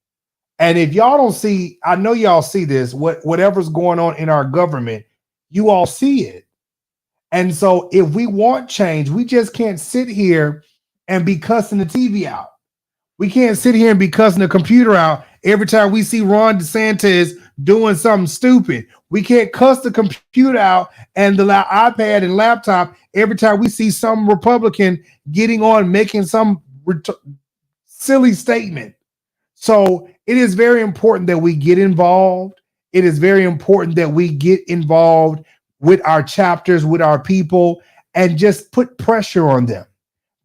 And if y'all don't see, I know y'all see this, whatever's going on in our government, you all see it. And so if we want change, we just can't sit here and be cussing the TV out. We can't sit here and be cussing the computer out every time we see Ron DeSantis doing something stupid. We can't cuss the computer out and the iPad and laptop every time we see some Republican getting on, making some silly statement. So it is very important that we get involved. It is very important that we get involved with our chapters, with our people, and just put pressure on them,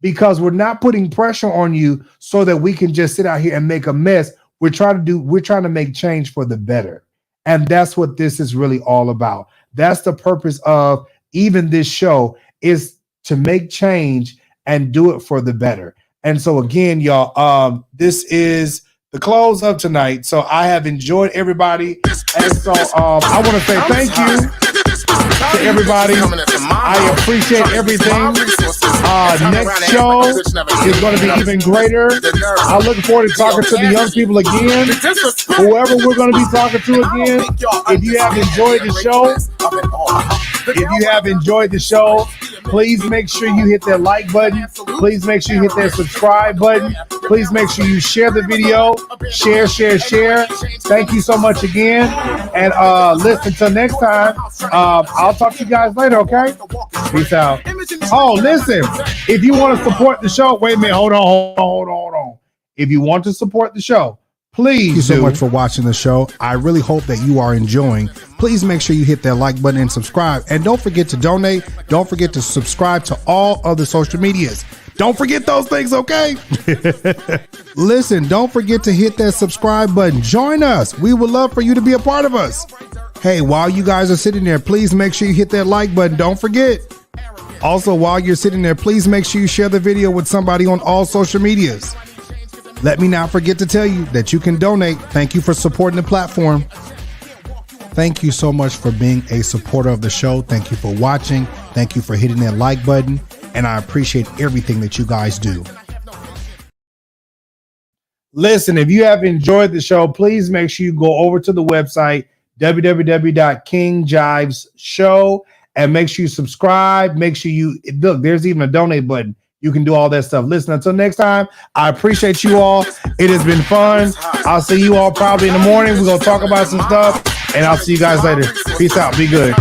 because we're not putting pressure on you so that we can just sit out here and make a mess. We're trying to make change for the better. And that's what this is really all about. That's the purpose of even this show, is to make change and do it for the better. And so again, y'all, this is the close of tonight. So I have enjoyed everybody. And so I want to say thank you to everybody. I appreciate everything. Next show is going to be even greater. I look forward to talking to the young people again. Whoever we're going to be talking to again. If you have enjoyed the show, please make sure you hit that like button. Please make sure you hit that subscribe button. Please make sure you share the video. Share. Thank you so much again. And listen, until next time, I'll talk to you guys later, okay? Peace out. Oh, listen, if you want to support the show, wait a minute, hold on. If you want to support the show, please. Thank you so much for watching the show. I really hope that you are enjoying. Please make sure you hit that like button and subscribe. And don't forget to donate. Don't forget to subscribe to all other social medias. Don't forget those things, okay? Listen, don't forget to hit that subscribe button. Join us. We would love for you to be a part of us. Hey, while you guys are sitting there, please make sure you hit that like button. Don't forget. Also, while you're sitting there, please make sure you share the video with somebody on all social medias. Let me not forget to tell you that you can donate. Thank you for supporting the platform. Thank you so much for being a supporter of the show. Thank you for watching. Thank you for hitting that like button. And I appreciate everything that you guys do. Listen, if you have enjoyed the show, please make sure you go over to the website, www.kingjivesshow, and make sure you subscribe. Make sure you look, there's even a donate button. You can do all that stuff. Listen, until next time, I appreciate you all. It has been fun. I'll see you all probably in the morning. We're going to talk about some stuff, and I'll see you guys later. Peace out. Be good.